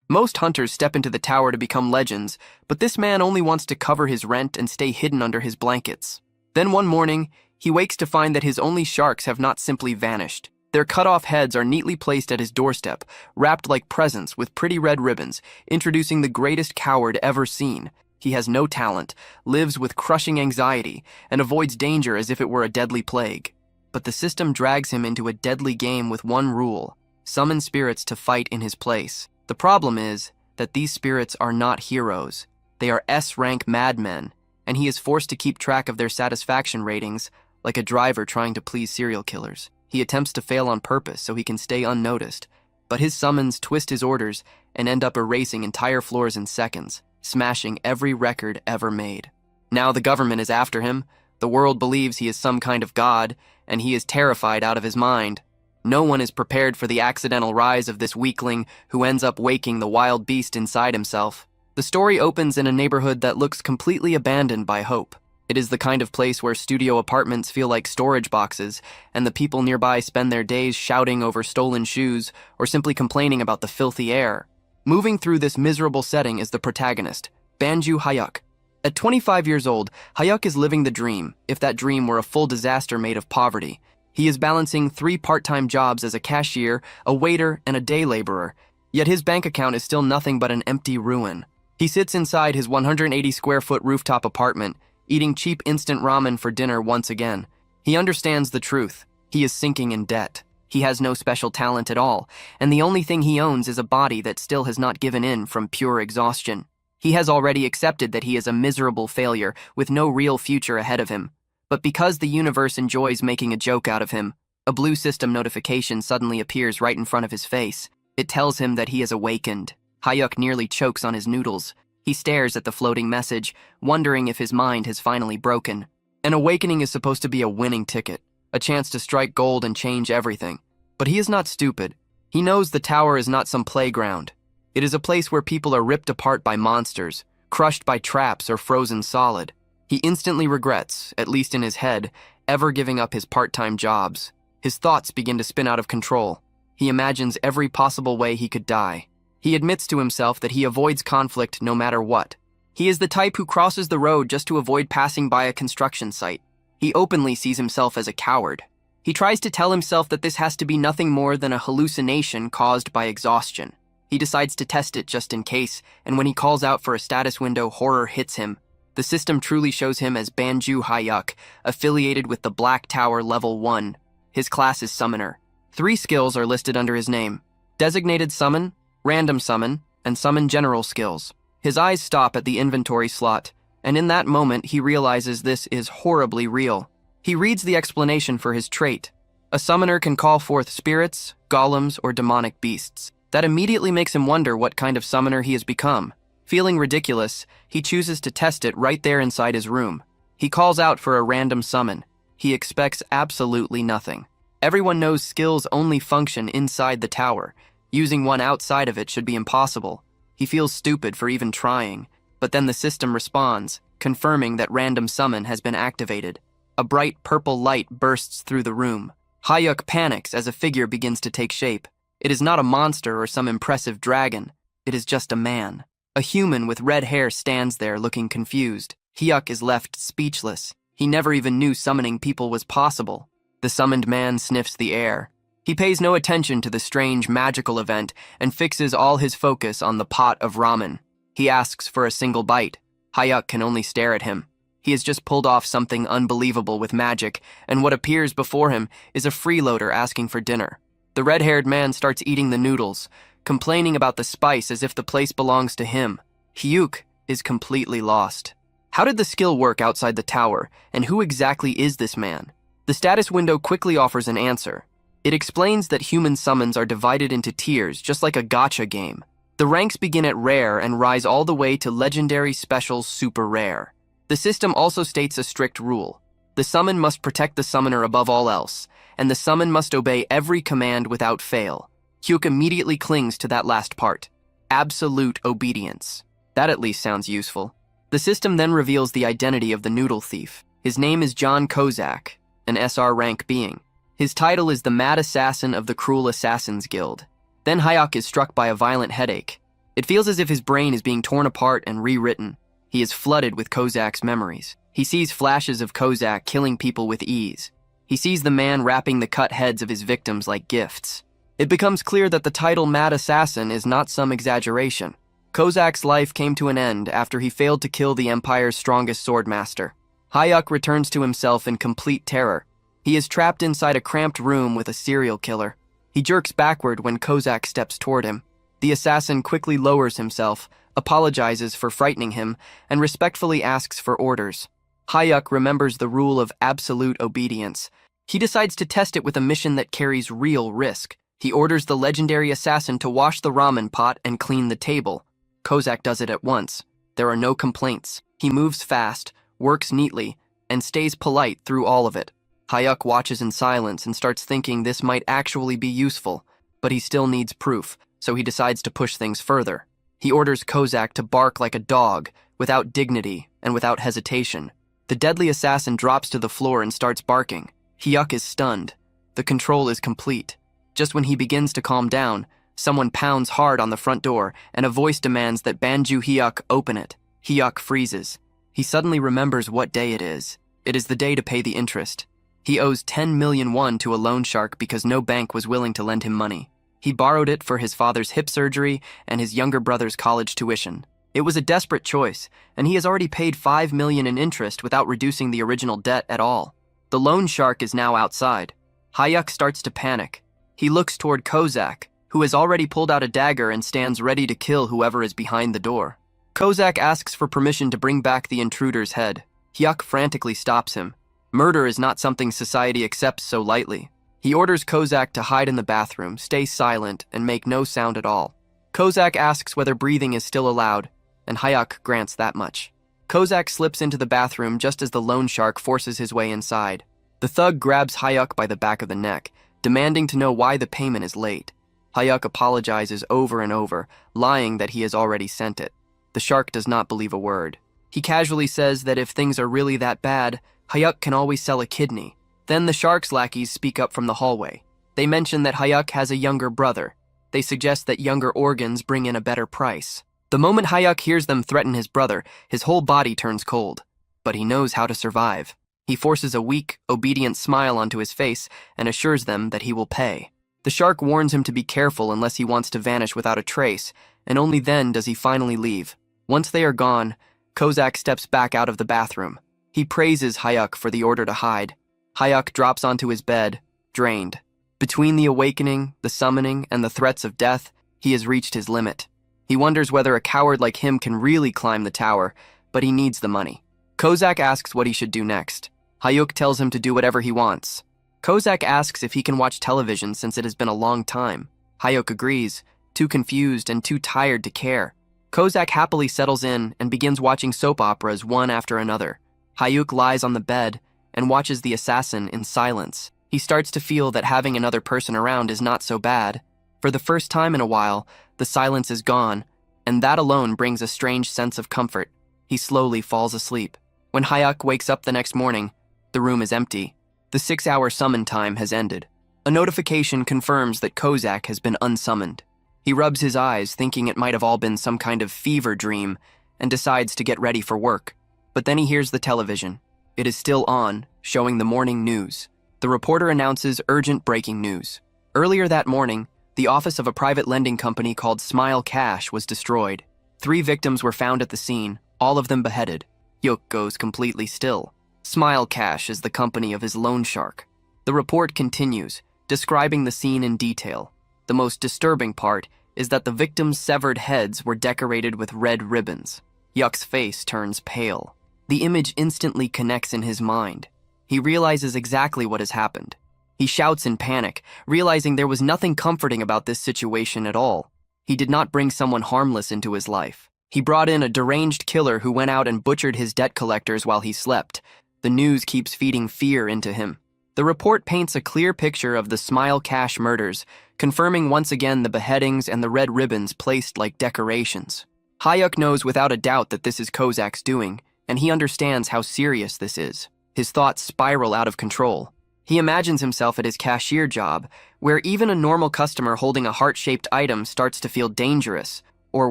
Most hunters step into the tower to become legends, but this man only wants to cover his rent and stay hidden under his blankets. Then one morning, he wakes to find that his only sharks have not simply vanished. Their cut-off heads are neatly placed at his doorstep, wrapped like presents with pretty red ribbons, introducing the greatest coward ever seen. He has no talent, lives with crushing anxiety, and avoids danger as if it were a deadly plague. But the system drags him into a deadly game with one rule: summon spirits to fight in his place. The problem is that these spirits are not heroes. They are S-rank madmen, and he is forced to keep track of their satisfaction ratings like a driver trying to please serial killers. He attempts to fail on purpose so he can stay unnoticed, but his summons twist his orders and end up erasing entire floors in seconds, smashing every record ever made. Now the government is after him, the world believes he is some kind of god, and he is terrified out of his mind. No one is prepared for the accidental rise of this weakling who ends up waking the wild beast inside himself. The story opens in a neighborhood that looks completely abandoned by hope. It is the kind of place where studio apartments feel like storage boxes, and the people nearby spend their days shouting over stolen shoes or simply complaining about the filthy air. Moving through this miserable setting is the protagonist, Banju Hyuk. At 25 years old, Hyuk is living the dream, if that dream were a full disaster made of poverty. He is balancing 3 part-time jobs as a cashier, a waiter, and a day laborer, yet his bank account is still nothing but an empty ruin. He sits inside his 180-square-foot rooftop apartment, eating cheap instant ramen for dinner once again. He understands the truth. He is sinking in debt. He has no special talent at all, and the only thing he owns is a body that still has not given in from pure exhaustion. He has already accepted that he is a miserable failure with no real future ahead of him. But because the universe enjoys making a joke out of him, a blue system notification suddenly appears right in front of his face. It tells him that he has awakened. Hyuk nearly chokes on his noodles. He stares at the floating message, wondering if his mind has finally broken. An awakening is supposed to be a winning ticket, a chance to strike gold and change everything. But he is not stupid. He knows the tower is not some playground. It is a place where people are ripped apart by monsters, crushed by traps, or frozen solid. He instantly regrets, at least in his head, ever giving up his part-time jobs. His thoughts begin to spin out of control. He imagines every possible way he could die. He admits to himself that he avoids conflict no matter what. He is the type who crosses the road just to avoid passing by a construction site. He openly sees himself as a coward. He tries to tell himself that this has to be nothing more than a hallucination caused by exhaustion. He decides to test it just in case, and when he calls out for a status window, horror hits him. The system truly shows him as Banju Hyuk, affiliated with the Black Tower Level 1. His class is Summoner. 3 skills are listed under his name: Designated Summon, Random Summon, and Summon General skills. His eyes stop at the inventory slot, and in that moment he realizes this is horribly real. He reads the explanation for his trait. A summoner can call forth spirits, golems, or demonic beasts. That immediately makes him wonder what kind of summoner he has become. Feeling ridiculous, he chooses to test it right there inside his room. He calls out for a random summon. He expects absolutely nothing. Everyone knows skills only function inside the tower. Using one outside of it should be impossible. He feels stupid for even trying, but then the system responds, confirming that random summon has been activated. A bright purple light bursts through the room. Hyuk panics as a figure begins to take shape. It is not a monster or some impressive dragon. It is just a man. A human with red hair stands there looking confused. Hyuk is left speechless. He never even knew summoning people was possible. The summoned man sniffs the air. He pays no attention to the strange magical event and fixes all his focus on the pot of ramen. He asks for a single bite. Hyuk can only stare at him. He has just pulled off something unbelievable with magic, and what appears before him is a freeloader asking for dinner. The red-haired man starts eating the noodles, complaining about the spice as if the place belongs to him. Hyuk is completely lost. How did the skill work outside the tower, and who exactly is this man? The status window quickly offers an answer. It explains that human summons are divided into tiers, just like a gacha game. The ranks begin at rare and rise all the way to legendary, special, super rare. The system also states a strict rule. The summon must protect the summoner above all else, and the summon must obey every command without fail. Hyuk immediately clings to that last part. Absolute obedience. That at least sounds useful. The system then reveals the identity of the noodle thief. His name is John Kozak, an SR rank being. His title is the Mad Assassin of the Cruel Assassins Guild. Then Hyuk is struck by a violent headache. It feels as if his brain is being torn apart and rewritten. He is flooded with Kozak's memories. He sees flashes of Kozak killing people with ease. He sees the man wrapping the cut heads of his victims like gifts. It becomes clear that the title Mad Assassin is not some exaggeration. Kozak's life came to an end after he failed to kill the Empire's strongest swordmaster. Hayuk returns to himself in complete terror. He is trapped inside a cramped room with a serial killer. He jerks backward when Kozak steps toward him. The assassin quickly lowers himself, apologizes for frightening him, and respectfully asks for orders. Hayuk remembers the rule of absolute obedience. He decides to test it with a mission that carries real risk. He orders the legendary assassin to wash the ramen pot and clean the table. Kozak does it at once. There are no complaints. He moves fast, works neatly, and stays polite through all of it. Hayuk watches in silence and starts thinking this might actually be useful, but he still needs proof, so he decides to push things further. He orders Kozak to bark like a dog, without dignity and without hesitation. The deadly assassin drops to the floor and starts barking. Hayuk is stunned. The control is complete. Just when he begins to calm down, someone pounds hard on the front door, and a voice demands that Banju Hayuk open it. Hayuk freezes. He suddenly remembers what day it is. It is the day to pay the interest. He owes 10 million won to a loan shark because no bank was willing to lend him money. He borrowed it for his father's hip surgery and his younger brother's college tuition. It was a desperate choice, and he has already paid 5 million in interest without reducing the original debt at all. The loan shark is now outside. Hayuk starts to panic. He looks toward Kozak, who has already pulled out a dagger and stands ready to kill whoever is behind the door. Kozak asks for permission to bring back the intruder's head. Hayuk frantically stops him. Murder is not something society accepts so lightly. He orders Kozak to hide in the bathroom, stay silent, and make no sound at all. Kozak asks whether breathing is still allowed, and Hayuk grants that much. Kozak slips into the bathroom just as the loan shark forces his way inside. The thug grabs Hayuk by the back of the neck, demanding to know why the payment is late. Hayuk apologizes over and over, lying that he has already sent it. The shark does not believe a word. He casually says that if things are really that bad, Hayuk can always sell a kidney. Then the shark's lackeys speak up from the hallway. They mention that Hayuk has a younger brother. They suggest that younger organs bring in a better price. The moment Hayuk hears them threaten his brother, his whole body turns cold. But he knows how to survive. He forces a weak, obedient smile onto his face and assures them that he will pay. The shark warns him to be careful unless he wants to vanish without a trace, and only then does he finally leave. Once they are gone, Kozak steps back out of the bathroom. He praises Hayuk for the order to hide. Hayuk drops onto his bed, drained. Between the awakening, the summoning, and the threats of death, he has reached his limit. He wonders whether a coward like him can really climb the tower, but he needs the money. Kozak asks what he should do next. Hayuk tells him to do whatever he wants. Kozak asks if he can watch television since it has been a long time. Hayuk agrees, too confused and too tired to care. Kozak happily settles in and begins watching soap operas one after another. Hayuk lies on the bed and watches the assassin in silence. He starts to feel that having another person around is not so bad. For the first time in a while, the silence is gone, and that alone brings a strange sense of comfort. He slowly falls asleep. When Hayuk wakes up the next morning, the room is empty. The 6-hour summon time has ended. A notification confirms that Kozak has been unsummoned. He rubs his eyes, thinking it might have all been some kind of fever dream, and decides to get ready for work. But then he hears the television. It is still on, showing the morning news. The reporter announces urgent breaking news. Earlier that morning, the office of a private lending company called Smile Cash was destroyed. 3 victims were found at the scene, all of them beheaded. Hayuk goes completely still. Smile Cash is the company of his loan shark. The report continues, describing the scene in detail. The most disturbing part is that the victims' severed heads were decorated with red ribbons. Hayuk's face turns pale. The image instantly connects in his mind. He realizes exactly what has happened. He shouts in panic, realizing there was nothing comforting about this situation at all. He did not bring someone harmless into his life. He brought in a deranged killer who went out and butchered his debt collectors while he slept. The news keeps feeding fear into him. The report paints a clear picture of the Smile Cash murders, confirming once again the beheadings and the red ribbons placed like decorations. Hayuk knows without a doubt that this is Kozak's doing, and he understands how serious this is. His thoughts spiral out of control. He imagines himself at his cashier job, where even a normal customer holding a heart-shaped item starts to feel dangerous, Or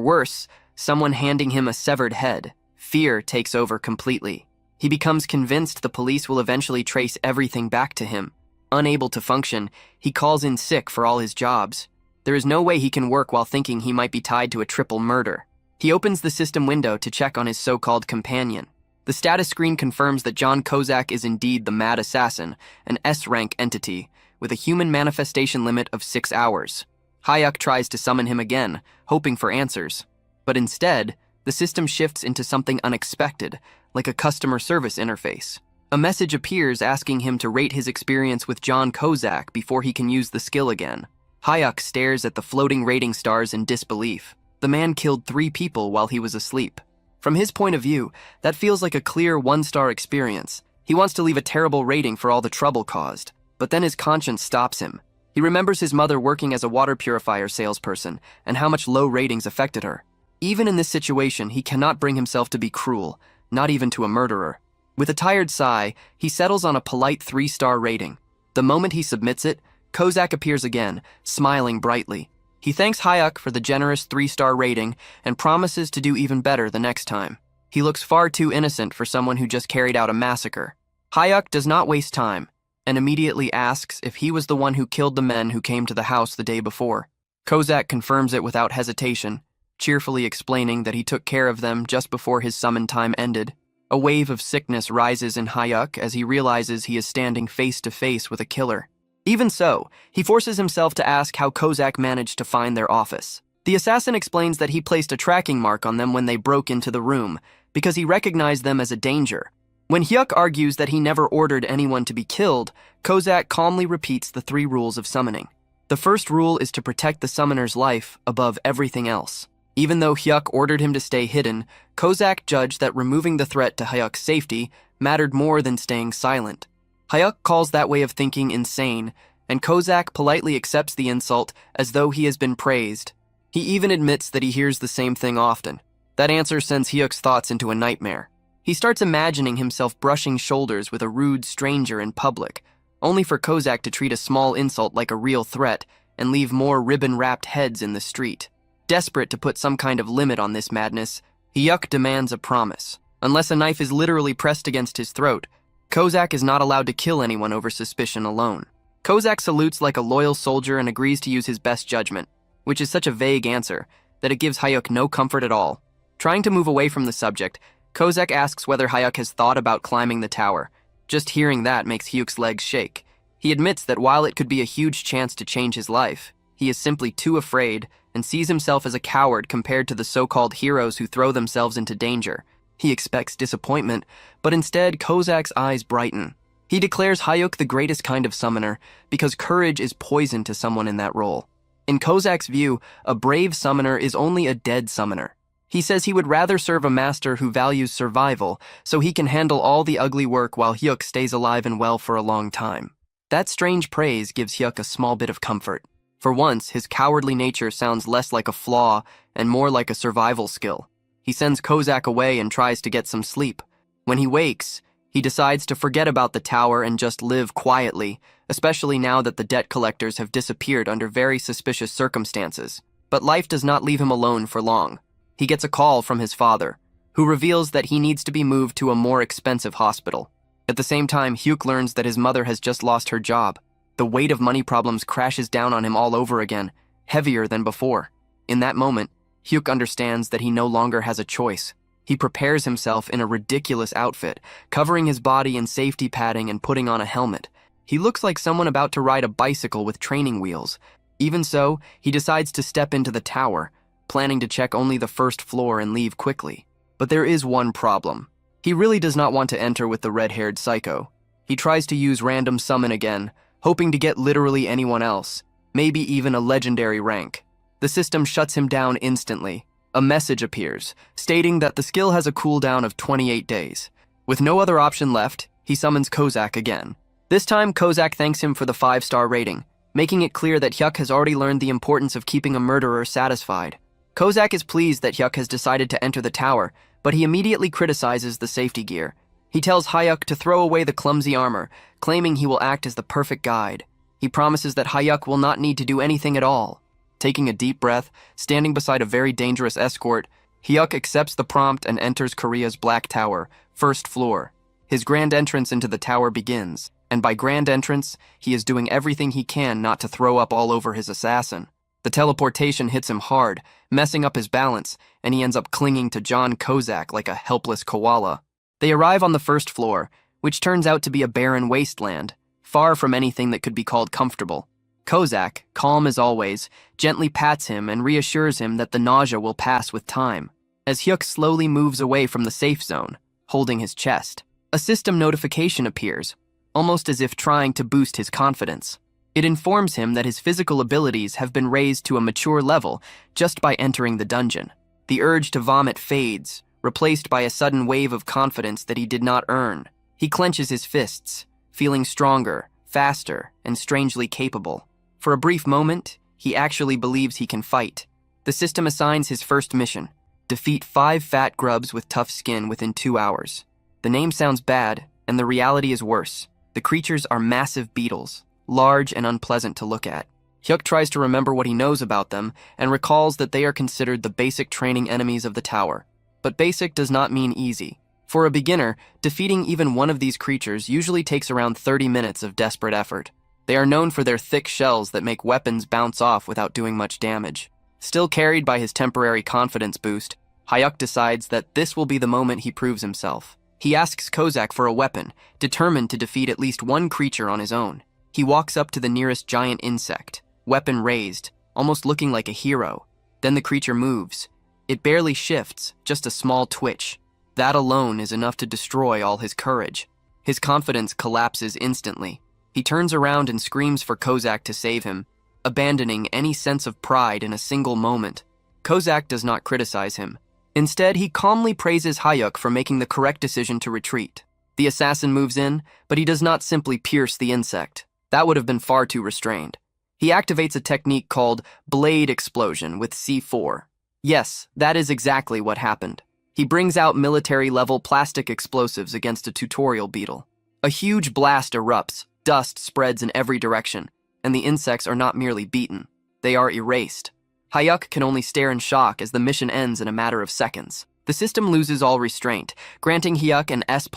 worse, someone handing him a severed head. Fear takes over completely. He becomes convinced the police will eventually trace everything back to him. Unable to function, he calls in sick for all his jobs. There is no way he can work while thinking he might be tied to a triple murder. He opens the system window to check on his so-called companion. The status screen confirms that John Kozak is indeed the Mad Assassin, an S-rank entity, with a human manifestation limit of 6 hours. Hyuk tries to summon him again, hoping for answers. But instead, the system shifts into something unexpected, like a customer service interface. A message appears asking him to rate his experience with John Kozak before he can use the skill again. Hyuk stares at the floating rating stars in disbelief. The man killed 3 people while he was asleep. From his point of view, that feels like a clear 1-star experience. He wants to leave a terrible rating for all the trouble caused. But then his conscience stops him. He remembers his mother working as a water purifier salesperson and how much low ratings affected her. Even in this situation, he cannot bring himself to be cruel, not even to a murderer. With a tired sigh, he settles on a polite 3-star rating. The moment he submits it, Kozak appears again, smiling brightly. He thanks Hyuk for the generous 3-star rating and promises to do even better the next time. He looks far too innocent for someone who just carried out a massacre. Hyuk does not waste time and immediately asks if he was the one who killed the men who came to the house the day before. Kozak confirms it without hesitation, cheerfully explaining that he took care of them just before his summon time ended. A wave of sickness rises in Hyuk as he realizes he is standing face to face with a killer. Even so, he forces himself to ask how Kozak managed to find their office. The assassin explains that he placed a tracking mark on them when they broke into the room, because he recognized them as a danger. When Hyuk argues that he never ordered anyone to be killed, Kozak calmly repeats the 3 rules of summoning. The first rule is to protect the summoner's life above everything else. Even though Hyuk ordered him to stay hidden, Kozak judged that removing the threat to Hyuk's safety mattered more than staying silent. Hyuk calls that way of thinking insane, and Kozak politely accepts the insult as though he has been praised. He even admits that he hears the same thing often. That answer sends Hyuk's thoughts into a nightmare. He starts imagining himself brushing shoulders with a rude stranger in public, only for Kozak to treat a small insult like a real threat and leave more ribbon-wrapped heads in the street. Desperate to put some kind of limit on this madness, Hyuk demands a promise. Unless a knife is literally pressed against his throat, Kozak is not allowed to kill anyone over suspicion alone. Kozak salutes like a loyal soldier and agrees to use his best judgment, which is such a vague answer that it gives Hyuk no comfort at all. Trying to move away from the subject, Kozak asks whether Hyuk has thought about climbing the tower. Just hearing that makes Hyuk's legs shake. He admits that while it could be a huge chance to change his life, he is simply too afraid and sees himself as a coward compared to the so-called heroes who throw themselves into danger. He expects disappointment, but instead Kozak's eyes brighten. He declares Hyuk the greatest kind of summoner because courage is poison to someone in that role. In Kozak's view, a brave summoner is only a dead summoner. He says he would rather serve a master who values survival so he can handle all the ugly work while Hyuk stays alive and well for a long time. That strange praise gives Hyuk a small bit of comfort. For once, his cowardly nature sounds less like a flaw and more like a survival skill. He sends Kozak away and tries to get some sleep. When he wakes, he decides to forget about the tower and just live quietly, especially now that the debt collectors have disappeared under very suspicious circumstances. But life does not leave him alone for long. He gets a call from his father, who reveals that he needs to be moved to a more expensive hospital. At the same time, Hyuk learns that his mother has just lost her job. The weight of money problems crashes down on him all over again, heavier than before. In that moment, Hyuk understands that he no longer has a choice. He prepares himself in a ridiculous outfit, covering his body in safety padding and putting on a helmet. He looks like someone about to ride a bicycle with training wheels. Even so, he decides to step into the tower, planning to check only the first floor and leave quickly. But there is one problem. He really does not want to enter with the red-haired psycho. He tries to use random summon again, hoping to get literally anyone else, maybe even a legendary rank. The system shuts him down instantly. A message appears, stating that the skill has a cooldown of 28 days. With no other option left, he summons Kozak again. This time, Kozak thanks him for the 5-star rating, making it clear that Hyuk has already learned the importance of keeping a murderer satisfied. Kozak is pleased that Hyuk has decided to enter the tower, but he immediately criticizes the safety gear. He tells Hyuk to throw away the clumsy armor, claiming he will act as the perfect guide. He promises that Hyuk will not need to do anything at all. Taking a deep breath, standing beside a very dangerous escort, Hyuk accepts the prompt and enters Korea's Black Tower, first floor. His grand entrance into the tower begins, and by grand entrance, he is doing everything he can not to throw up all over his assassin. The teleportation hits him hard, messing up his balance, and he ends up clinging to John Kozak like a helpless koala. They arrive on the first floor, which turns out to be a barren wasteland, far from anything that could be called comfortable. Kozak, calm as always, gently pats him and reassures him that the nausea will pass with time, as Hyuk slowly moves away from the safe zone, holding his chest. A system notification appears, almost as if trying to boost his confidence. It informs him that his physical abilities have been raised to a mature level just by entering the dungeon. The urge to vomit fades, replaced by a sudden wave of confidence that he did not earn. He clenches his fists, feeling stronger, faster, and strangely capable. For a brief moment, he actually believes he can fight. The system assigns his first mission: defeat 5 fat grubs with tough skin within 2 hours. The name sounds bad, and the reality is worse. The creatures are massive beetles, large and unpleasant to look at. Hyuk tries to remember what he knows about them and recalls that they are considered the basic training enemies of the tower. But basic does not mean easy. For a beginner, defeating even one of these creatures usually takes around 30 minutes of desperate effort. They are known for their thick shells that make weapons bounce off without doing much damage. Still carried by his temporary confidence boost, Hyuk decides that this will be the moment he proves himself. He asks Kozak for a weapon, determined to defeat at least one creature on his own. He walks up to the nearest giant insect, weapon raised, almost looking like a hero. Then the creature moves. It barely shifts, just a small twitch. That alone is enough to destroy all his courage. His confidence collapses instantly. He turns around and screams for Kozak to save him, abandoning any sense of pride in a single moment. Kozak does not criticize him. Instead, he calmly praises Hyuk for making the correct decision to retreat. The assassin moves in, but he does not simply pierce the insect. That would have been far too restrained. He activates a technique called Blade Explosion with C4. Yes, that is exactly what happened. He brings out military-level plastic explosives against a tutorial beetle. A huge blast erupts, dust spreads in every direction, and the insects are not merely beaten, they are erased. Hyuk can only stare in shock as the mission ends in a matter of seconds. The system loses all restraint, granting Hyuk an S++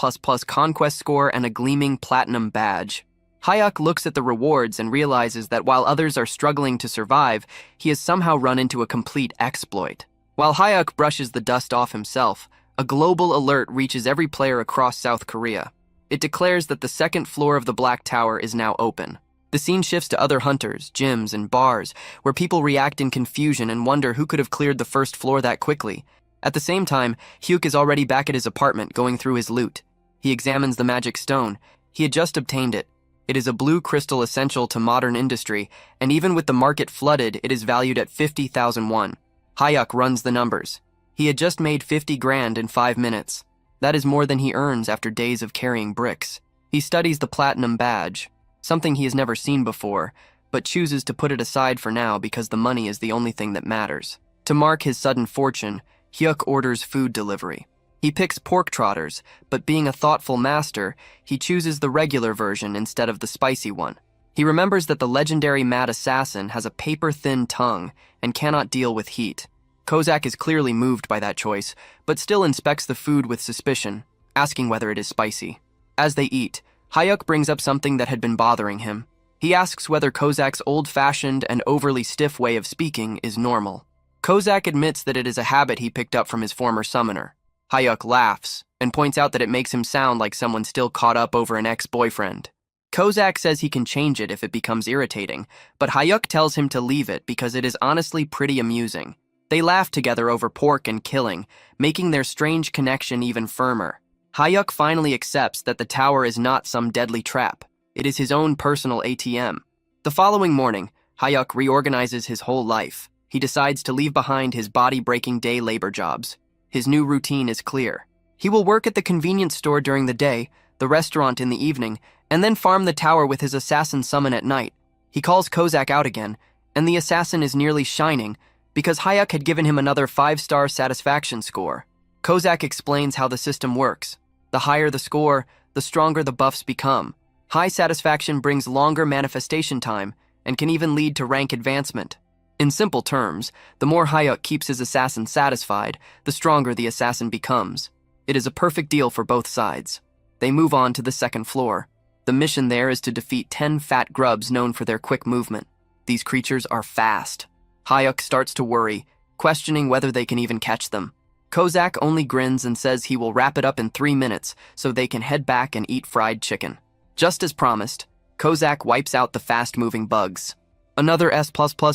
conquest score and a gleaming platinum badge. Hyuk looks at the rewards and realizes that while others are struggling to survive, he has somehow run into a complete exploit. While Hyuk brushes the dust off himself, a global alert reaches every player across South Korea. It declares that the second floor of the Black Tower is now open. The scene shifts to other hunters, gyms, and bars, where people react in confusion and wonder who could have cleared the first floor that quickly. At the same time, Hyuk is already back at his apartment going through his loot. He examines the magic stone. He had just obtained it. It is a blue crystal essential to modern industry, and even with the market flooded, it is valued at 50,000 won. Hyuk runs the numbers. He had just made 50 grand in 5 minutes. That is more than he earns after days of carrying bricks. He studies the platinum badge, something he has never seen before, but chooses to put it aside for now because the money is the only thing that matters. To mark his sudden fortune, Hyuk orders food delivery. He picks pork trotters, but being a thoughtful master, he chooses the regular version instead of the spicy one. He remembers that the legendary mad assassin has a paper-thin tongue and cannot deal with heat. Kozak is clearly moved by that choice, but still inspects the food with suspicion, asking whether it is spicy. As they eat, Hyuk brings up something that had been bothering him. He asks whether Kozak's old-fashioned and overly stiff way of speaking is normal. Kozak admits that it is a habit he picked up from his former summoner. Hyuk laughs and points out that it makes him sound like someone still caught up over an ex-boyfriend. Kozak says he can change it if it becomes irritating, but Hyuk tells him to leave it because it is honestly pretty amusing. They laugh together over pork and killing, making their strange connection even firmer. Hyuk finally accepts that the tower is not some deadly trap. It is his own personal ATM. The following morning, Hyuk reorganizes his whole life. He decides to leave behind his body-breaking day labor jobs. His new routine is clear. He will work at the convenience store during the day, the restaurant in the evening, and then farm the tower with his assassin summon at night. He calls Kozak out again, and the assassin is nearly shining, because Hyuk had given him another 5-star satisfaction score. Kozak explains how the system works. The higher the score, the stronger the buffs become. High satisfaction brings longer manifestation time and can even lead to rank advancement. In simple terms, the more Hyuk keeps his assassin satisfied, the stronger the assassin becomes. It is a perfect deal for both sides. They move on to the second floor. The mission there is to defeat 10 fat grubs known for their quick movement. These creatures are fast. Hyuk starts to worry, questioning whether they can even catch them. Kozak only grins and says he will wrap it up in 3 minutes so they can head back and eat fried chicken. Just as promised, Kozak wipes out the fast-moving bugs. Another S++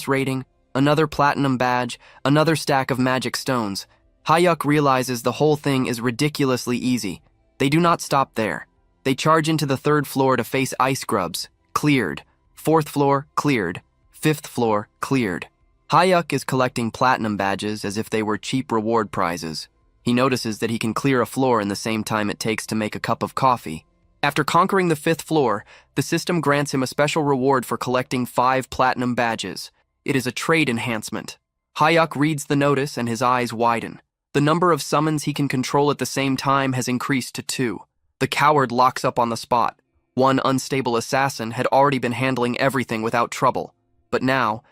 rating, another platinum badge, another stack of magic stones. Hyuk realizes the whole thing is ridiculously easy. They do not stop there. They charge into the 3rd floor to face ice grubs. Cleared. 4th floor, cleared. 5th floor, cleared. Hyuk is collecting platinum badges as if they were cheap reward prizes. He notices that he can clear a floor in the same time it takes to make a cup of coffee. After conquering the 5th floor, the system grants him a special reward for collecting 5 platinum badges. It is a trade enhancement. Hyuk reads the notice and his eyes widen. The number of summons he can control at the same time has increased to 2. The coward locks up on the spot. One unstable assassin had already been handling everything without trouble. But now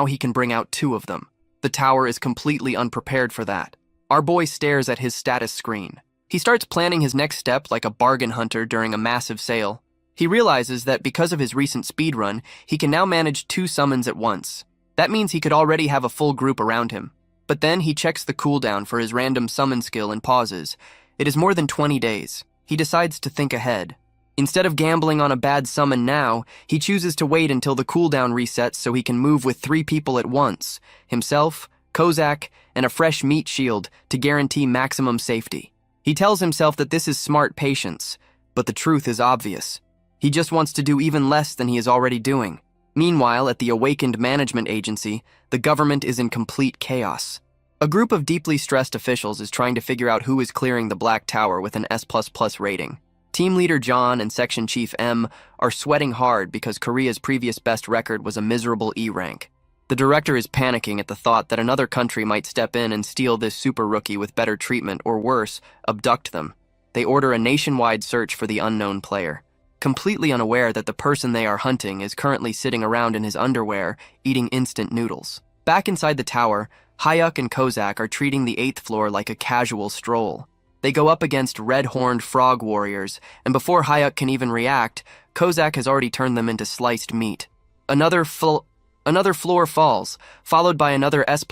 he can bring out 2 of them. The tower is completely unprepared for that. Our boy stares at his status screen. He starts planning his next step like a bargain hunter during a massive sale. He realizes that because of his recent speedrun, he can now manage 2 summons at once. That means he could already have a full group around him. But then he checks the cooldown for his random summon skill and pauses. It is more than 20 days. He decides to think ahead. Instead of gambling on a bad summon now, he chooses to wait until the cooldown resets so he can move with 3 people at once, himself, Kozak, and a fresh meat shield to guarantee maximum safety. He tells himself that this is smart patience, but the truth is obvious. He just wants to do even less than he is already doing. Meanwhile, at the Awakened Management Agency, the government is in complete chaos. A group of deeply stressed officials is trying to figure out who is clearing the Black Tower with an S++ rating. Team Leader John and Section Chief M are sweating hard because Korea's previous best record was a miserable E rank. The director is panicking at the thought that another country might step in and steal this super rookie with better treatment or worse, abduct them. They order a nationwide search for the unknown player, completely unaware that the person they are hunting is currently sitting around in his underwear eating instant noodles. Back inside the tower, Hyuk and Kozak are treating the 8th floor like a casual stroll. They go up against red-horned frog warriors, and before Hyuk can even react, Kozak has already turned them into sliced meat. Another floor falls, followed by another S++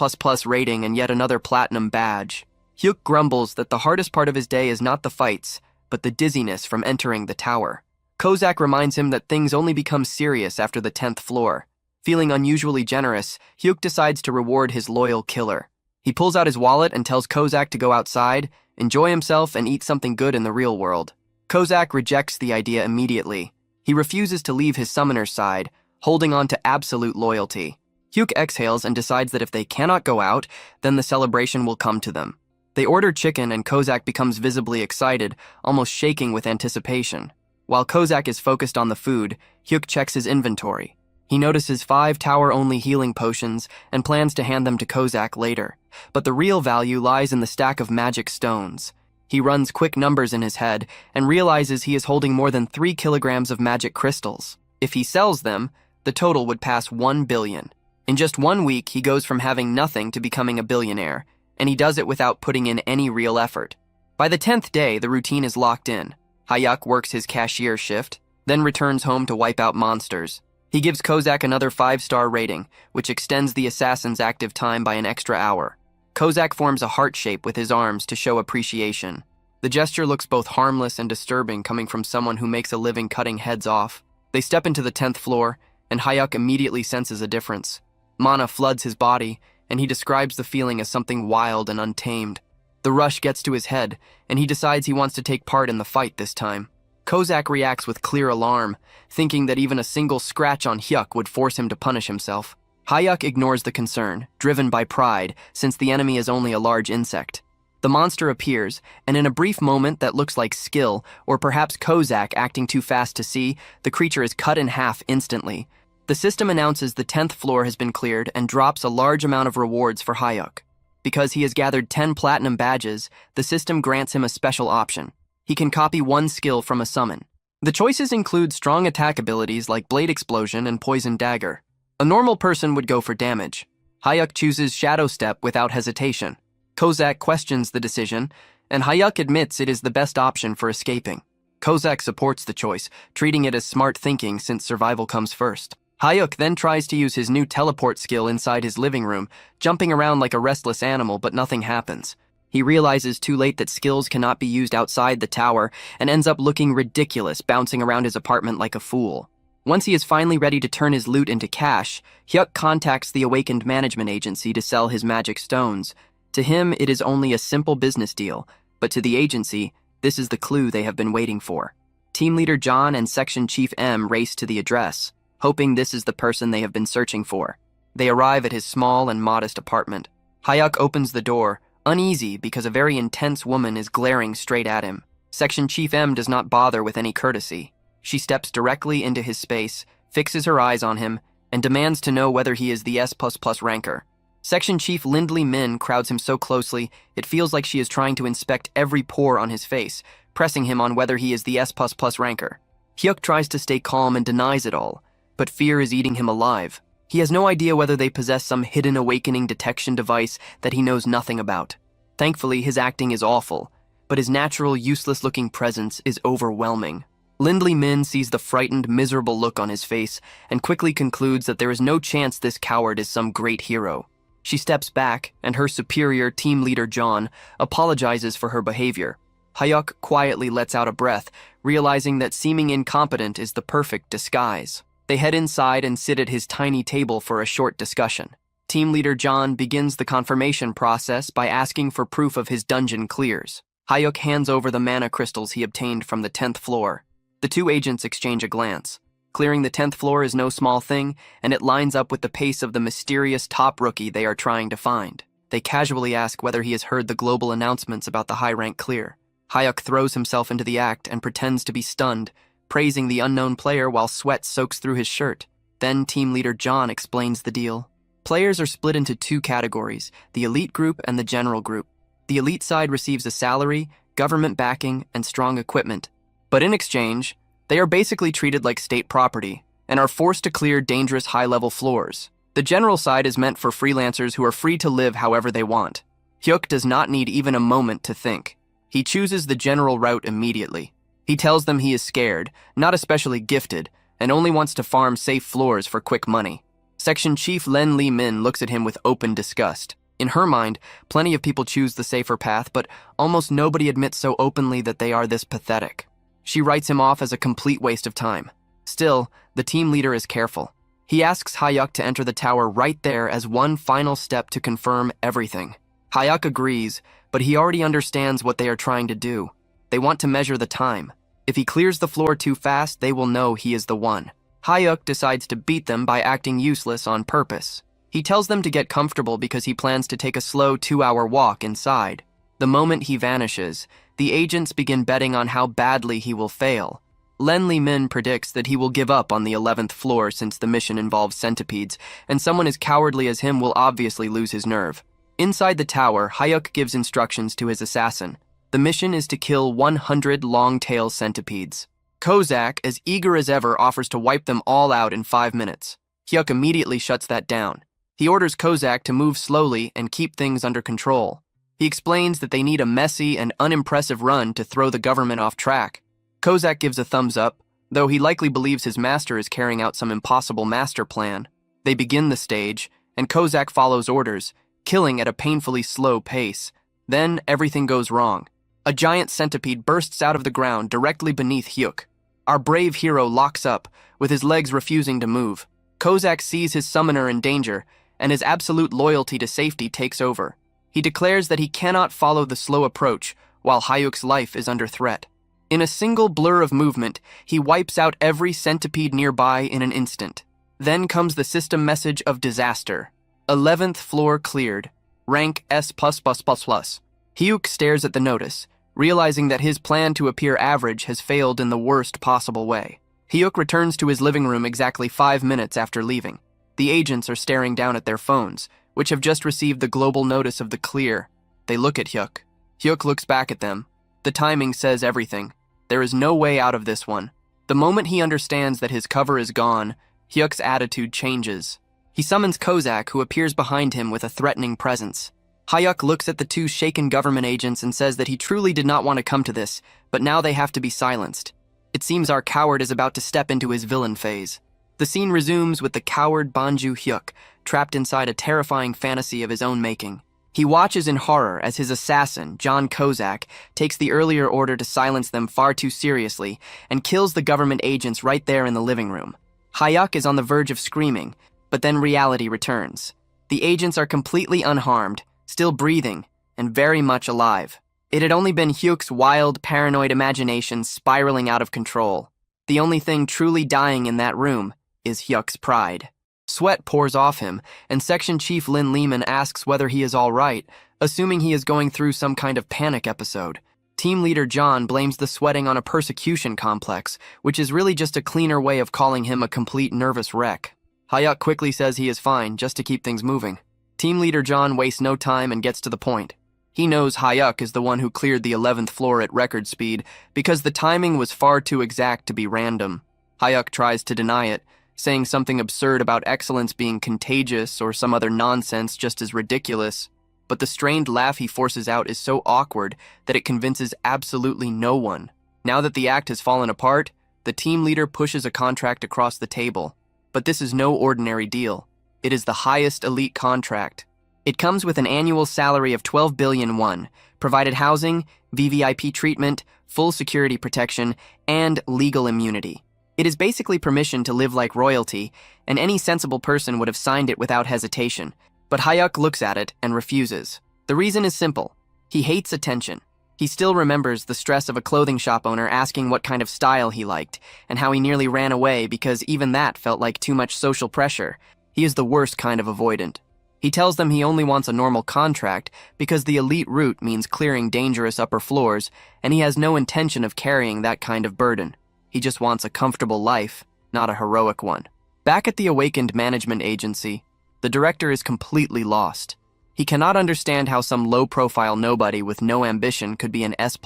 rating and yet another platinum badge. Hyuk grumbles that the hardest part of his day is not the fights, but the dizziness from entering the tower. Kozak reminds him that things only become serious after the 10th floor. Feeling unusually generous, Hyuk decides to reward his loyal killer. He pulls out his wallet and tells Kozak to go outside, enjoy himself, and eat something good in the real world. Kozak rejects the idea immediately. He refuses to leave his summoner's side, holding on to absolute loyalty. Hyuk exhales and decides that if they cannot go out, then the celebration will come to them. They order chicken and Kozak becomes visibly excited, almost shaking with anticipation. While Kozak is focused on the food, Hyuk checks his inventory. He notices 5 tower-only healing potions and plans to hand them to Kozak later. But the real value lies in the stack of magic stones. He runs quick numbers in his head and realizes he is holding more than 3 kilograms of magic crystals. If he sells them, the total would pass 1 billion. In just 1 week, he goes from having nothing to becoming a billionaire, and he does it without putting in any real effort. By the 10th day, the routine is locked in. Hyuk works his cashier shift, then returns home to wipe out monsters. He gives Kozak another 5-star rating, which extends the assassin's active time by an extra hour. Kozak forms a heart shape with his arms to show appreciation. The gesture looks both harmless and disturbing coming from someone who makes a living cutting heads off. They step into the 10th floor, and Hyuk immediately senses a difference. Mana floods his body, and he describes the feeling as something wild and untamed. The rush gets to his head, and he decides he wants to take part in the fight this time. Kozak reacts with clear alarm, thinking that even a single scratch on Hyuk would force him to punish himself. Hyuk ignores the concern, driven by pride, since the enemy is only a large insect. The monster appears, and in a brief moment that looks like skill, or perhaps Kozak acting too fast to see, the creature is cut in half instantly. The system announces the 10th floor has been cleared and drops a large amount of rewards for Hyuk. Because he has gathered 10 platinum badges, the system grants him a special option. He can copy 1 skill from a summon. The choices include strong attack abilities like Blade Explosion and Poison Dagger. A normal person would go for damage. Hyuk chooses Shadow Step without hesitation. Kozak questions the decision, and Hyuk admits it is the best option for escaping. Kozak supports the choice, treating it as smart thinking since survival comes first. Hyuk then tries to use his new teleport skill inside his living room, jumping around like a restless animal, but nothing happens. He realizes too late that skills cannot be used outside the tower and ends up looking ridiculous, bouncing around his apartment like a fool. Once he is finally ready to turn his loot into cash, Hyuk contacts the Awakened Management Agency to sell his magic stones. To him, it is only a simple business deal, but to the agency, this is the clue they have been waiting for. Team Leader John and Section Chief M race to the address, hoping this is the person they have been searching for. They arrive at his small and modest apartment. Hyuk opens the door, uneasy because a very intense woman is glaring straight at him. Section Chief M does not bother with any courtesy. She steps directly into his space, fixes her eyes on him, and demands to know whether he is the S++ ranker. Section Chief Lindley Min crowds him so closely, it feels like she is trying to inspect every pore on his face, pressing him on whether he is the S++ ranker. Hyuk tries to stay calm and denies it all, but fear is eating him alive. He has no idea whether they possess some hidden awakening detection device that he knows nothing about. Thankfully, his acting is awful, but his natural, useless-looking presence is overwhelming. Lindley Min sees the frightened, miserable look on his face and quickly concludes that there is no chance this coward is some great hero. She steps back, and her superior, Team Leader John, apologizes for her behavior. Hyuk quietly lets out a breath, realizing that seeming incompetent is the perfect disguise. They head inside and sit at his tiny table for a short discussion. Team Leader John begins the confirmation process by asking for proof of his dungeon clears. Hyuk hands over the mana crystals he obtained from the 10th floor. The two agents exchange a glance. Clearing the 10th floor is no small thing, and it lines up with the pace of the mysterious top rookie they are trying to find. They casually ask whether he has heard the global announcements about the high-rank clear. Hyuk throws himself into the act and pretends to be stunned, praising the unknown player while sweat soaks through his shirt. Then Team Leader John explains the deal. Players are split into two categories, the elite group and the general group. The elite side receives a salary, government backing, and strong equipment. But in exchange, they are basically treated like state property and are forced to clear dangerous high-level floors. The general side is meant for freelancers who are free to live however they want. Hyuk does not need even a moment to think. He chooses the general route immediately. He tells them he is scared, not especially gifted, and only wants to farm safe floors for quick money. Section Chief Len Lee Min looks at him with open disgust. In her mind, plenty of people choose the safer path, but almost nobody admits so openly that they are this pathetic. She writes him off as a complete waste of time. Still, the team leader is careful. He asks Hyuk to enter the tower right there as one final step to confirm everything. Hyuk agrees, but he already understands what they are trying to do. They want to measure the time. If he clears the floor too fast, they will know he is the one. Hyuk decides to beat them by acting useless on purpose. He tells them to get comfortable because he plans to take a slow 2-hour walk inside. The moment he vanishes, the agents begin betting on how badly he will fail. Len Lee Min predicts that he will give up on the 11th floor since the mission involves centipedes, and someone as cowardly as him will obviously lose his nerve. Inside the tower, Hyuk gives instructions to his assassin. The mission is to kill 100 long-tail centipedes. Kozak, as eager as ever, offers to wipe them all out in 5 minutes. Hyuk immediately shuts that down. He orders Kozak to move slowly and keep things under control. He explains that they need a messy and unimpressive run to throw the government off track. Kozak gives a thumbs up, though he likely believes his master is carrying out some impossible master plan. They begin the stage, and Kozak follows orders, killing at a painfully slow pace. Then everything goes wrong. A giant centipede bursts out of the ground directly beneath Hyuk. Our brave hero locks up, with his legs refusing to move. Kozak sees his summoner in danger, and his absolute loyalty to safety takes over. He declares that he cannot follow the slow approach while Hyuk's life is under threat. In a single blur of movement, he wipes out every centipede nearby in an instant. Then comes the system message of disaster. 11th floor cleared. Rank S++++. Hyuk stares at the notice, realizing that his plan to appear average has failed in the worst possible way. Hyuk returns to his living room exactly 5 minutes after leaving. The agents are staring down at their phones, which have just received the global notice of the clear. They look at Hyuk. Hyuk looks back at them. The timing says everything. There is no way out of this one. The moment he understands that his cover is gone, Hyuk's attitude changes. He summons Kozak, who appears behind him with a threatening presence. Hayuk looks at the two shaken government agents and says that he truly did not want to come to this, but now they have to be silenced. It seems our coward is about to step into his villain phase. The scene resumes with the coward Banju Hyuk, trapped inside a terrifying fantasy of his own making. He watches in horror as his assassin, John Kozak, takes the earlier order to silence them far too seriously and kills the government agents right there in the living room. Hayuk is on the verge of screaming, but then reality returns. The agents are completely unharmed, still breathing, and very much alive. It had only been Hyuk's wild, paranoid imagination spiraling out of control. The only thing truly dying in that room is Hyuk's pride. Sweat pours off him, and Section Chief Lin Lehman asks whether he is all right, assuming he is going through some kind of panic episode. Team leader John blames the sweating on a persecution complex, which is really just a cleaner way of calling him a complete nervous wreck. Hayuk quickly says he is fine, just to keep things moving. Team leader John wastes no time and gets to the point. He knows Hayuk is the one who cleared the 11th floor at record speed because the timing was far too exact to be random. Hayuk tries to deny it, saying something absurd about excellence being contagious or some other nonsense just as ridiculous, but the strained laugh he forces out is so awkward that it convinces absolutely no one. Now that the act has fallen apart, the team leader pushes a contract across the table. But this is no ordinary deal. It is the highest elite contract. It comes with an annual salary of 12 billion won, provided housing, VVIP treatment, full security protection, and legal immunity. It is basically permission to live like royalty, and any sensible person would have signed it without hesitation. But Hayuk looks at it and refuses. The reason is simple. He hates attention. He still remembers the stress of a clothing shop owner asking what kind of style he liked, and how he nearly ran away because even that felt like too much social pressure. He is the worst kind of avoidant. He tells them he only wants a normal contract because the elite route means clearing dangerous upper floors, and he has no intention of carrying that kind of burden. He just wants a comfortable life, not a heroic one. Back at the awakened management agency, the director is completely lost. He cannot understand how some low-profile nobody with no ambition could be an S++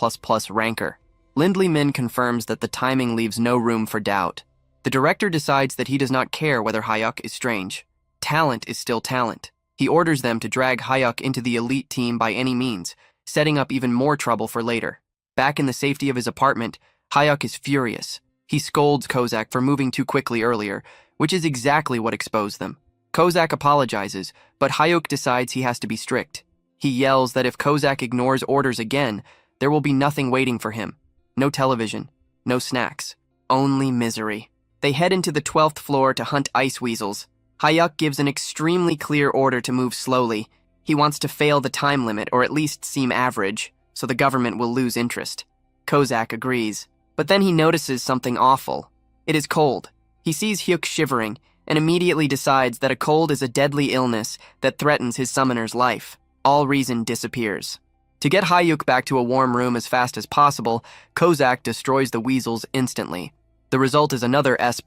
ranker. Lindley Min confirms that the timing leaves no room for doubt. The director decides that he does not care whether Hayuk is strange. Talent is still talent. He orders them to drag Hayuk into the elite team by any means, setting up even more trouble for later. Back in the safety of his apartment, Hayuk is furious. He scolds Kozak for moving too quickly earlier, which is exactly what exposed them. Kozak apologizes, but Hayuk decides he has to be strict. He yells that if Kozak ignores orders again, there will be nothing waiting for him. No television, no snacks, only misery. They head into the 12th floor to hunt ice weasels. Hayuk gives an extremely clear order to move slowly. He wants to fail the time limit or at least seem average, so the government will lose interest. Kozak agrees. But then he notices something awful. It is cold. He sees Hyuk shivering and immediately decides that a cold is a deadly illness that threatens his summoner's life. All reason disappears. To get Hayuk back to a warm room as fast as possible, Kozak destroys the weasels instantly. The result is another S++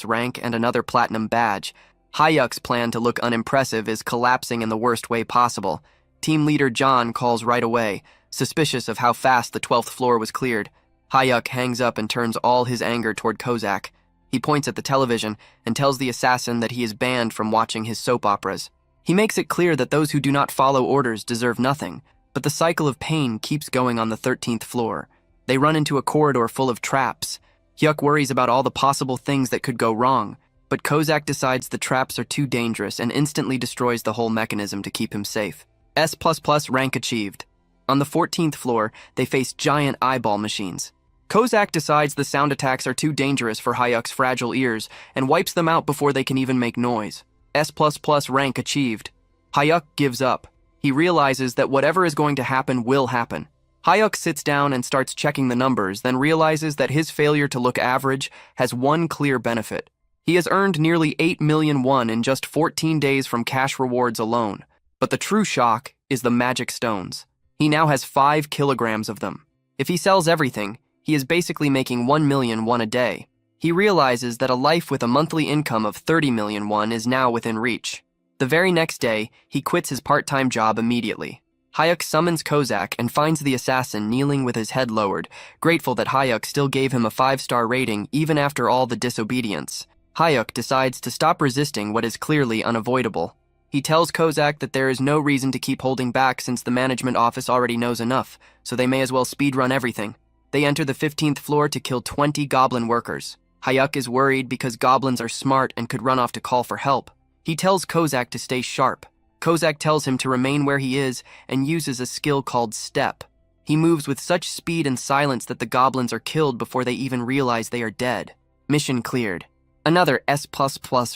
rank and another platinum badge. Hayuk's plan to look unimpressive is collapsing in the worst way possible. Team leader John calls right away, suspicious of how fast the 12th floor was cleared. Hayuk hangs up and turns all his anger toward Kozak. He points at the television and tells the assassin that he is banned from watching his soap operas. He makes it clear that those who do not follow orders deserve nothing, but the cycle of pain keeps going on the 13th floor. They run into a corridor full of traps. Hyuk worries about all the possible things that could go wrong, but Kozak decides the traps are too dangerous and instantly destroys the whole mechanism to keep him safe. S++ rank achieved. On the 14th floor, they face giant eyeball machines. Kozak decides the sound attacks are too dangerous for Hayuk's fragile ears and wipes them out before they can even make noise. S++ rank achieved. Hayuk gives up. He realizes that whatever is going to happen will happen. Hayuk sits down and starts checking the numbers, then realizes that his failure to look average has one clear benefit. He has earned nearly 8 million won in just 14 days from cash rewards alone. But the true shock is the magic stones. He now has 5 kilograms of them. If he sells everything, he is basically making 1 million won a day. He realizes that a life with a monthly income of 30 million won is now within reach. The very next day, he quits his part-time job immediately. Hayuk summons Kozak and finds the assassin kneeling with his head lowered, grateful that Hayuk still gave him a 5-star rating even after all the disobedience. Hyuk decides to stop resisting what is clearly unavoidable. He tells Kozak that there is no reason to keep holding back since the management office already knows enough, so they may as well speedrun everything. They enter the 15th floor to kill 20 goblin workers. Hyuk is worried because goblins are smart and could run off to call for help. He tells Kozak to stay sharp. Kozak tells him to remain where he is and uses a skill called Step. He moves with such speed and silence that the goblins are killed before they even realize they are dead. Mission cleared. Another S++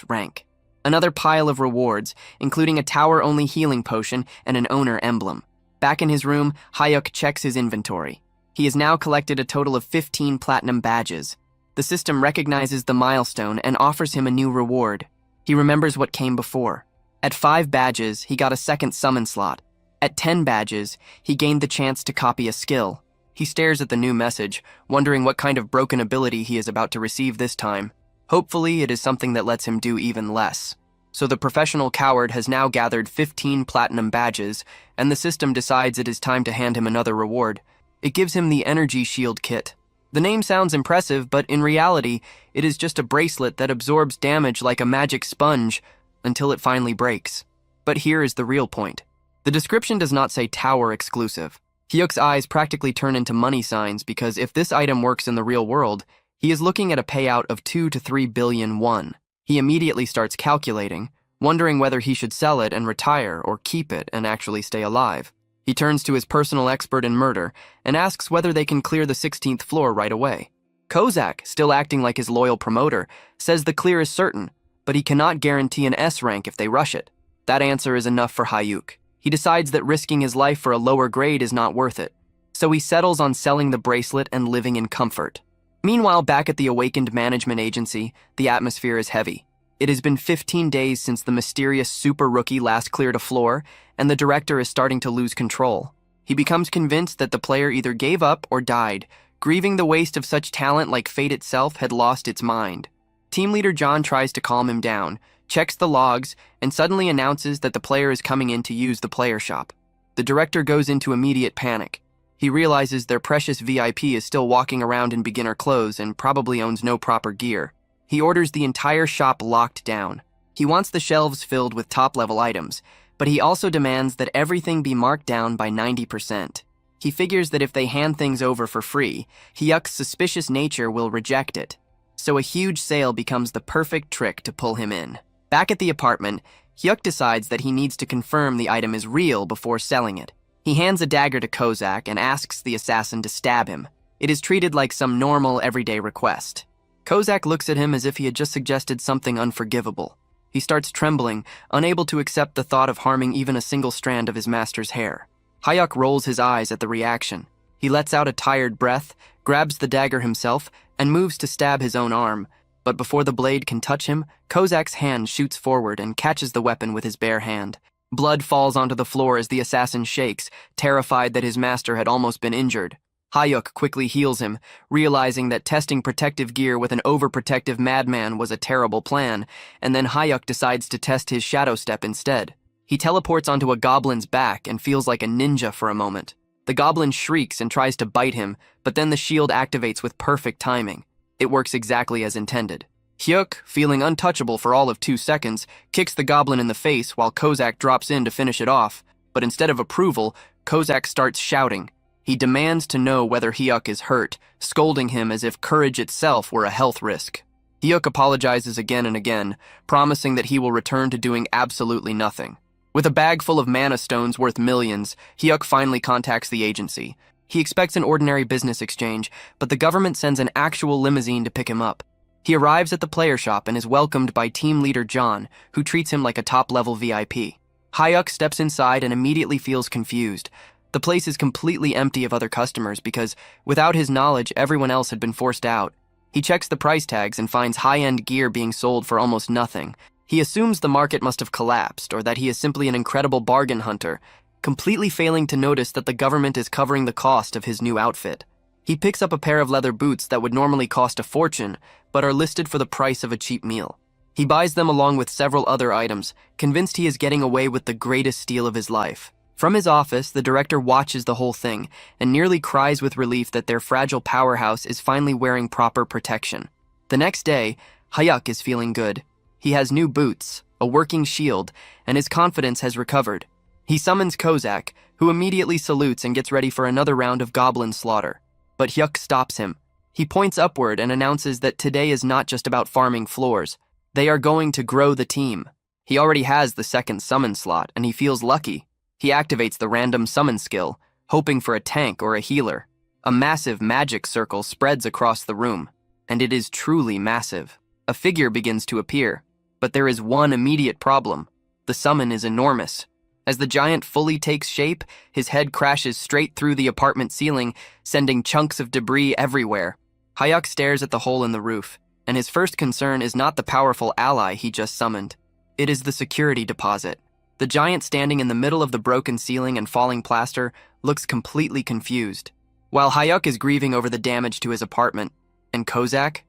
rank. Another pile of rewards, including a tower-only healing potion and an owner emblem. Back in his room, Hyuk checks his inventory. He has now collected a total of 15 platinum badges. The system recognizes the milestone and offers him a new reward. He remembers what came before. At 5 badges, he got a second summon slot. At 10 badges, he gained the chance to copy a skill. He stares at the new message, wondering what kind of broken ability he is about to receive this time. Hopefully, it is something that lets him do even less. So the professional coward has now gathered 15 platinum badges, and the system decides it is time to hand him another reward. It gives him the energy shield kit. The name sounds impressive, but in reality, it is just a bracelet that absorbs damage like a magic sponge until it finally breaks. But here is the real point. The description does not say tower exclusive. Hyuk's eyes practically turn into money signs because if this item works in the real world, he is looking at a payout of 2 to 3 billion won. He immediately starts calculating, wondering whether he should sell it and retire or keep it and actually stay alive. He turns to his personal expert in murder and asks whether they can clear the 16th floor right away. Kozak, still acting like his loyal promoter, says the clear is certain, but he cannot guarantee an S rank if they rush it. That answer is enough for Hyuk. He decides that risking his life for a lower grade is not worth it, so he settles on selling the bracelet and living in comfort. Meanwhile, back at the awakened management agency, the atmosphere is heavy. It has been 15 days since the mysterious super rookie last cleared a floor, and the director is starting to lose control. He becomes convinced that the player either gave up or died, grieving the waste of such talent like fate itself had lost its mind. Team leader John tries to calm him down, checks the logs, and suddenly announces that the player is coming in to use the player shop. The director goes into immediate panic. He realizes their precious VIP is still walking around in beginner clothes and probably owns no proper gear. He orders the entire shop locked down. He wants the shelves filled with top-level items, but he also demands that everything be marked down by 90%. He figures that if they hand things over for free, Hyuk's suspicious nature will reject it. So a huge sale becomes the perfect trick to pull him in. Back at the apartment, Hyuk decides that he needs to confirm the item is real before selling it. He hands a dagger to Kozak and asks the assassin to stab him. It is treated like some normal, everyday request. Kozak looks at him as if he had just suggested something unforgivable. He starts trembling, unable to accept the thought of harming even a single strand of his master's hair. Hyuk rolls his eyes at the reaction. He lets out a tired breath, grabs the dagger himself, and moves to stab his own arm. But before the blade can touch him, Kozak's hand shoots forward and catches the weapon with his bare hand. Blood falls onto the floor as the assassin shakes, terrified that his master had almost been injured. Hyuk quickly heals him, realizing that testing protective gear with an overprotective madman was a terrible plan, and then Hyuk decides to test his shadow step instead. He teleports onto a goblin's back and feels like a ninja for a moment. The goblin shrieks and tries to bite him, but then the shield activates with perfect timing. It works exactly as intended. Hyuk, feeling untouchable for all of 2 seconds, kicks the goblin in the face while Kozak drops in to finish it off, but instead of approval, Kozak starts shouting. He demands to know whether Hyuk is hurt, scolding him as if courage itself were a health risk. Hyuk apologizes again and again, promising that he will return to doing absolutely nothing. With a bag full of mana stones worth millions, Hyuk finally contacts the agency. He expects an ordinary business exchange, but the government sends an actual limousine to pick him up. He arrives at the player shop and is welcomed by team leader John, who treats him like a top-level VIP. Hyuk steps inside and immediately feels confused. The place is completely empty of other customers because, without his knowledge, everyone else had been forced out. He checks the price tags and finds high-end gear being sold for almost nothing. He assumes the market must have collapsed or that he is simply an incredible bargain hunter, completely failing to notice that the government is covering the cost of his new outfit. He picks up a pair of leather boots that would normally cost a fortune, but are listed for the price of a cheap meal. He buys them along with several other items, convinced he is getting away with the greatest steal of his life. From his office, the director watches the whole thing and nearly cries with relief that their fragile powerhouse is finally wearing proper protection. The next day, Hyuk is feeling good. He has new boots, a working shield, and his confidence has recovered. He summons Kozak, who immediately salutes and gets ready for another round of goblin slaughter. But Hyuk stops him. He points upward and announces that today is not just about farming floors. They are going to grow the team. He already has the second summon slot, and he feels lucky. He activates the random summon skill, hoping for a tank or a healer. A massive magic circle spreads across the room, and it is truly massive. A figure begins to appear, but there is one immediate problem. The summon is enormous. As the giant fully takes shape, his head crashes straight through the apartment ceiling, sending chunks of debris everywhere. Hyuk stares at the hole in the roof, and his first concern is not the powerful ally he just summoned. It is the security deposit. The giant standing in the middle of the broken ceiling and falling plaster looks completely confused. While Hyuk is grieving over the damage to his apartment, and Kozak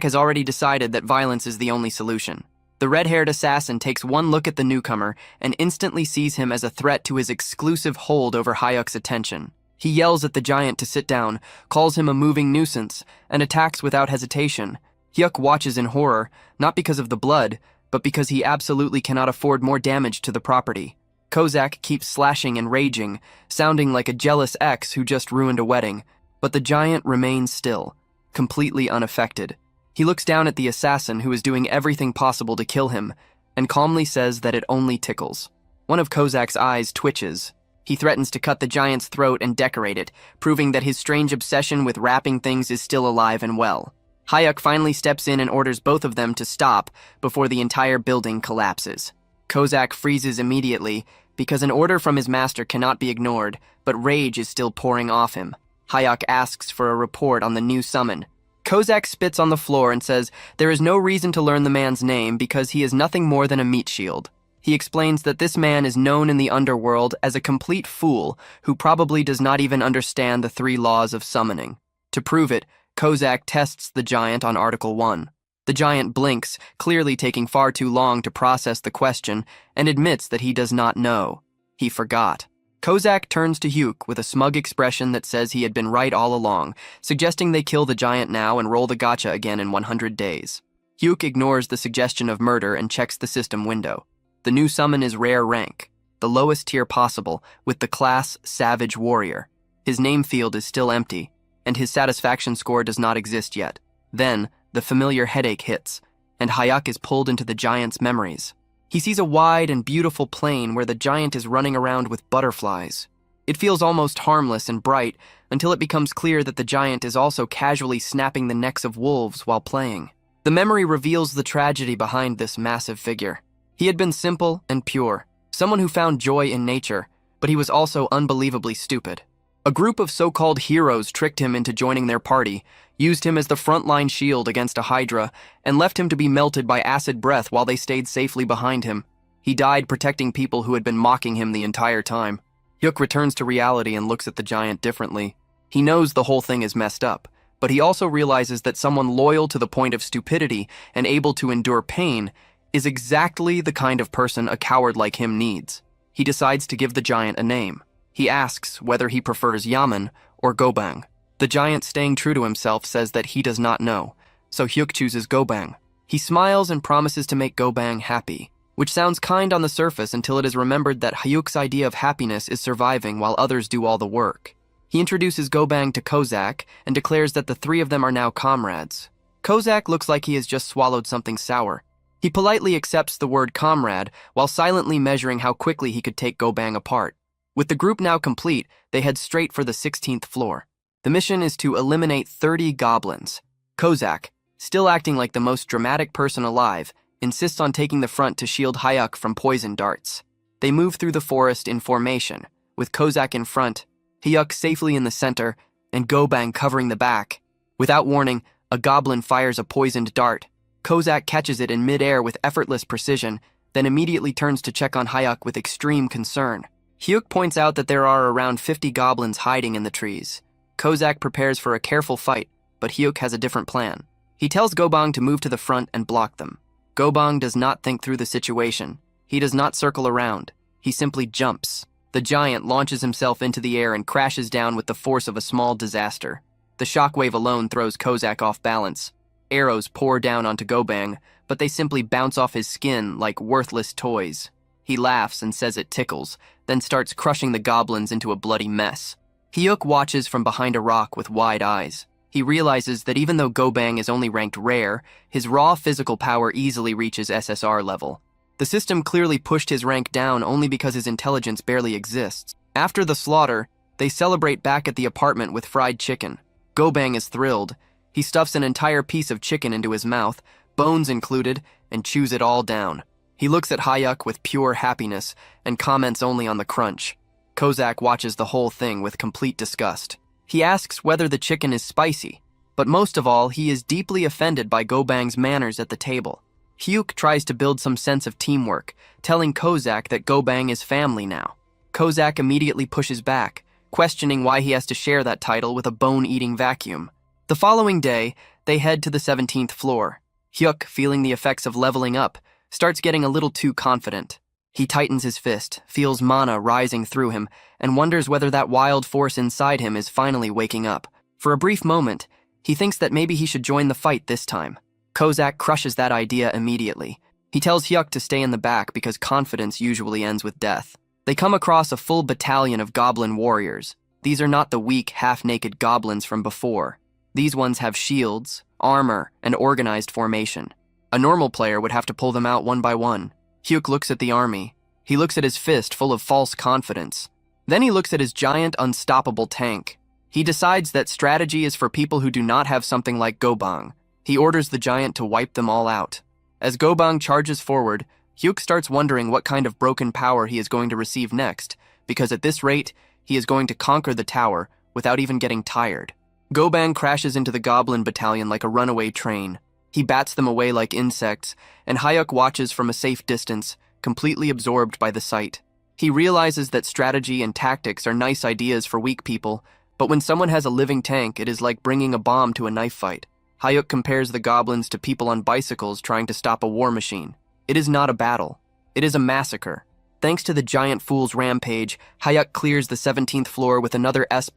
has already decided that violence is the only solution. The red-haired assassin takes one look at the newcomer and instantly sees him as a threat to his exclusive hold over Hyuk's attention. He yells at the giant to sit down, calls him a moving nuisance, and attacks without hesitation. Hyuk watches in horror, not because of the blood, but because he absolutely cannot afford more damage to the property. Kozak keeps slashing and raging, sounding like a jealous ex who just ruined a wedding, but the giant remains still, completely unaffected. He looks down at the assassin who is doing everything possible to kill him, and calmly says that it only tickles. One of Kozak's eyes twitches. He threatens to cut the giant's throat and decorate it, proving that his strange obsession with wrapping things is still alive and well. Hyuk finally steps in and orders both of them to stop before the entire building collapses. Kozak freezes immediately because an order from his master cannot be ignored, but rage is still pouring off him. Hyuk asks for a report on the new summon. Kozak spits on the floor and says there is no reason to learn the man's name because he is nothing more than a meat shield. He explains that this man is known in the underworld as a complete fool who probably does not even understand the 3 laws of summoning. To prove it, Kozak tests the giant on Article 1. The giant blinks, clearly taking far too long to process the question, and admits that he does not know. He forgot. Kozak turns to Hyuk with a smug expression that says he had been right all along, suggesting they kill the giant now and roll the gacha again in 100 days. Hyuk ignores the suggestion of murder and checks the system window. The new summon is rare rank, the lowest tier possible, with the class Savage Warrior. His name field is still empty, and his satisfaction score does not exist yet. Then, the familiar headache hits, and Hyuk is pulled into the giant's memories. He sees a wide and beautiful plain where the giant is running around with butterflies. It feels almost harmless and bright until it becomes clear that the giant is also casually snapping the necks of wolves while playing. The memory reveals the tragedy behind this massive figure. He had been simple and pure, someone who found joy in nature, but he was also unbelievably stupid. A group of so-called heroes tricked him into joining their party, used him as the frontline shield against a hydra, and left him to be melted by acid breath while they stayed safely behind him. He died protecting people who had been mocking him the entire time. Hyuk returns to reality and looks at the giant differently. He knows the whole thing is messed up, but he also realizes that someone loyal to the point of stupidity and able to endure pain is exactly the kind of person a coward like him needs. He decides to give the giant a name. He asks whether he prefers Yaman or Gobang. The giant, staying true to himself, says that he does not know, so Hyuk chooses Gobang. He smiles and promises to make Gobang happy, which sounds kind on the surface until it is remembered that Hyuk's idea of happiness is surviving while others do all the work. He introduces Gobang to Kozak and declares that the 3 of them are now comrades. Kozak looks like he has just swallowed something sour. He politely accepts the word comrade while silently measuring how quickly he could take Gobang apart. With the group now complete, they head straight for the 16th floor. The mission is to eliminate 30 goblins. Kozak, still acting like the most dramatic person alive, insists on taking the front to shield Hyuk from poison darts. They move through the forest in formation, with Kozak in front, Hyuk safely in the center, and Gobang covering the back. Without warning, a goblin fires a poisoned dart. Kozak catches it in midair with effortless precision, then immediately turns to check on Hyuk with extreme concern. Hyuk points out that there are around 50 goblins hiding in the trees. Kozak prepares for a careful fight, but Hyuk has a different plan. He tells Gobang to move to the front and block them. Gobang does not think through the situation. He does not circle around. He simply jumps. The giant launches himself into the air and crashes down with the force of a small disaster. The shockwave alone throws Kozak off balance. Arrows pour down onto Gobang, but they simply bounce off his skin like worthless toys. He laughs and says it tickles, then starts crushing the goblins into a bloody mess. Hyuk watches from behind a rock with wide eyes. He realizes that even though Gobang is only ranked rare, his raw physical power easily reaches SSR level. The system clearly pushed his rank down only because his intelligence barely exists. After the slaughter, they celebrate back at the apartment with fried chicken. Gobang is thrilled. He stuffs an entire piece of chicken into his mouth, bones included, and chews it all down. He looks at Hyuk with pure happiness and comments only on the crunch. Kozak watches the whole thing with complete disgust. He asks whether the chicken is spicy, but most of all, he is deeply offended by Gobang's manners at the table. Hyuk tries to build some sense of teamwork, telling Kozak that Gobang is family now. Kozak immediately pushes back, questioning why he has to share that title with a bone-eating vacuum. The following day, they head to the 17th floor. Hyuk, feeling the effects of leveling up, starts getting a little too confident. He tightens his fist, feels mana rising through him, and wonders whether that wild force inside him is finally waking up. For a brief moment, he thinks that maybe he should join the fight this time. Kozak crushes that idea immediately. He tells Hyuk to stay in the back because confidence usually ends with death. They come across a full battalion of goblin warriors. These are not the weak, half-naked goblins from before. These ones have shields, armor, and organized formation. A normal player would have to pull them out one by one. Hyuk looks at the army. He looks at his fist full of false confidence. Then he looks at his giant, unstoppable tank. He decides that strategy is for people who do not have something like Gobang. He orders the giant to wipe them all out. As Gobang charges forward, Hyuk starts wondering what kind of broken power he is going to receive next, because at this rate, he is going to conquer the tower without even getting tired. Gobang crashes into the goblin battalion like a runaway train. He bats them away like insects, and Hyuk watches from a safe distance, completely absorbed by the sight. He realizes that strategy and tactics are nice ideas for weak people, but when someone has a living tank, it is like bringing a bomb to a knife fight. Hyuk compares the goblins to people on bicycles trying to stop a war machine. It is not a battle. It is a massacre. Thanks to the giant fool's rampage, Hyuk clears the 17th floor with another S++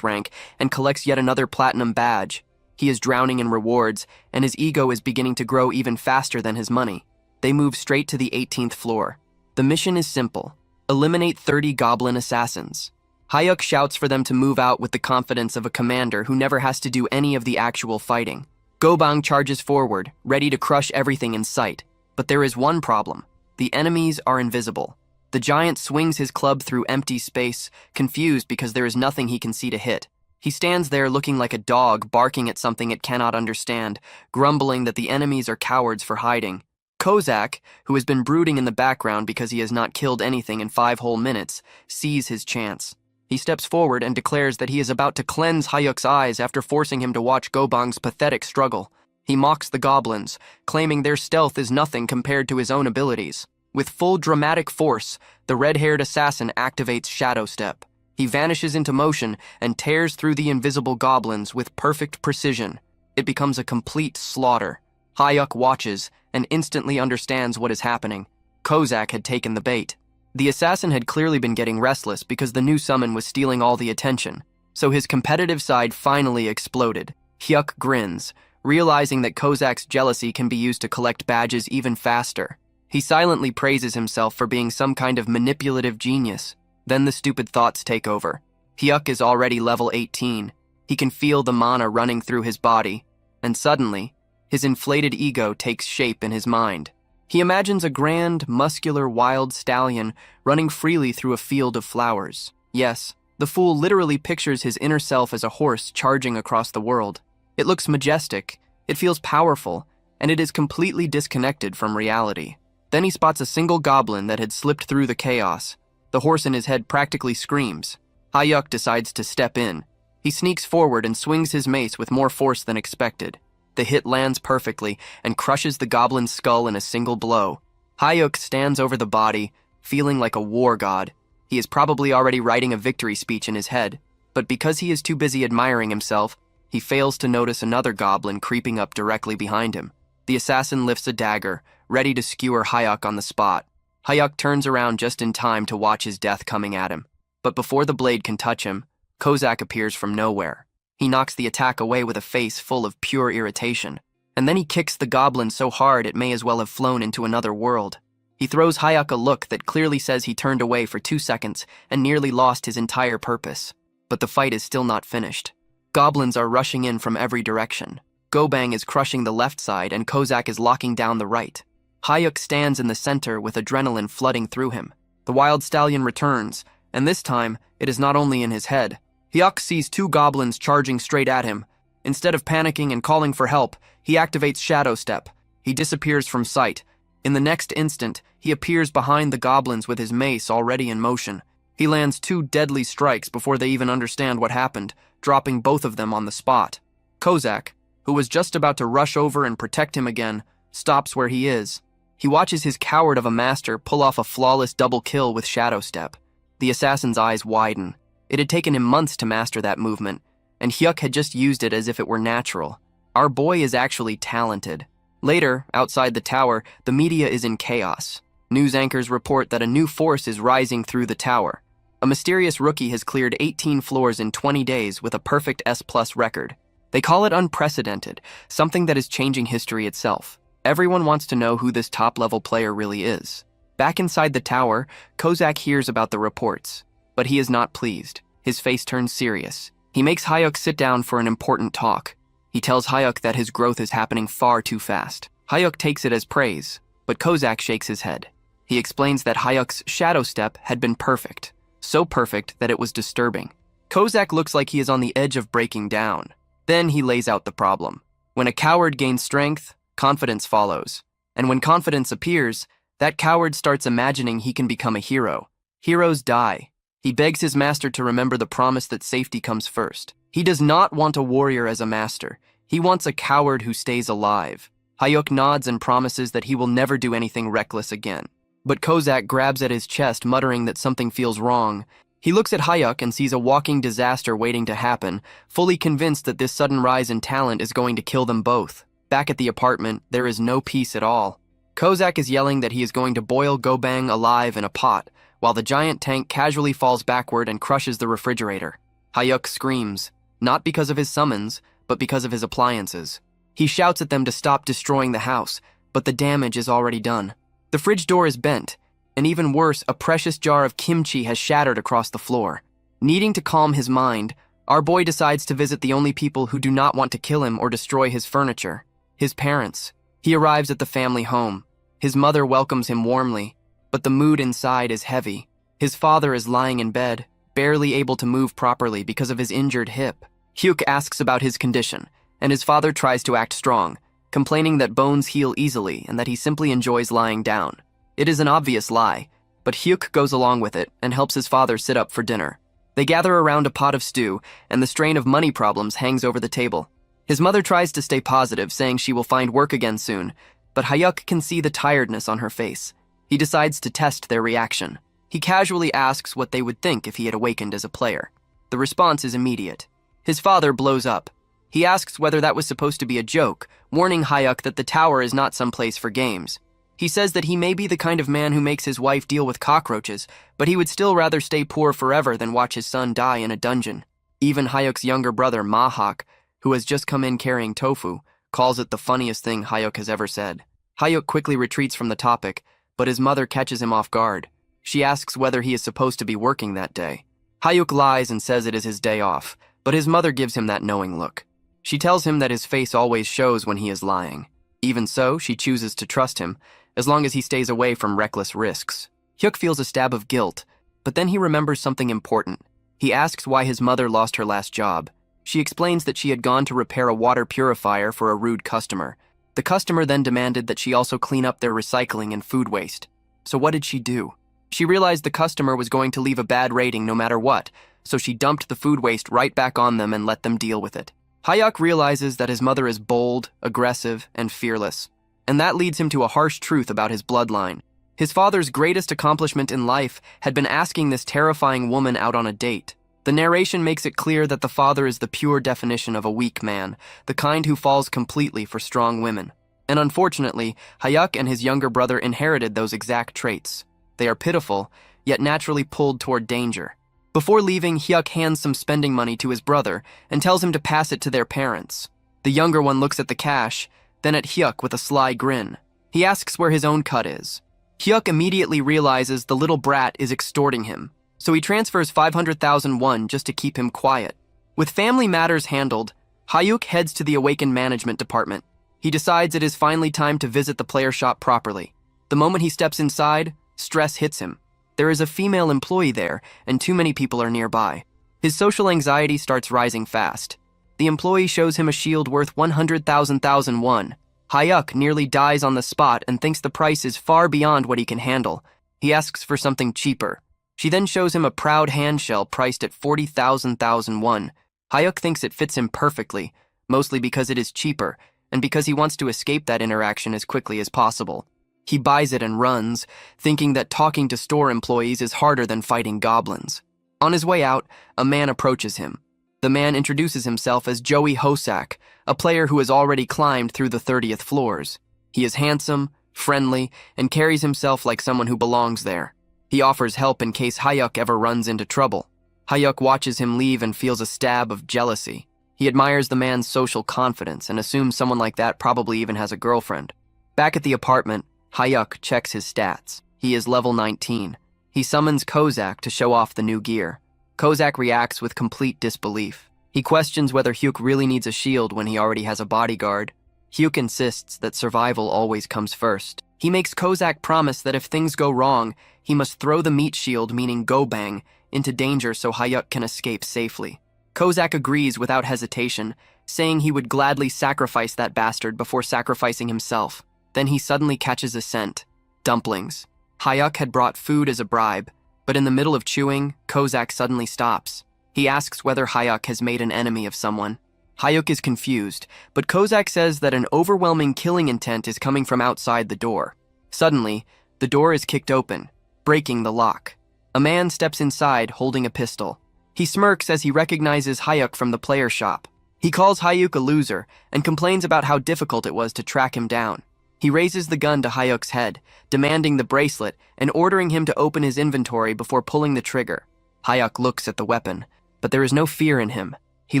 rank and collects yet another platinum badge. He is drowning in rewards, and his ego is beginning to grow even faster than his money. They move straight to the 18th floor. The mission is simple. Eliminate 30 goblin assassins. Hyuk shouts for them to move out with the confidence of a commander who never has to do any of the actual fighting. Gobang charges forward, ready to crush everything in sight. But there is one problem. The enemies are invisible. The giant swings his club through empty space, confused because there is nothing he can see to hit. He stands there looking like a dog barking at something it cannot understand, grumbling that the enemies are cowards for hiding. Kozak, who has been brooding in the background because he has not killed anything in 5 whole minutes, sees his chance. He steps forward and declares that he is about to cleanse Hyuk's eyes after forcing him to watch Gobang's pathetic struggle. He mocks the goblins, claiming their stealth is nothing compared to his own abilities. With full dramatic force, the red-haired assassin activates Shadow Step. He vanishes into motion and tears through the invisible goblins with perfect precision. It becomes a complete slaughter. Hyuk watches and instantly understands what is happening. Kozak had taken the bait. The assassin had clearly been getting restless because the new summon was stealing all the attention, so his competitive side finally exploded. Hyuk grins, realizing that Kozak's jealousy can be used to collect badges even faster. He silently praises himself for being some kind of manipulative genius. Then the stupid thoughts take over. Hyuk is already level 18. He can feel the mana running through his body, and suddenly, his inflated ego takes shape in his mind. He imagines a grand, muscular, wild stallion running freely through a field of flowers. Yes, the fool literally pictures his inner self as a horse charging across the world. It looks majestic, it feels powerful, and it is completely disconnected from reality. Then he spots a single goblin that had slipped through the chaos. The horse in his head practically screams. Hyuk decides to step in. He sneaks forward and swings his mace with more force than expected. The hit lands perfectly and crushes the goblin's skull in a single blow. Hyuk stands over the body, feeling like a war god. He is probably already writing a victory speech in his head, but because he is too busy admiring himself, he fails to notice another goblin creeping up directly behind him. The assassin lifts a dagger, ready to skewer Hyuk on the spot. Hyuk turns around just in time to watch his death coming at him. But before the blade can touch him, Kozak appears from nowhere. He knocks the attack away with a face full of pure irritation. and then he kicks the goblin so hard it may as well have flown into another world. He throws Hayuk a look that clearly says he turned away for 2 seconds and nearly lost his entire purpose. But the fight is still not finished. Goblins are rushing in from every direction. Gobang is crushing the left side and Kozak is locking down the right. Hayuk stands in the center with adrenaline flooding through him. The wild stallion returns, and this time, it is not only in his head. Hyuk sees 2 goblins charging straight at him. Instead of panicking and calling for help, he activates Shadow Step. He disappears from sight. In the next instant, he appears behind the goblins with his mace already in motion. He lands 2 deadly strikes before they even understand what happened, dropping both of them on the spot. Kozak, who was just about to rush over and protect him again, stops where he is. He watches his coward of a master pull off a flawless double kill with Shadow Step. The assassin's eyes widen. It had taken him months to master that movement, and Hyuk had just used it as if it were natural. Our boy is actually talented. Later, outside the tower, the media is in chaos. News anchors report that a new force is rising through the tower. A mysterious rookie has cleared 18 floors in 20 days with a perfect S+ record. They call it unprecedented, something that is changing history itself. Everyone wants to know who this top-level player really is. Back inside the tower, Kozak hears about the reports, but he is not pleased. His face turns serious. He makes Hayuk sit down for an important talk. He tells Hayuk that his growth is happening far too fast. Hayuk takes it as praise, but Kozak shakes his head. He explains that Hayuk's Shadow Step had been perfect, so perfect that it was disturbing. Kozak looks like he is on the edge of breaking down. Then he lays out the problem. When a coward gains strength, confidence follows. And when confidence appears, that coward starts imagining he can become a hero. Heroes die. He begs his master to remember the promise that safety comes first. He does not want a warrior as a master. He wants a coward who stays alive. Hayuk nods and promises that he will never do anything reckless again. But Kozak grabs at his chest, muttering that something feels wrong. He looks at Hayuk and sees a walking disaster waiting to happen, fully convinced that this sudden rise in talent is going to kill them both. Back at the apartment, there is no peace at all. Kozak is yelling that he is going to boil Gobang alive in a pot, while the giant tank casually falls backward and crushes the refrigerator. Hayuk screams, not because of his summons, but because of his appliances. He shouts at them to stop destroying the house, but the damage is already done. The fridge door is bent, and even worse, a precious jar of kimchi has shattered across the floor. Needing to calm his mind, our boy decides to visit the only people who do not want to kill him or destroy his furniture: his parents. He arrives at the family home. His mother welcomes him warmly, but the mood inside is heavy. His father is lying in bed, barely able to move properly because of his injured hip. Hyuk asks about his condition, and his father tries to act strong, complaining that bones heal easily and that he simply enjoys lying down. It is an obvious lie, but Hyuk goes along with it and helps his father sit up for dinner. They gather around a pot of stew, and the strain of money problems hangs over the table. His mother tries to stay positive, saying she will find work again soon, but Hayuk can see the tiredness on her face. He decides to test their reaction. He casually asks what they would think if he had awakened as a player. The response is immediate. His father blows up. He asks whether that was supposed to be a joke, warning Hayuk that the tower is not some place for games. He says that he may be the kind of man who makes his wife deal with cockroaches, but he would still rather stay poor forever than watch his son die in a dungeon. Even Hayuk's younger brother, Mahak, who has just come in carrying tofu, calls it the funniest thing Hayuk has ever said. Hayuk quickly retreats from the topic, but his mother catches him off guard. She asks whether he is supposed to be working that day. Hayuk lies and says it is his day off, but his mother gives him that knowing look. She tells him that his face always shows when he is lying. Even so, she chooses to trust him, as long as he stays away from reckless risks. Hyuk feels a stab of guilt, but then he remembers something important. He asks why his mother lost her last job. She explains that she had gone to repair a water purifier for a rude customer. The customer then demanded that she also clean up their recycling and food waste. So what did she do? She realized the customer was going to leave a bad rating no matter what, so she dumped the food waste right back on them and let them deal with it. Hayuk realizes that his mother is bold, aggressive, and fearless, and that leads him to a harsh truth about his bloodline. His father's greatest accomplishment in life had been asking this terrifying woman out on a date. The narration makes it clear that the father is the pure definition of a weak man, the kind who falls completely for strong women. And unfortunately, Hayuk and his younger brother inherited those exact traits. They are pitiful, yet naturally pulled toward danger. Before leaving, Hyuk hands some spending money to his brother and tells him to pass it to their parents. The younger one looks at the cash, then at Hyuk with a sly grin. He asks where his own cut is. Hyuk immediately realizes the little brat is extorting him, so he transfers 500,000 won just to keep him quiet. With family matters handled, Hyuk heads to the Awakened Management Department. He decides it is finally time to visit the player shop properly. The moment he steps inside, stress hits him. There is a female employee there, and too many people are nearby. His social anxiety starts rising fast. The employee shows him a shield worth 100,000 won. Hyuk nearly dies on the spot and thinks the price is far beyond what he can handle. He asks for something cheaper. She then shows him a proud handshell priced at 40,000 won. Hyuk thinks it fits him perfectly, mostly because it is cheaper, and because he wants to escape that interaction as quickly as possible. He buys it and runs, thinking that talking to store employees is harder than fighting goblins. On his way out, a man approaches him. The man introduces himself as Joey Hosak, a player who has already climbed through the 30th floors. He is handsome, friendly, and carries himself like someone who belongs there. He offers help in case Hyuk ever runs into trouble. Hyuk watches him leave and feels a stab of jealousy. He admires the man's social confidence and assumes someone like that probably even has a girlfriend. Back at the apartment, Hyuk checks his stats. He is level 19. He summons Kozak to show off the new gear. Kozak reacts with complete disbelief. He questions whether Hyuk really needs a shield when he already has a bodyguard. Hyuk insists that survival always comes first. He makes Kozak promise that if things go wrong, he must throw the meat shield, meaning go bang, into danger so Hyuk can escape safely. Kozak agrees without hesitation, saying he would gladly sacrifice that bastard before sacrificing himself. Then he suddenly catches a scent. Dumplings. Hyuk had brought food as a bribe, but in the middle of chewing, Kozak suddenly stops. He asks whether Hyuk has made an enemy of someone. Hyuk is confused, but Kozak says that an overwhelming killing intent is coming from outside the door. Suddenly, the door is kicked open, breaking the lock. A man steps inside holding a pistol. He smirks as he recognizes Hyuk from the player shop. He calls Hyuk a loser and complains about how difficult it was to track him down. He raises the gun to Hyuk's head, demanding the bracelet and ordering him to open his inventory before pulling the trigger. Hyuk looks at the weapon, but there is no fear in him. He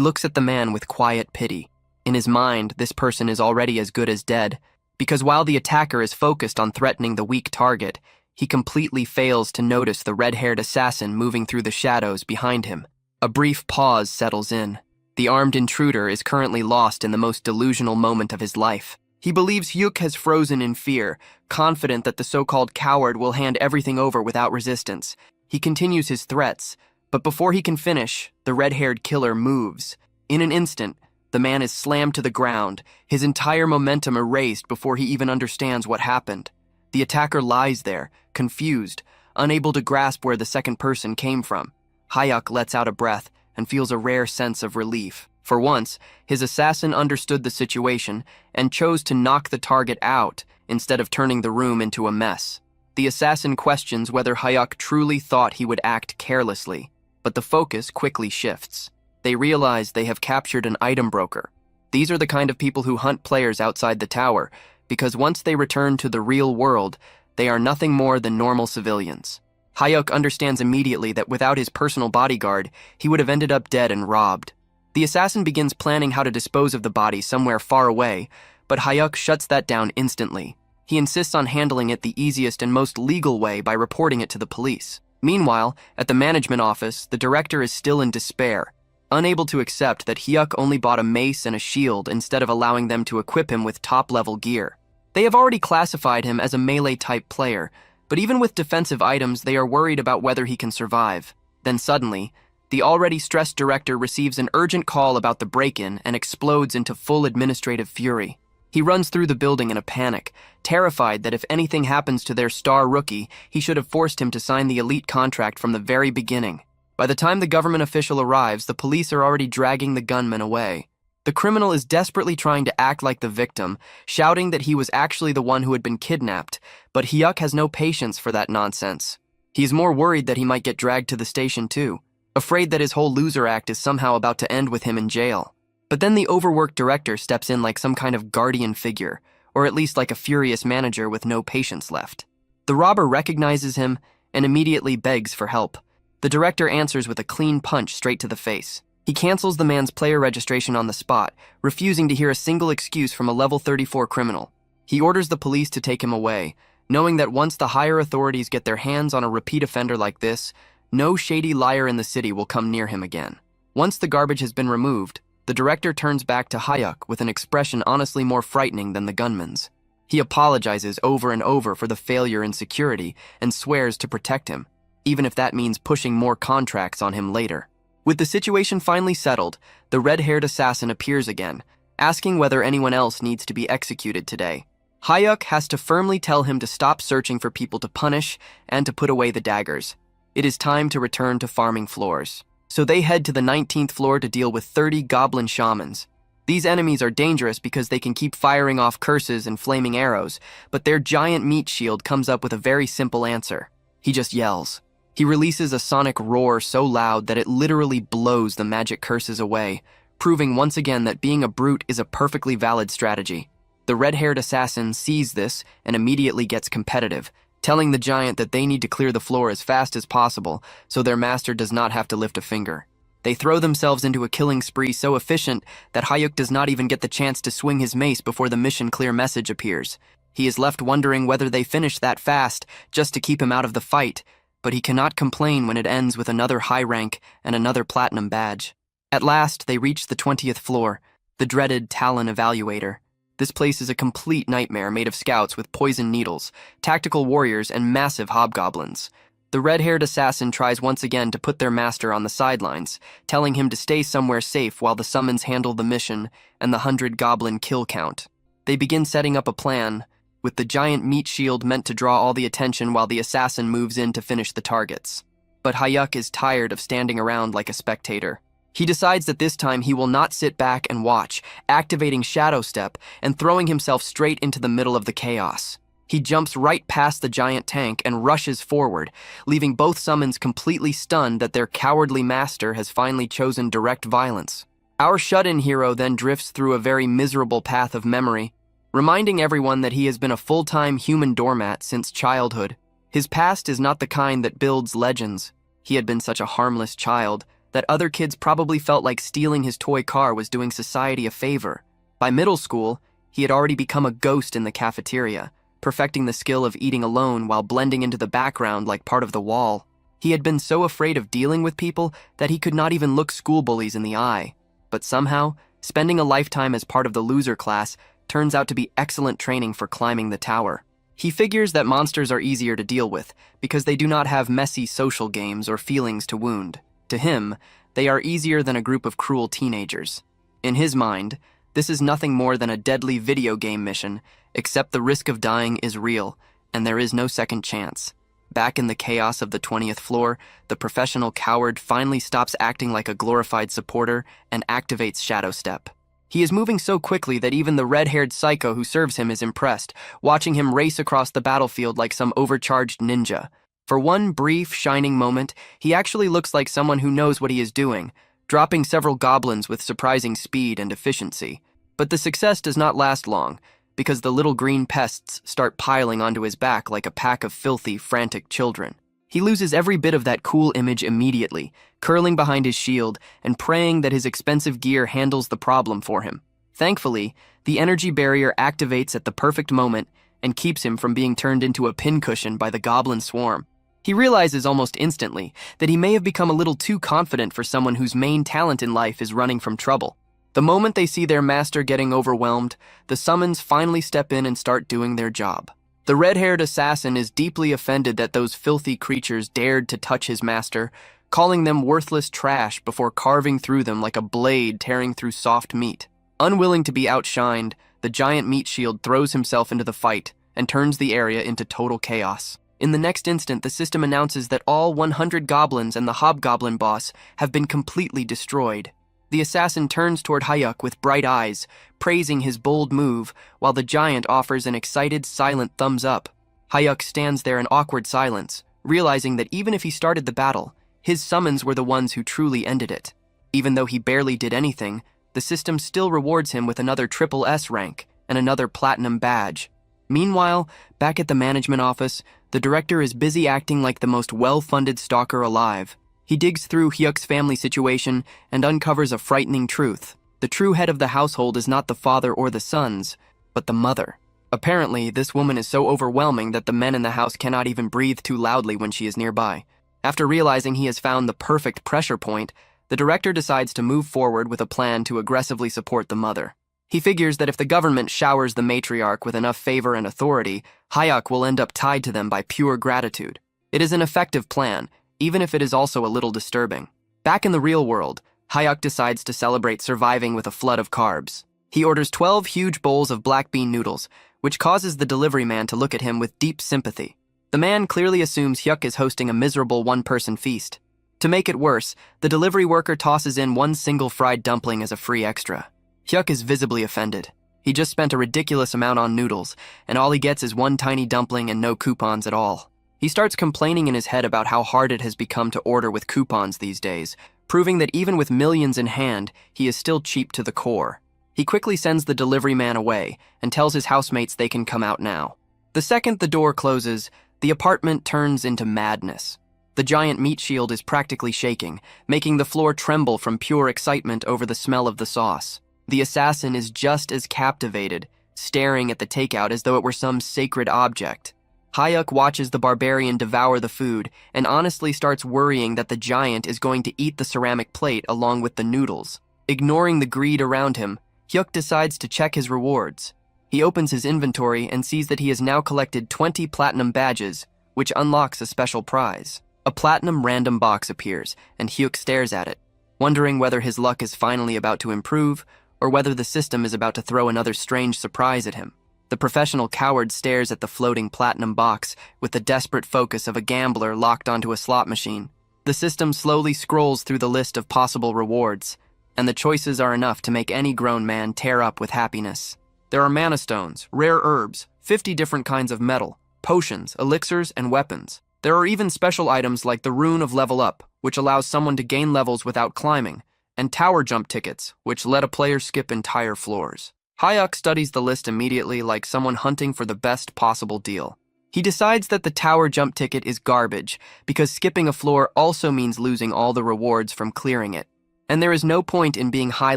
looks at the man with quiet pity. In his mind, this person is already as good as dead, because while the attacker is focused on threatening the weak target, he completely fails to notice the red-haired assassin moving through the shadows behind him. A brief pause settles in. The armed intruder is currently lost in the most delusional moment of his life. He believes Hyuk has frozen in fear, confident that the so-called coward will hand everything over without resistance. He continues his threats, but before he can finish, the red-haired killer moves. In an instant, the man is slammed to the ground, his entire momentum erased before he even understands what happened. The attacker lies there, confused, unable to grasp where the second person came from. Hyuk lets out a breath and feels a rare sense of relief. For once, his assassin understood the situation and chose to knock the target out instead of turning the room into a mess. The assassin questions whether Hyuk truly thought he would act carelessly, but the focus quickly shifts. They realize they have captured an item broker. These are the kind of people who hunt players outside the tower, because once they return to the real world, they are nothing more than normal civilians. Hyuk understands immediately that without his personal bodyguard, he would have ended up dead and robbed. The assassin begins planning how to dispose of the body somewhere far away, but Hyuk shuts that down instantly. He insists on handling it the easiest and most legal way by reporting it to the police. Meanwhile, at the management office, the director is still in despair, unable to accept that Hyuk only bought a mace and a shield instead of allowing them to equip him with top-level gear. They have already classified him as a melee-type player, but even with defensive items, they are worried about whether he can survive. Then suddenly, the already stressed director receives an urgent call about the break-in and explodes into full administrative fury. He runs through the building in a panic, terrified that if anything happens to their star rookie, he should have forced him to sign the elite contract from the very beginning. By the time the government official arrives, the police are already dragging the gunman away. The criminal is desperately trying to act like the victim, shouting that he was actually the one who had been kidnapped, but Hyuk has no patience for that nonsense. He is more worried that he might get dragged to the station too, afraid that his whole loser act is somehow about to end with him in jail. But then the overworked director steps in like some kind of guardian figure, or at least like a furious manager with no patience left. The robber recognizes him and immediately begs for help. The director answers with a clean punch straight to the face. He cancels the man's player registration on the spot, refusing to hear a single excuse from a level 34 criminal. He orders the police to take him away, knowing that once the higher authorities get their hands on a repeat offender like this, no shady liar in the city will come near him again. Once the garbage has been removed, the director turns back to Hyuk with an expression honestly more frightening than the gunman's. He apologizes over and over for the failure in security and swears to protect him, even if that means pushing more contracts on him later. With the situation finally settled, the red-haired assassin appears again, asking whether anyone else needs to be executed today. Hyuk has to firmly tell him to stop searching for people to punish and to put away the daggers. It is time to return to farming floors. So they head to the 19th floor to deal with 30 goblin shamans. These enemies are dangerous because they can keep firing off curses and flaming arrows, but their giant meat shield comes up with a very simple answer. He just yells. He releases a sonic roar so loud that it literally blows the magic curses away, proving once again that being a brute is a perfectly valid strategy. The red-haired assassin sees this and immediately gets competitive, telling the giant that they need to clear the floor as fast as possible so their master does not have to lift a finger. They throw themselves into a killing spree so efficient that Hyuk does not even get the chance to swing his mace before the mission clear message appears. He is left wondering whether they finished that fast just to keep him out of the fight, but he cannot complain when it ends with another high rank and another platinum badge. At last, they reach the 20th floor, the dreaded Talon Evaluator. This place is a complete nightmare made of scouts with poison needles, tactical warriors, and massive hobgoblins. The red-haired assassin tries once again to put their master on the sidelines, telling him to stay somewhere safe while the summons handle the mission and the 100-goblin kill count. They begin setting up a plan, with the giant meat shield meant to draw all the attention while the assassin moves in to finish the targets. But Hyuk is tired of standing around like a spectator. He decides that this time he will not sit back and watch, activating Shadow Step and throwing himself straight into the middle of the chaos. He jumps right past the giant tank and rushes forward, leaving both summons completely stunned that their cowardly master has finally chosen direct violence. Our shut-in hero then drifts through a very miserable path of memory, reminding everyone that he has been a full-time human doormat since childhood. His past is not the kind that builds legends. He had been such a harmless child that other kids probably felt like stealing his toy car was doing society a favor. By middle school, he had already become a ghost in the cafeteria, perfecting the skill of eating alone while blending into the background like part of the wall. He had been so afraid of dealing with people that he could not even look school bullies in the eye. But somehow, spending a lifetime as part of the loser class turns out to be excellent training for climbing the tower. He figures that monsters are easier to deal with because they do not have messy social games or feelings to wound. To him, they are easier than a group of cruel teenagers. In his mind, this is nothing more than a deadly video game mission, except the risk of dying is real, and there is no second chance. Back in the chaos of the 20th floor, the professional coward finally stops acting like a glorified supporter and activates Shadow Step. He is moving so quickly that even the red-haired psycho who serves him is impressed, watching him race across the battlefield like some overcharged ninja. For one brief, shining moment, he actually looks like someone who knows what he is doing, dropping several goblins with surprising speed and efficiency. But the success does not last long, because the little green pests start piling onto his back like a pack of filthy, frantic children. He loses every bit of that cool image immediately, curling behind his shield and praying that his expensive gear handles the problem for him. Thankfully, the energy barrier activates at the perfect moment and keeps him from being turned into a pincushion by the goblin swarm. He realizes almost instantly that he may have become a little too confident for someone whose main talent in life is running from trouble. The moment they see their master getting overwhelmed, the summons finally step in and start doing their job. The red-haired assassin is deeply offended that those filthy creatures dared to touch his master, calling them worthless trash before carving through them like a blade tearing through soft meat. Unwilling to be outshined, the giant meat shield throws himself into the fight and turns the area into total chaos. In the next instant, the system announces that all 100 goblins and the hobgoblin boss have been completely destroyed. The assassin turns toward Hyuk with bright eyes, praising his bold move, while the giant offers an excited, silent thumbs up. Hyuk stands there in awkward silence, realizing that even if he started the battle, his summons were the ones who truly ended it. Even though he barely did anything, the system still rewards him with another triple S rank and another platinum badge. Meanwhile, back at the management office, the director is busy acting like the most well-funded stalker alive. He digs through Hyuk's family situation and uncovers a frightening truth. The true head of the household is not the father or the sons, but the mother. Apparently, this woman is so overwhelming that the men in the house cannot even breathe too loudly when she is nearby. After realizing he has found the perfect pressure point, the director decides to move forward with a plan to aggressively support the mother. He figures that if the government showers the matriarch with enough favor and authority, Hyuk will end up tied to them by pure gratitude. It is an effective plan, even if it is also a little disturbing. Back in the real world, Hyuk decides to celebrate surviving with a flood of carbs. He orders 12 huge bowls of black bean noodles, which causes the delivery man to look at him with deep sympathy. The man clearly assumes Hyuk is hosting a miserable one-person feast. To make it worse, the delivery worker tosses in one single fried dumpling as a free extra. Hyuk is visibly offended. He just spent a ridiculous amount on noodles, and all he gets is one tiny dumpling and no coupons at all. He starts complaining in his head about how hard it has become to order with coupons these days, proving that even with millions in hand, he is still cheap to the core. He quickly sends the delivery man away and tells his housemates they can come out now. The second the door closes, the apartment turns into madness. The giant meat shield is practically shaking, making the floor tremble from pure excitement over the smell of the sauce. The assassin is just as captivated, staring at the takeout as though it were some sacred object. Hyuk watches the barbarian devour the food and honestly starts worrying that the giant is going to eat the ceramic plate along with the noodles. Ignoring the greed around him, Hyuk decides to check his rewards. He opens his inventory and sees that he has now collected 20 platinum badges, which unlocks a special prize. A platinum random box appears, and Hyuk stares at it, wondering whether his luck is finally about to improve or whether the system is about to throw another strange surprise at him. The professional coward stares at the floating platinum box with the desperate focus of a gambler locked onto a slot machine. The system slowly scrolls through the list of possible rewards, and the choices are enough to make any grown man tear up with happiness. There are mana stones, rare herbs, 50 different kinds of metal, potions, elixirs, and weapons. There are even special items like the Rune of Level Up, which allows someone to gain levels without climbing, and tower jump tickets, which let a player skip entire floors. Hyuk studies the list immediately like someone hunting for the best possible deal. He decides that the tower jump ticket is garbage because skipping a floor also means losing all the rewards from clearing it. And there is no point in being high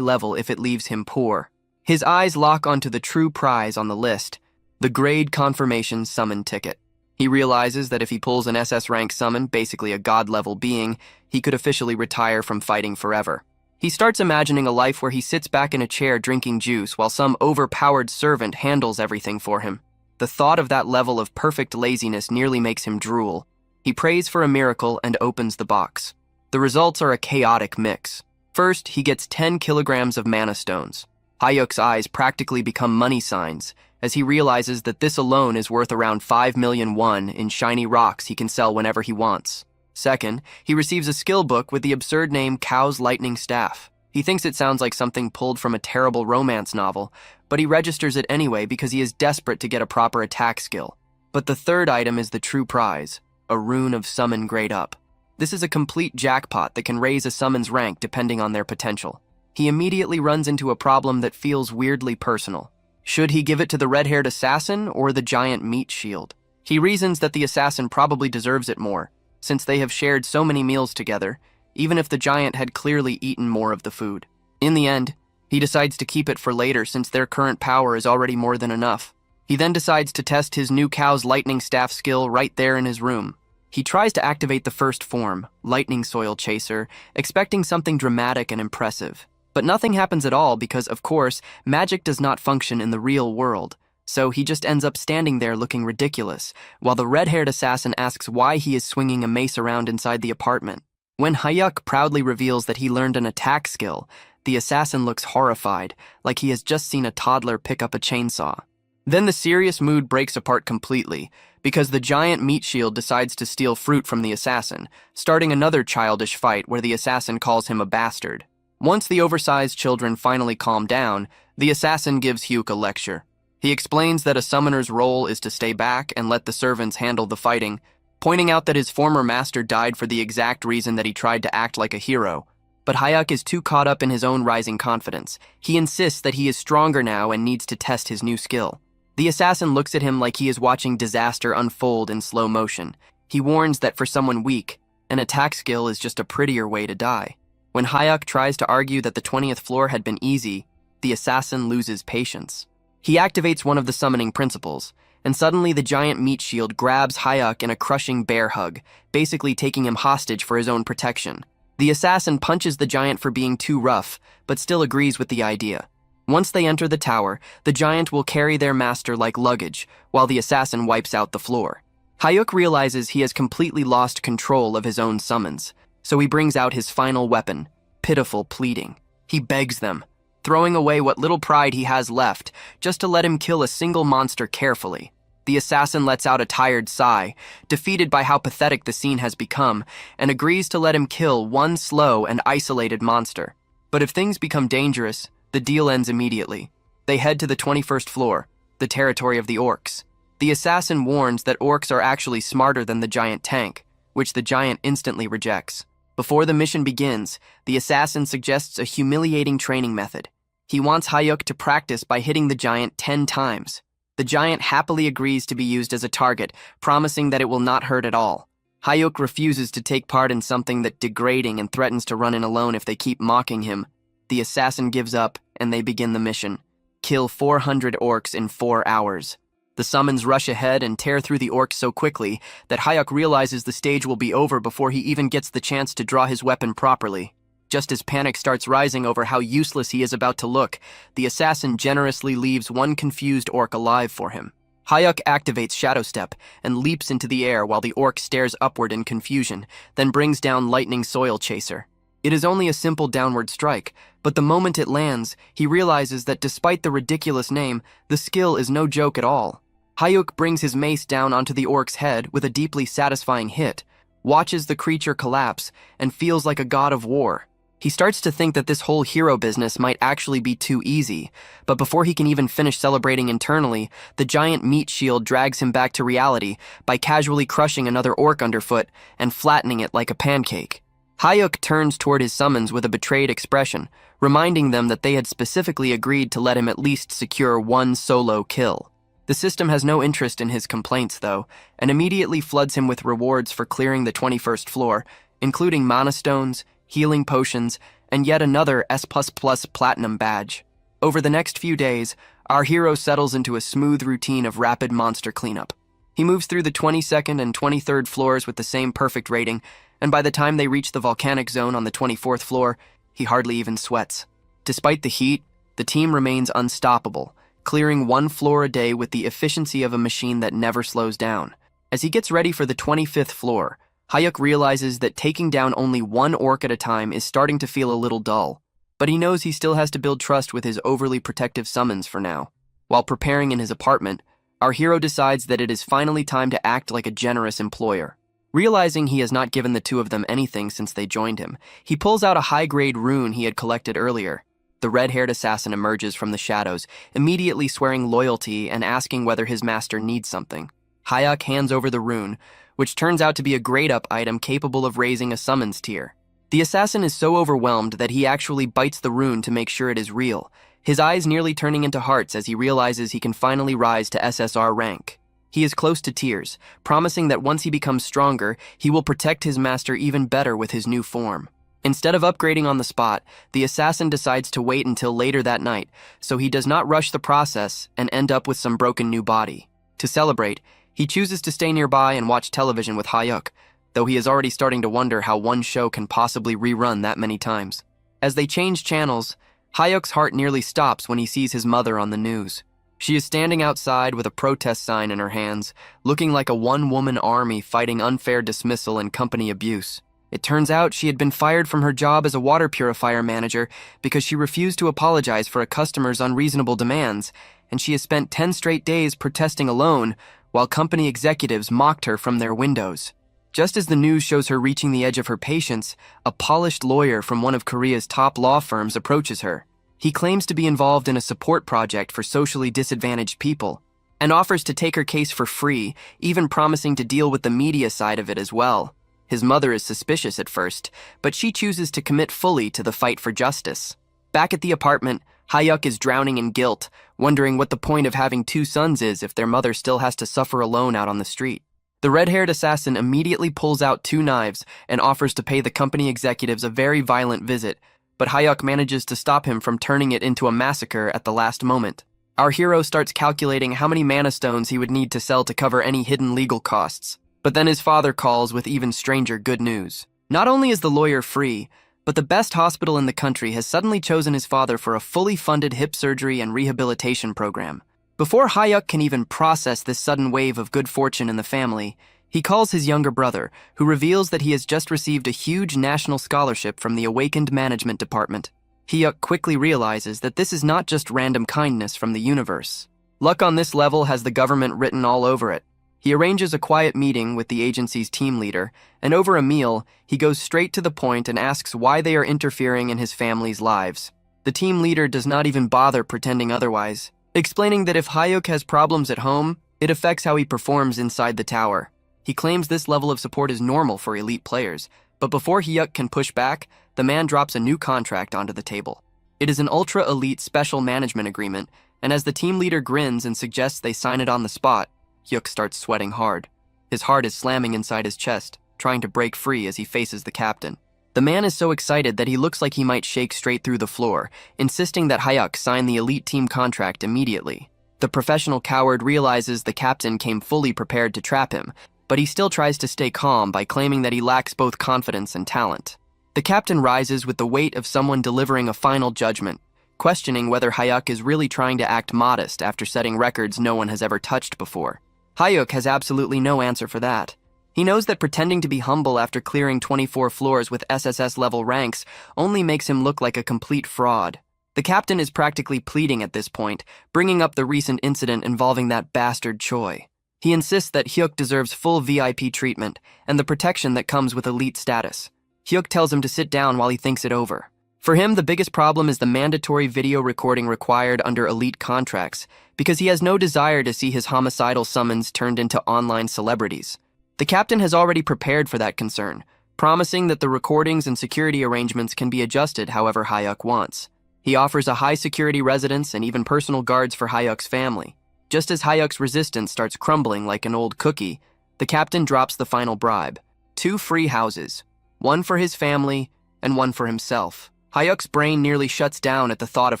level if it leaves him poor. His eyes lock onto the true prize on the list, the grade confirmation summon ticket. He realizes that if he pulls an SS rank summon, basically a god-level being, he could officially retire from fighting forever. He starts imagining a life where he sits back in a chair drinking juice while some overpowered servant handles everything for him. The thought of that level of perfect laziness nearly makes him drool. He prays for a miracle and opens the box. The results are a chaotic mix. First, he gets 10 kilograms of mana stones. Hyuk's eyes practically become money signs as he realizes that this alone is worth around 5 million won in shiny rocks he can sell whenever he wants. Second, he receives a skill book with the absurd name Cow's Lightning Staff. He thinks it sounds like something pulled from a terrible romance novel, but he registers it anyway because he is desperate to get a proper attack skill. But the third item is the true prize, a Rune of Summon Grade Up. This is a complete jackpot that can raise a summon's rank depending on their potential. He immediately runs into a problem that feels weirdly personal. Should he give it to the red-haired assassin or the giant meat shield? He reasons that the assassin probably deserves it more, since they have shared so many meals together, even if the giant had clearly eaten more of the food. In the end, he decides to keep it for later since their current power is already more than enough. He then decides to test his new Cow's Lightning Staff skill right there in his room. He tries to activate the first form, Lightning Soil Chaser, expecting something dramatic and impressive. But nothing happens at all because, of course, magic does not function in the real world. So he just ends up standing there looking ridiculous, while the red-haired assassin asks why he is swinging a mace around inside the apartment. When Hyuk proudly reveals that he learned an attack skill, the assassin looks horrified, like he has just seen a toddler pick up a chainsaw. Then the serious mood breaks apart completely, because the giant meat shield decides to steal fruit from the assassin, starting another childish fight where the assassin calls him a bastard. Once the oversized children finally calm down, the assassin gives Hyuk a lecture. He explains that a summoner's role is to stay back and let the servants handle the fighting, pointing out that his former master died for the exact reason that he tried to act like a hero. But Hyuk is too caught up in his own rising confidence. He insists that he is stronger now and needs to test his new skill. The assassin looks at him like he is watching disaster unfold in slow motion. He warns that for someone weak, An attack skill is just a prettier way to die. When Hayuk tries to argue that the 20th floor had been easy, the assassin loses patience. He activates one of the summoning principles, and suddenly the giant meat shield grabs Hayuk in a crushing bear hug, basically taking him hostage for his own protection. The assassin punches the giant for being too rough, but still agrees with the idea. Once they enter the tower, the giant will carry their master like luggage, while the assassin wipes out the floor. Hayuk realizes he has completely lost control of his own summons, so he brings out his final weapon, pitiful pleading. He begs them, throwing away what little pride he has left, just to let him kill a single monster carefully. The assassin lets out a tired sigh, defeated by how pathetic the scene has become, and agrees to let him kill one slow and isolated monster. But if things become dangerous, the deal ends immediately. They head to the 21st floor, the territory of the orcs. The assassin warns that orcs are actually smarter than the giant tank, which the giant instantly rejects. Before the mission begins, the assassin suggests a humiliating training method. He wants Hayuk to practice by hitting the giant 10 times. The giant happily agrees to be used as a target, promising that it will not hurt at all. Hayuk refuses to take part in something that's degrading and threatens to run in alone if they keep mocking him. The assassin gives up, and they begin the mission. Kill 400 orcs in 4 hours. The summons rush ahead and tear through the orcs so quickly that Hayuk realizes the stage will be over before he even gets the chance to draw his weapon properly. Just as panic starts rising over how useless he is about to look, the assassin generously leaves one confused orc alive for him. Hayuk activates Shadow Step and leaps into the air while the orc stares upward in confusion, then brings down Lightning Soil Chaser. It is only a simple downward strike, but the moment it lands, he realizes that despite the ridiculous name, the skill is no joke at all. Hayuk brings his mace down onto the orc's head with a deeply satisfying hit, watches the creature collapse, and feels like a god of war. He starts to think that this whole hero business might actually be too easy, but before he can even finish celebrating internally, the giant meat shield drags him back to reality by casually crushing another orc underfoot and flattening it like a pancake. Hayuk turns toward his summons with a betrayed expression, reminding them that they had specifically agreed to let him at least secure one solo kill. The system has no interest in his complaints, though, and immediately floods him with rewards for clearing the 21st floor, including mana stones, healing potions, and yet another S++ platinum badge. Over the next few days, our hero settles into a smooth routine of rapid monster cleanup. He moves through the 22nd and 23rd floors with the same perfect rating, and by the time they reach the volcanic zone on the 24th floor, he hardly even sweats. Despite the heat, the team remains unstoppable, clearing one floor a day with the efficiency of a machine that never slows down. As he gets ready for the 25th floor, Hayuk realizes that taking down only one orc at a time is starting to feel a little dull, but he knows he still has to build trust with his overly protective summons for now. While preparing in his apartment, our hero decides that it is finally time to act like a generous employer. Realizing he has not given the two of them anything since they joined him, he pulls out a high-grade rune he had collected earlier. The red-haired assassin emerges from the shadows, immediately swearing loyalty and asking whether his master needs something. Hayuk hands over the rune, which turns out to be a grade-up item capable of raising a summons tier. The assassin is so overwhelmed that he actually bites the rune to make sure it is real, his eyes nearly turning into hearts as he realizes he can finally rise to SSR rank. He is close to tears, promising that once he becomes stronger, he will protect his master even better with his new form. Instead of upgrading on the spot, the assassin decides to wait until later that night, so he does not rush the process and end up with some broken new body. To celebrate, he chooses to stay nearby and watch television with Hayuk, though he is already starting to wonder how one show can possibly rerun that many times. As they change channels, Hayuk's heart nearly stops when he sees his mother on the news. She is standing outside with a protest sign in her hands, looking like a one-woman army fighting unfair dismissal and company abuse. It turns out she had been fired from her job as a water purifier manager because she refused to apologize for a customer's unreasonable demands, and she has spent 10 straight days protesting alone while company executives mocked her from their windows. Just as the news shows her reaching the edge of her patience, a polished lawyer from one of Korea's top law firms approaches her. He claims to be involved in a support project for socially disadvantaged people and offers to take her case for free, even promising to deal with the media side of it as well. His mother is suspicious at first, but she chooses to commit fully to the fight for justice. Back at the apartment, Hayuk is drowning in guilt, wondering what the point of having two sons is if their mother still has to suffer alone out on the street. The red-haired assassin immediately pulls out 2 knives and offers to pay the company executives a very violent visit, but Hyuk manages to stop him from turning it into a massacre at the last moment. Our hero starts calculating how many mana stones he would need to sell to cover any hidden legal costs. But then his father calls with even stranger good news. Not only is the lawyer free, but the best hospital in the country has suddenly chosen his father for a fully funded hip surgery and rehabilitation program. Before Hyuk can even process this sudden wave of good fortune in the family, he calls his younger brother, who reveals that he has just received a huge national scholarship from the Awakened Management Department. Hyuk quickly realizes that this is not just random kindness from the universe. Luck on this level has the government written all over it. He arranges a quiet meeting with the agency's team leader, and over a meal, he goes straight to the point and asks why they are interfering in his family's lives. The team leader does not even bother pretending otherwise, explaining that if Hyuk has problems at home, it affects how he performs inside the tower. He claims this level of support is normal for elite players, but before Hyuk can push back, the man drops a new contract onto the table. It is an ultra-elite special management agreement, and as the team leader grins and suggests they sign it on the spot, Hyuk starts sweating hard. His heart is slamming inside his chest, trying to break free as he faces the captain. The man is so excited that he looks like he might shake straight through the floor, insisting that Hyuk sign the elite team contract immediately. The professional coward realizes the captain came fully prepared to trap him, but he still tries to stay calm by claiming that he lacks both confidence and talent. The captain rises with the weight of someone delivering a final judgment, questioning whether Hyuk is really trying to act modest after setting records no one has ever touched before. Hyuk has absolutely no answer for that. He knows that pretending to be humble after clearing 24 floors with SSS-level ranks only makes him look like a complete fraud. The captain is practically pleading at this point, bringing up the recent incident involving that bastard Choi. He insists that Hyuk deserves full VIP treatment and the protection that comes with elite status. Hyuk tells him to sit down while he thinks it over. For him, the biggest problem is the mandatory video recording required under elite contracts, because he has no desire to see his homicidal summons turned into online celebrities. The captain has already prepared for that concern, promising that the recordings and security arrangements can be adjusted however Hyuk wants. He offers a high-security residence and even personal guards for Hyuk's family. Just as Hyuk's resistance starts crumbling like an old cookie, the captain drops the final bribe. 2 free houses, one for his family and one for himself. Hyuk's brain nearly shuts down at the thought of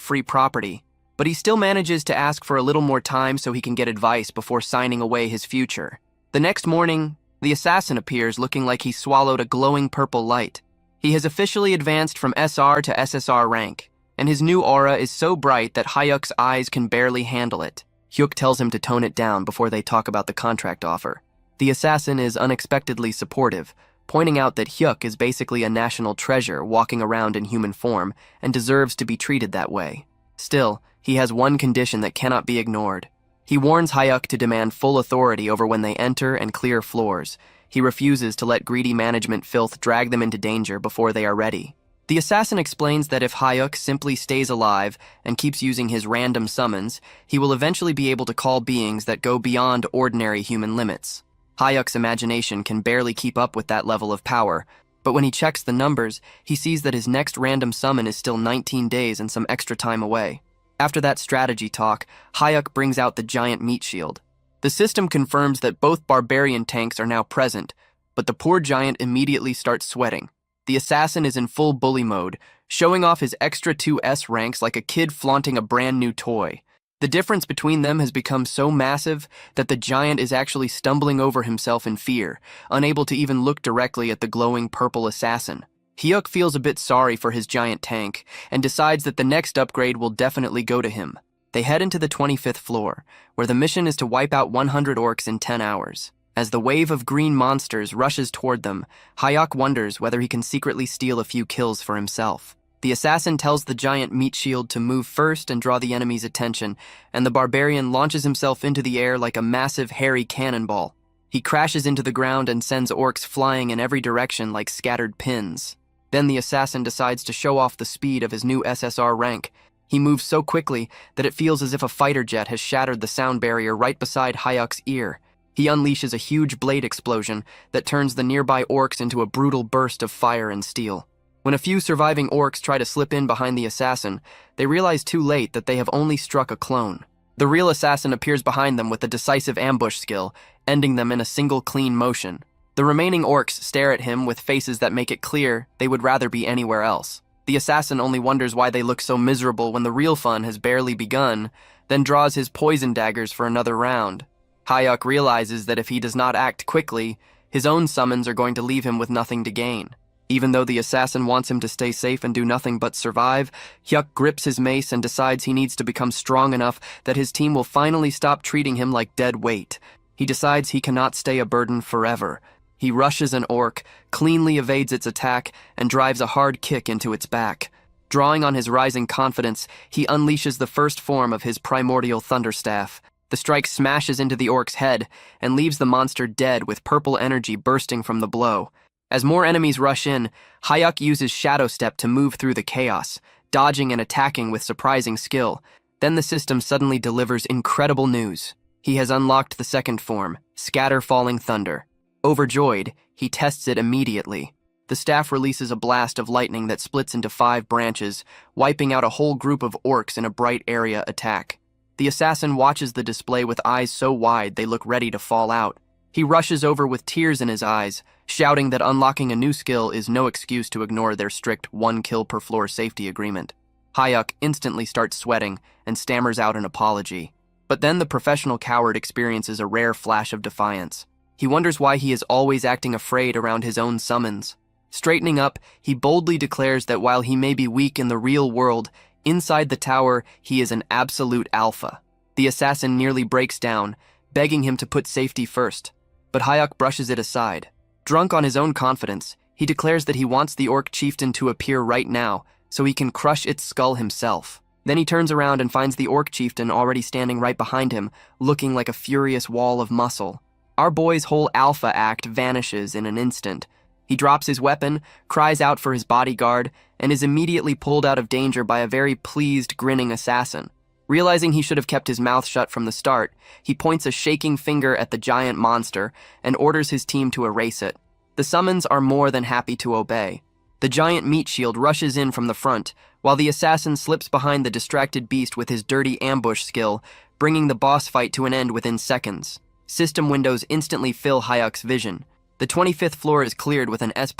free property, but he still manages to ask for a little more time so he can get advice before signing away his future. The next morning, the assassin appears looking like he swallowed a glowing purple light. He has officially advanced from SR to SSR rank, and his new aura is so bright that Hyuk's eyes can barely handle it. Hyuk tells him to tone it down before they talk about the contract offer. The assassin is unexpectedly supportive, pointing out that Hyuk is basically a national treasure walking around in human form and deserves to be treated that way. Still, he has one condition that cannot be ignored. He warns Hyuk to demand full authority over when they enter and clear floors. He refuses to let greedy management filth drag them into danger before they are ready. The assassin explains that if Hyuk simply stays alive and keeps using his random summons, he will eventually be able to call beings that go beyond ordinary human limits. Hyuk's imagination can barely keep up with that level of power, but when he checks the numbers, he sees that his next random summon is still 19 days and some extra time away. After that strategy talk, Hyuk brings out the giant meat shield. The system confirms that both barbarian tanks are now present, but the poor giant immediately starts sweating. The assassin is in full bully mode, showing off his extra 2S ranks like a kid flaunting a brand new toy. The difference between them has become so massive that the giant is actually stumbling over himself in fear, unable to even look directly at the glowing purple assassin. Hyuk feels a bit sorry for his giant tank and decides that the next upgrade will definitely go to him. They head into the 25th floor, where the mission is to wipe out 100 orcs in 10 hours. As the wave of green monsters rushes toward them, Hyuk wonders whether he can secretly steal a few kills for himself. The assassin tells the giant meat shield to move first and draw the enemy's attention, and the barbarian launches himself into the air like a massive hairy cannonball. He crashes into the ground and sends orcs flying in every direction like scattered pins. Then the assassin decides to show off the speed of his new SSR rank. He moves so quickly that it feels as if a fighter jet has shattered the sound barrier right beside Hyuk's ear. He unleashes a huge blade explosion that turns the nearby orcs into a brutal burst of fire and steel. When a few surviving orcs try to slip in behind the assassin, they realize too late that they have only struck a clone. The real assassin appears behind them with a decisive ambush skill, ending them in a single clean motion. The remaining orcs stare at him with faces that make it clear they would rather be anywhere else. The assassin only wonders why they look so miserable when the real fun has barely begun, then draws his poison daggers for another round. Hyuk realizes that if he does not act quickly, his own summons are going to leave him with nothing to gain. Even though the assassin wants him to stay safe and do nothing but survive, Hyuk grips his mace and decides he needs to become strong enough that his team will finally stop treating him like dead weight. He decides he cannot stay a burden forever. He rushes an orc, cleanly evades its attack, and drives a hard kick into its back. Drawing on his rising confidence, he unleashes the first form of his primordial thunderstaff. The strike smashes into the orc's head and leaves the monster dead with purple energy bursting from the blow. As more enemies rush in, Hyuk uses Shadow Step to move through the chaos, dodging and attacking with surprising skill. Then the system suddenly delivers incredible news. He has unlocked the second form, Scatter Falling Thunder. Overjoyed, he tests it immediately. The staff releases a blast of lightning that splits into 5 branches, wiping out a whole group of orcs in a bright area attack. The assassin watches the display with eyes so wide they look ready to fall out. He rushes over with tears in his eyes, shouting that unlocking a new skill is no excuse to ignore their strict 1 kill per floor safety agreement. Hyuk instantly starts sweating and stammers out an apology. But then the professional coward experiences a rare flash of defiance. He wonders why he is always acting afraid around his own summons. Straightening up, he boldly declares that while he may be weak in the real world, inside the tower he is an absolute alpha. The assassin nearly breaks down, begging him to put safety first. But Hyuk brushes it aside. Drunk on his own confidence, he declares that he wants the orc chieftain to appear right now so he can crush its skull himself. Then he turns around and finds the orc chieftain already standing right behind him, looking like a furious wall of muscle. Our boy's whole alpha act vanishes in an instant. He drops his weapon, cries out for his bodyguard, and is immediately pulled out of danger by a very pleased, grinning assassin. Realizing he should have kept his mouth shut from the start, he points a shaking finger at the giant monster and orders his team to erase it. The summons are more than happy to obey. The giant meat shield rushes in from the front, while the assassin slips behind the distracted beast with his dirty ambush skill, bringing the boss fight to an end within seconds. System windows instantly fill Hyuk's vision. The 25th floor is cleared with an S++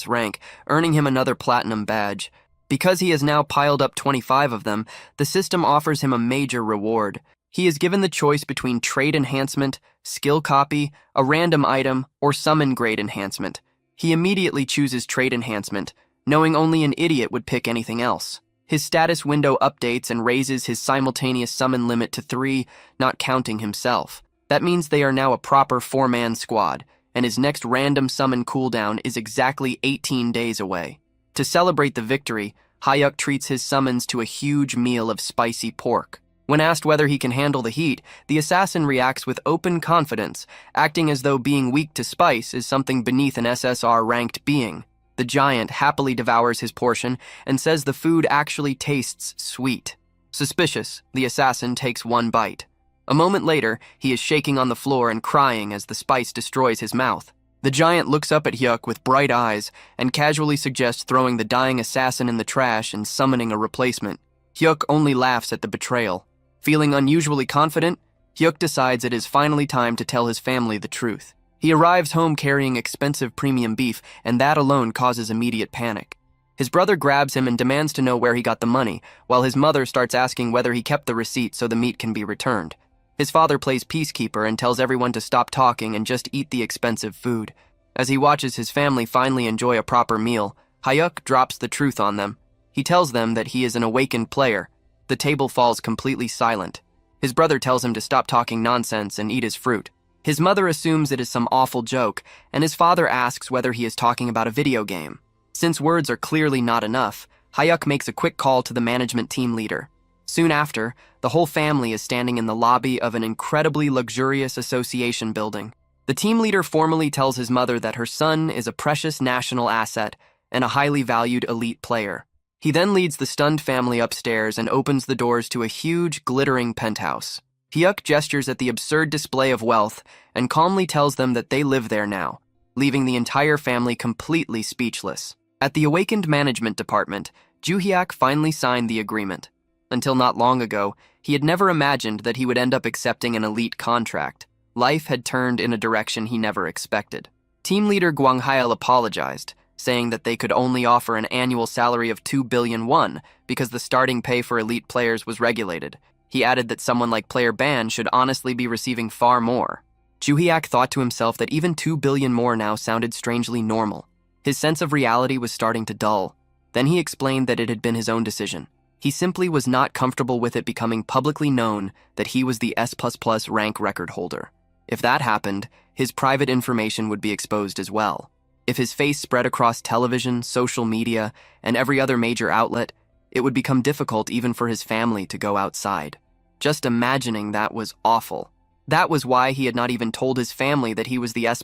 rank, earning him another platinum badge. Because he has now piled up 25 of them, the system offers him a major reward. He is given the choice between trade enhancement, skill copy, a random item, or summon grade enhancement. He immediately chooses trade enhancement, knowing only an idiot would pick anything else. His status window updates and raises his simultaneous summon limit to 3, not counting himself. That means they are now a proper 4-man squad, and his next random summon cooldown is exactly 18 days away. To celebrate the victory, Hyuk treats his summons to a huge meal of spicy pork. When asked whether he can handle the heat, the assassin reacts with open confidence, acting as though being weak to spice is something beneath an SSR-ranked being. The giant happily devours his portion and says the food actually tastes sweet. Suspicious, the assassin takes 1 bite. A moment later, he is shaking on the floor and crying as the spice destroys his mouth. The giant looks up at Hyuk with bright eyes and casually suggests throwing the dying assassin in the trash and summoning a replacement. Hyuk only laughs at the betrayal. Feeling unusually confident, Hyuk decides it is finally time to tell his family the truth. He arrives home carrying expensive premium beef, and that alone causes immediate panic. His brother grabs him and demands to know where he got the money, while his mother starts asking whether he kept the receipt so the meat can be returned. His father plays peacekeeper and tells everyone to stop talking and just eat the expensive food. As he watches his family finally enjoy a proper meal, Hyuk drops the truth on them. He tells them that he is an awakened player. The table falls completely silent. His brother tells him to stop talking nonsense and eat his fruit. His mother assumes it is some awful joke, and his father asks whether he is talking about a video game. Since words are clearly not enough, Hyuk makes a quick call to the management team leader. Soon after, the whole family is standing in the lobby of an incredibly luxurious association building. The team leader formally tells his mother that her son is a precious national asset and a highly valued elite player. He then leads the stunned family upstairs and opens the doors to a huge, glittering penthouse. Hyuk gestures at the absurd display of wealth and calmly tells them that they live there now, leaving the entire family completely speechless. At the awakened management department, Juhyuk finally signed the agreement. Until not long ago, he had never imagined that he would end up accepting an elite contract. Life had turned in a direction he never expected. Team leader Guanghail apologized, saying that they could only offer an annual salary of 2 billion won because the starting pay for elite players was regulated. He added that someone like Player Ban should honestly be receiving far more. Juhiak thought to himself that even 2 billion more now sounded strangely normal. His sense of reality was starting to dull. Then he explained that it had been his own decision. He simply was not comfortable with it becoming publicly known that he was the S++ rank record holder. If that happened, his private information would be exposed as well. If his face spread across television, social media, and every other major outlet, it would become difficult even for his family to go outside. Just imagining that was awful. That was why he had not even told his family that he was the S++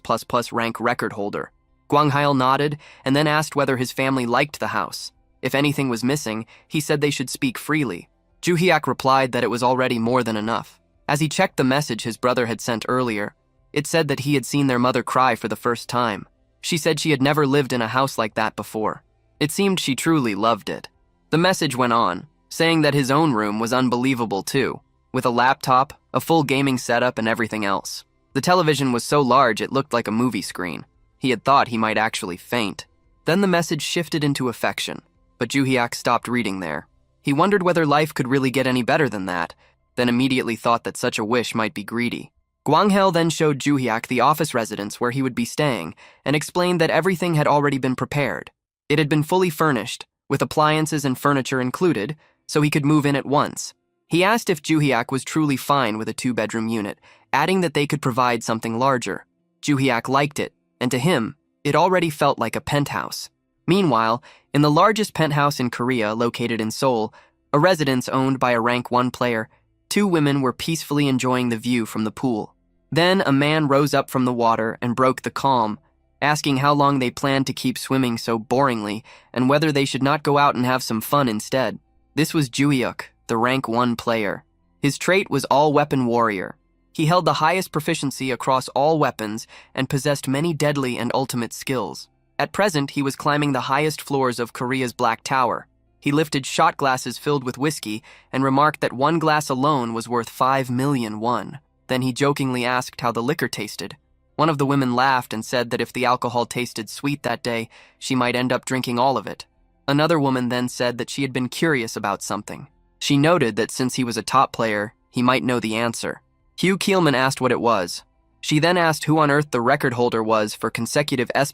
rank record holder. Guanghail nodded and then asked whether his family liked the house. If anything was missing, he said they should speak freely. Juhiak replied that it was already more than enough. As he checked the message his brother had sent earlier, it said that he had seen their mother cry for the first time. She said she had never lived in a house like that before. It seemed she truly loved it. The message went on, saying that his own room was unbelievable too, with a laptop, a full gaming setup, and everything else. The television was so large it looked like a movie screen. He had thought he might actually faint. Then the message shifted into affection, but Juhiak stopped reading there. He wondered whether life could really get any better than that, then immediately thought that such a wish might be greedy. Guanghail then showed Juhiak the office residence where he would be staying and explained that everything had already been prepared. It had been fully furnished, with appliances and furniture included, so he could move in at once. He asked if Juhiak was truly fine with a 2-bedroom unit, adding that they could provide something larger. Juhiak liked it, and to him, it already felt like a penthouse. Meanwhile, in the largest penthouse in Korea located in Seoul, a residence owned by a rank 1 player, 2 women were peacefully enjoying the view from the pool. Then a man rose up from the water and broke the calm, asking how long they planned to keep swimming so boringly and whether they should not go out and have some fun instead. This was Juhyuk, the rank 1 player. His trait was all-weapon warrior. He held the highest proficiency across all weapons and possessed many deadly and ultimate skills. At present, he was climbing the highest floors of Korea's Black Tower. He lifted shot glasses filled with whiskey and remarked that 1 glass alone was worth 5 million won. Then he jokingly asked how the liquor tasted. One of the women laughed and said that if the alcohol tasted sweet that day, she might end up drinking all of it. Another woman then said that she had been curious about something. She noted that since he was a top player, he might know the answer. Hugh Keelman asked what it was. She then asked who on earth the record holder was for consecutive S++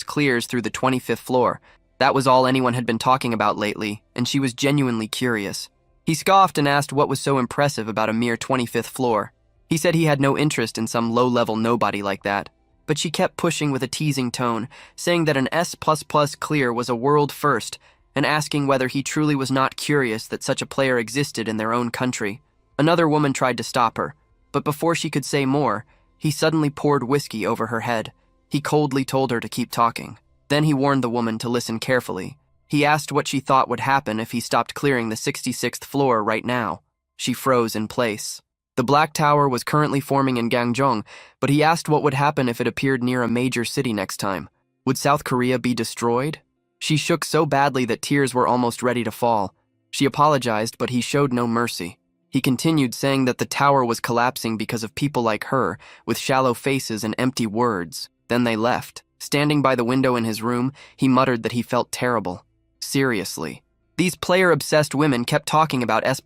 clears through the 25th floor. That was all anyone had been talking about lately, and she was genuinely curious. He scoffed and asked what was so impressive about a mere 25th floor. He said he had no interest in some low-level nobody like that, but she kept pushing with a teasing tone, saying that an S++ clear was a world first, and asking whether he truly was not curious that such a player existed in their own country. Another woman tried to stop her, but before she could say more, he suddenly poured whiskey over her head. He coldly told her to keep talking. Then he warned the woman to listen carefully. He asked what she thought would happen if he stopped clearing the 66th floor right now. She froze in place. The Black Tower was currently forming in Gangjeong, but he asked what would happen if it appeared near a major city next time. Would South Korea be destroyed? She shook so badly that tears were almost ready to fall. She apologized, but he showed no mercy. He continued saying that the tower was collapsing because of people like her, with shallow faces and empty words. Then they left. Standing by the window in his room, he muttered that he felt terrible. Seriously. These player-obsessed women kept talking about S++,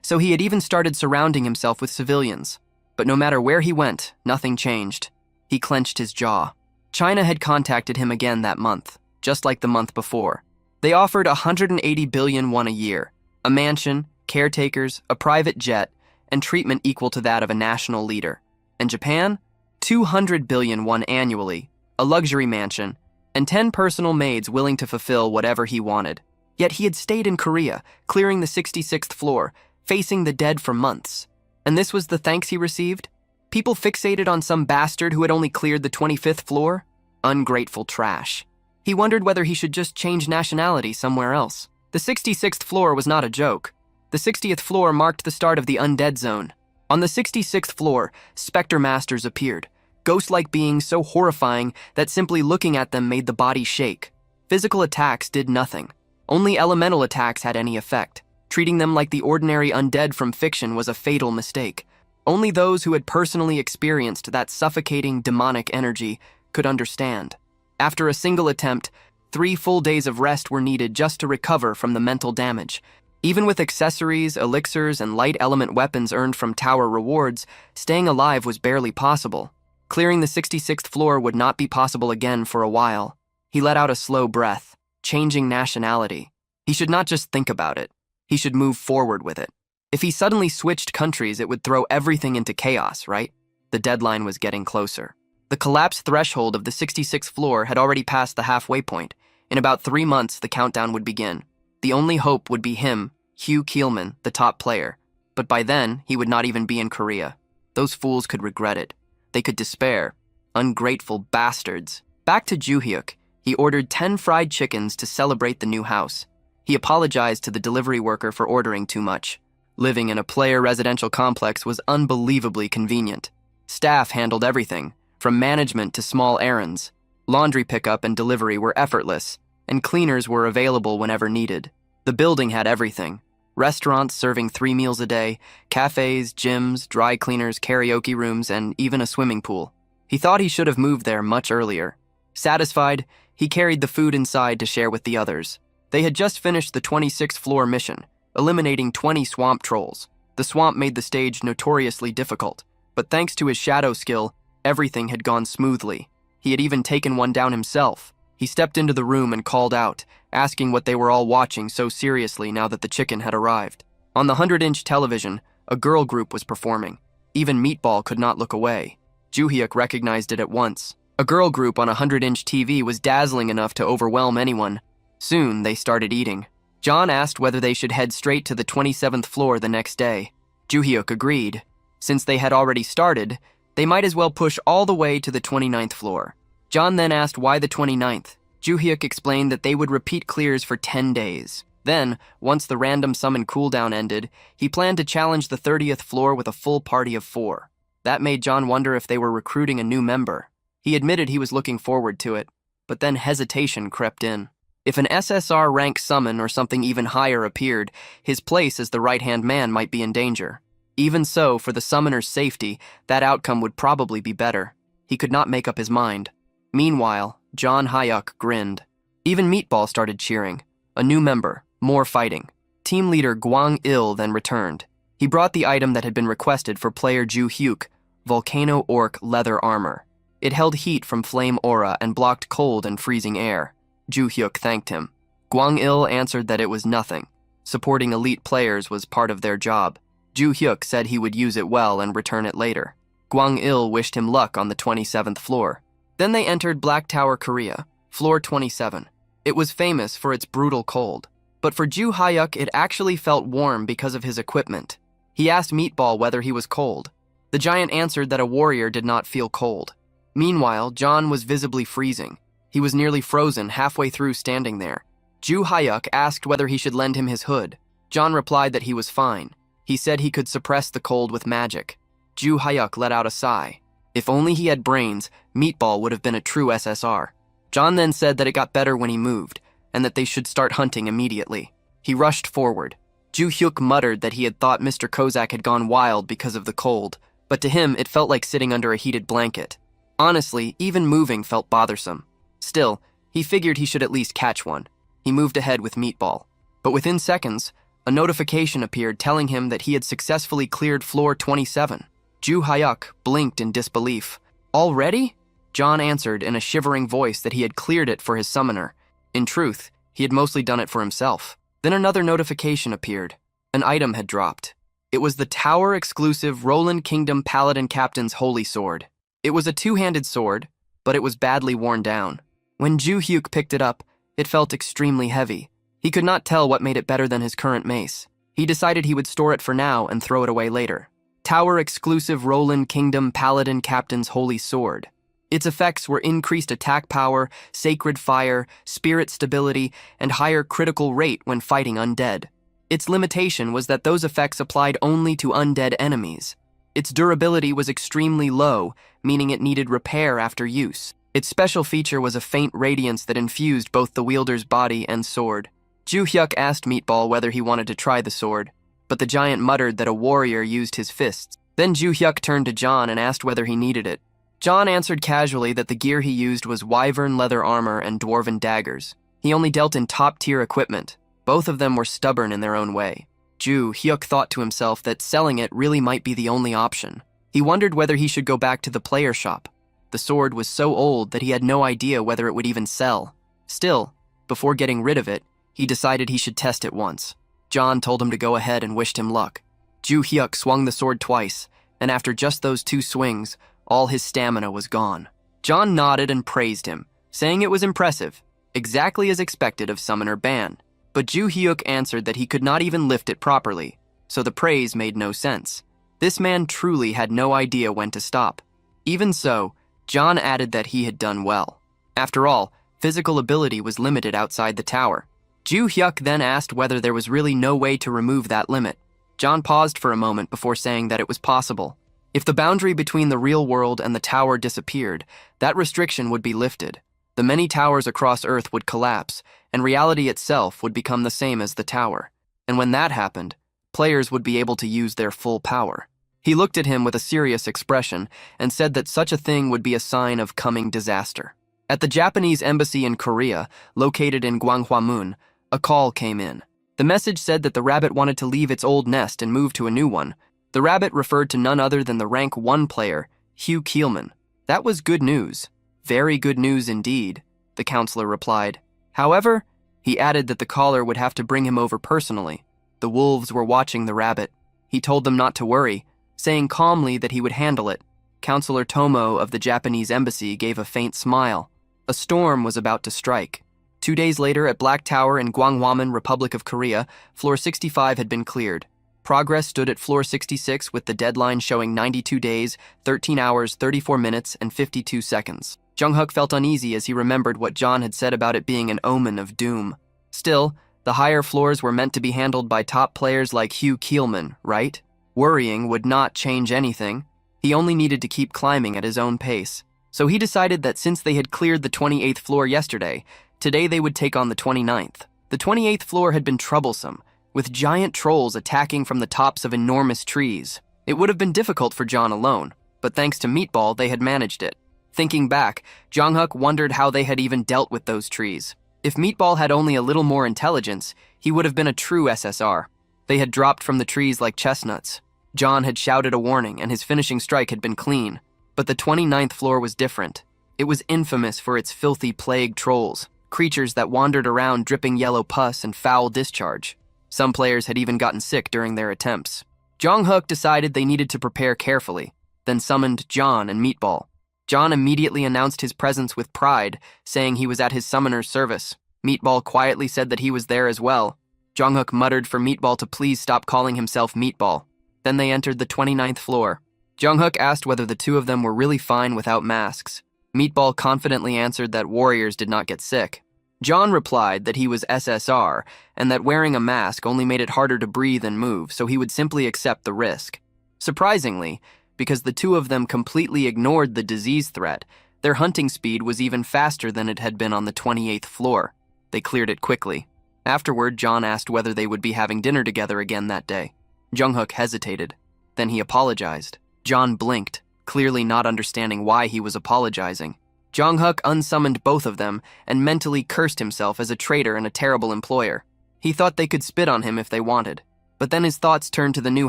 so he had even started surrounding himself with civilians. But no matter where he went, nothing changed. He clenched his jaw. China had contacted him again that month, just like the month before. They offered 180 billion won a year, a mansion, caretakers, a private jet, and treatment equal to that of a national leader. And Japan? 200 billion won annually, a luxury mansion, and 10 personal maids willing to fulfill whatever he wanted. Yet he had stayed in Korea, clearing the 66th floor, facing the dead for months. And this was the thanks he received? People fixated on some bastard who had only cleared the 25th floor? Ungrateful trash. He wondered whether he should just change nationality somewhere else. The 66th floor was not a joke. The 60th floor marked the start of the undead zone. On the 66th floor, specter masters appeared, ghost-like beings so horrifying that simply looking at them made the body shake. Physical attacks did nothing. Only elemental attacks had any effect. Treating them like the ordinary undead from fiction was a fatal mistake. Only those who had personally experienced that suffocating demonic energy could understand. After a single attempt, 3 full days of rest were needed just to recover from the mental damage. Even with accessories, elixirs, and light element weapons earned from tower rewards, staying alive was barely possible. Clearing the 66th floor would not be possible again for a while. He let out a slow breath, changing nationality. He should not just think about it. He should move forward with it. If he suddenly switched countries, it would throw everything into chaos, right? The deadline was getting closer. The collapse threshold of the 66th floor had already passed the halfway point. In about 3 months, the countdown would begin. The only hope would be him, Hugh Keelman, the top player. But by then, he would not even be in Korea. Those fools could regret it. They could despair. Ungrateful bastards. Back to Joo-hyuk, he ordered 10 fried chickens to celebrate the new house. He apologized to the delivery worker for ordering too much. Living in a player residential complex was unbelievably convenient. Staff handled everything, from management to small errands. Laundry pickup and delivery were effortless, and cleaners were available whenever needed. The building had everything. Restaurants serving 3 meals a day, cafes, gyms, dry cleaners, karaoke rooms, and even a swimming pool. He thought he should have moved there much earlier. Satisfied, he carried the food inside to share with the others. They had just finished the 26th floor mission, eliminating 20 swamp trolls. The swamp made the stage notoriously difficult, but thanks to his shadow skill, everything had gone smoothly. He had even taken one down himself. He stepped into the room and called out, asking what they were all watching so seriously now that the chicken had arrived. On the 100-inch television, a girl group was performing. Even Meatball could not look away. Joo-hyuk recognized it at once. A girl group on a 100-inch TV was dazzling enough to overwhelm anyone. Soon, they started eating. John asked whether they should head straight to the 27th floor the next day. Joo-hyuk agreed. Since they had already started, they might as well push all the way to the 29th floor. John then asked why the 29th. Joo-hyuk explained that they would repeat clears for 10 days. Then, once the random summon cooldown ended, he planned to challenge the 30th floor with a full party of 4. That made John wonder if they were recruiting a new member. He admitted he was looking forward to it, but then hesitation crept in. If an SSR rank summon or something even higher appeared, his place as the right-hand man might be in danger. Even so, for the summoner's safety, that outcome would probably be better. He could not make up his mind. Meanwhile, John Hyuk grinned. Even Meatball started cheering. A new member, more fighting. Team leader Gwang-il then returned. He brought the item that had been requested for player Joo-hyuk, Volcano Orc leather armor. It held heat from flame aura and blocked cold and freezing air. Joo-hyuk thanked him. Gwang-il answered that it was nothing. Supporting elite players was part of their job. Joo-hyuk said he would use it well and return it later. Gwang-il wished him luck on the 27th floor. Then they entered Black Tower, Korea, floor 27. It was famous for its brutal cold. But for Joo-hyuk, it actually felt warm because of his equipment. He asked Meatball whether he was cold. The giant answered that a warrior did not feel cold. Meanwhile, John was visibly freezing. He was nearly frozen halfway through standing there. Joo-hyuk asked whether he should lend him his hood. John replied that he was fine. He said he could suppress the cold with magic. Joo-hyuk let out a sigh. If only he had brains, Meatball would have been a true SSR. John then said that it got better when he moved, and that they should start hunting immediately. He rushed forward. Joo-hyuk muttered that he had thought Mr. Kozak had gone wild because of the cold, but to him it felt like sitting under a heated blanket. Honestly, even moving felt bothersome. Still, he figured he should at least catch one. He moved ahead with Meatball. But within seconds, a notification appeared telling him that he had successfully cleared floor 27. Joo-hyuk blinked in disbelief. Already? John answered in a shivering voice that he had cleared it for his summoner. In truth, he had mostly done it for himself. Then another notification appeared. An item had dropped. It was the Tower-exclusive Roland Kingdom Paladin Captain's Holy Sword. It was a two-handed sword, but it was badly worn down. When Joo-hyuk picked it up, it felt extremely heavy. He could not tell what made it better than his current mace. He decided he would store it for now and throw it away later. Tower-exclusive Roland Kingdom Paladin Captain's Holy Sword. Its effects were increased attack power, sacred fire, spirit stability, and higher critical rate when fighting undead. Its limitation was that those effects applied only to undead enemies. Its durability was extremely low, meaning it needed repair after use. Its special feature was a faint radiance that infused both the wielder's body and sword. Joo-hyuk asked Meatball whether he wanted to try the sword, but the giant muttered that a warrior used his fists. Then Ju Hyuk turned to John and asked whether he needed it. John answered casually that the gear he used was wyvern leather armor and dwarven daggers. He only dealt in top-tier equipment. Both of them were stubborn in their own way. Ju Hyuk thought to himself that selling it really might be the only option. He wondered whether he should go back to the player shop. The sword was so old that he had no idea whether it would even sell. Still, before getting rid of it, he decided he should test it once. John told him to go ahead and wished him luck. Ju Hyuk swung the sword twice, and after just those 2 swings, all his stamina was gone. John nodded and praised him, saying it was impressive, exactly as expected of Summoner Ban. But Ju Hyuk answered that he could not even lift it properly, so the praise made no sense. This man truly had no idea when to stop. Even so, John added that he had done well. After all, physical ability was limited outside the tower. Ju Hyuk then asked whether there was really no way to remove that limit. John paused for a moment before saying that it was possible. If the boundary between the real world and the tower disappeared, that restriction would be lifted. The many towers across Earth would collapse, and reality itself would become the same as the tower. And when that happened, players would be able to use their full power. He looked at him with a serious expression and said that such a thing would be a sign of coming disaster. At the Japanese embassy in Korea, located in Gwanghwamun, a call came in. The message said that the rabbit wanted to leave its old nest and move to a new one. The rabbit referred to none other than the rank 1 player, Hugh Keelman. That was good news. Very good news indeed, the counselor replied. However, he added that the caller would have to bring him over personally. The wolves were watching the rabbit. He told them not to worry, saying calmly that he would handle it. Counselor Tomo of the Japanese embassy gave a faint smile. A storm was about to strike. 2 days later, at Black Tower in Gwanghwamun, Republic of Korea, floor 65 had been cleared. Progress stood at floor 66 with the deadline showing 92 days, 13 hours, 34 minutes, and 52 seconds. Jung-Hook felt uneasy as he remembered what John had said about it being an omen of doom. Still, the higher floors were meant to be handled by top players like Hugh Keelman, right? Worrying would not change anything. He only needed to keep climbing at his own pace. So he decided that since they had cleared the 28th floor yesterday, today they would take on the 29th. The 28th floor had been troublesome, with giant trolls attacking from the tops of enormous trees. It would have been difficult for John alone, but thanks to Meatball, they had managed it. Thinking back, Jung-Hook wondered how they had even dealt with those trees. If Meatball had only a little more intelligence, he would have been a true SSR. They had dropped from the trees like chestnuts. John had shouted a warning, and his finishing strike had been clean. But the 29th floor was different. It was infamous for its filthy plague trolls, creatures that wandered around dripping yellow pus and foul discharge. Some players had even gotten sick during their attempts. Jung-Hook decided they needed to prepare carefully, then summoned John and Meatball. John immediately announced his presence with pride, saying he was at his summoner's service. Meatball quietly said that he was there as well. Jung-Hook muttered for Meatball to please stop calling himself Meatball. Then they entered the 29th floor. Jung-Hook asked whether the two of them were really fine without masks. Meatball confidently answered that warriors did not get sick. John replied that he was SSR and that wearing a mask only made it harder to breathe and move, so he would simply accept the risk. Surprisingly, because the two of them completely ignored the disease threat, their hunting speed was even faster than it had been on the 28th floor. They cleared it quickly. Afterward, John asked whether they would be having dinner together again that day. Jung-Hook hesitated. Then he apologized. John blinked, clearly not understanding why he was apologizing. Jung-Hook unsummoned both of them and mentally cursed himself as a traitor and a terrible employer. He thought they could spit on him if they wanted. But then his thoughts turned to the new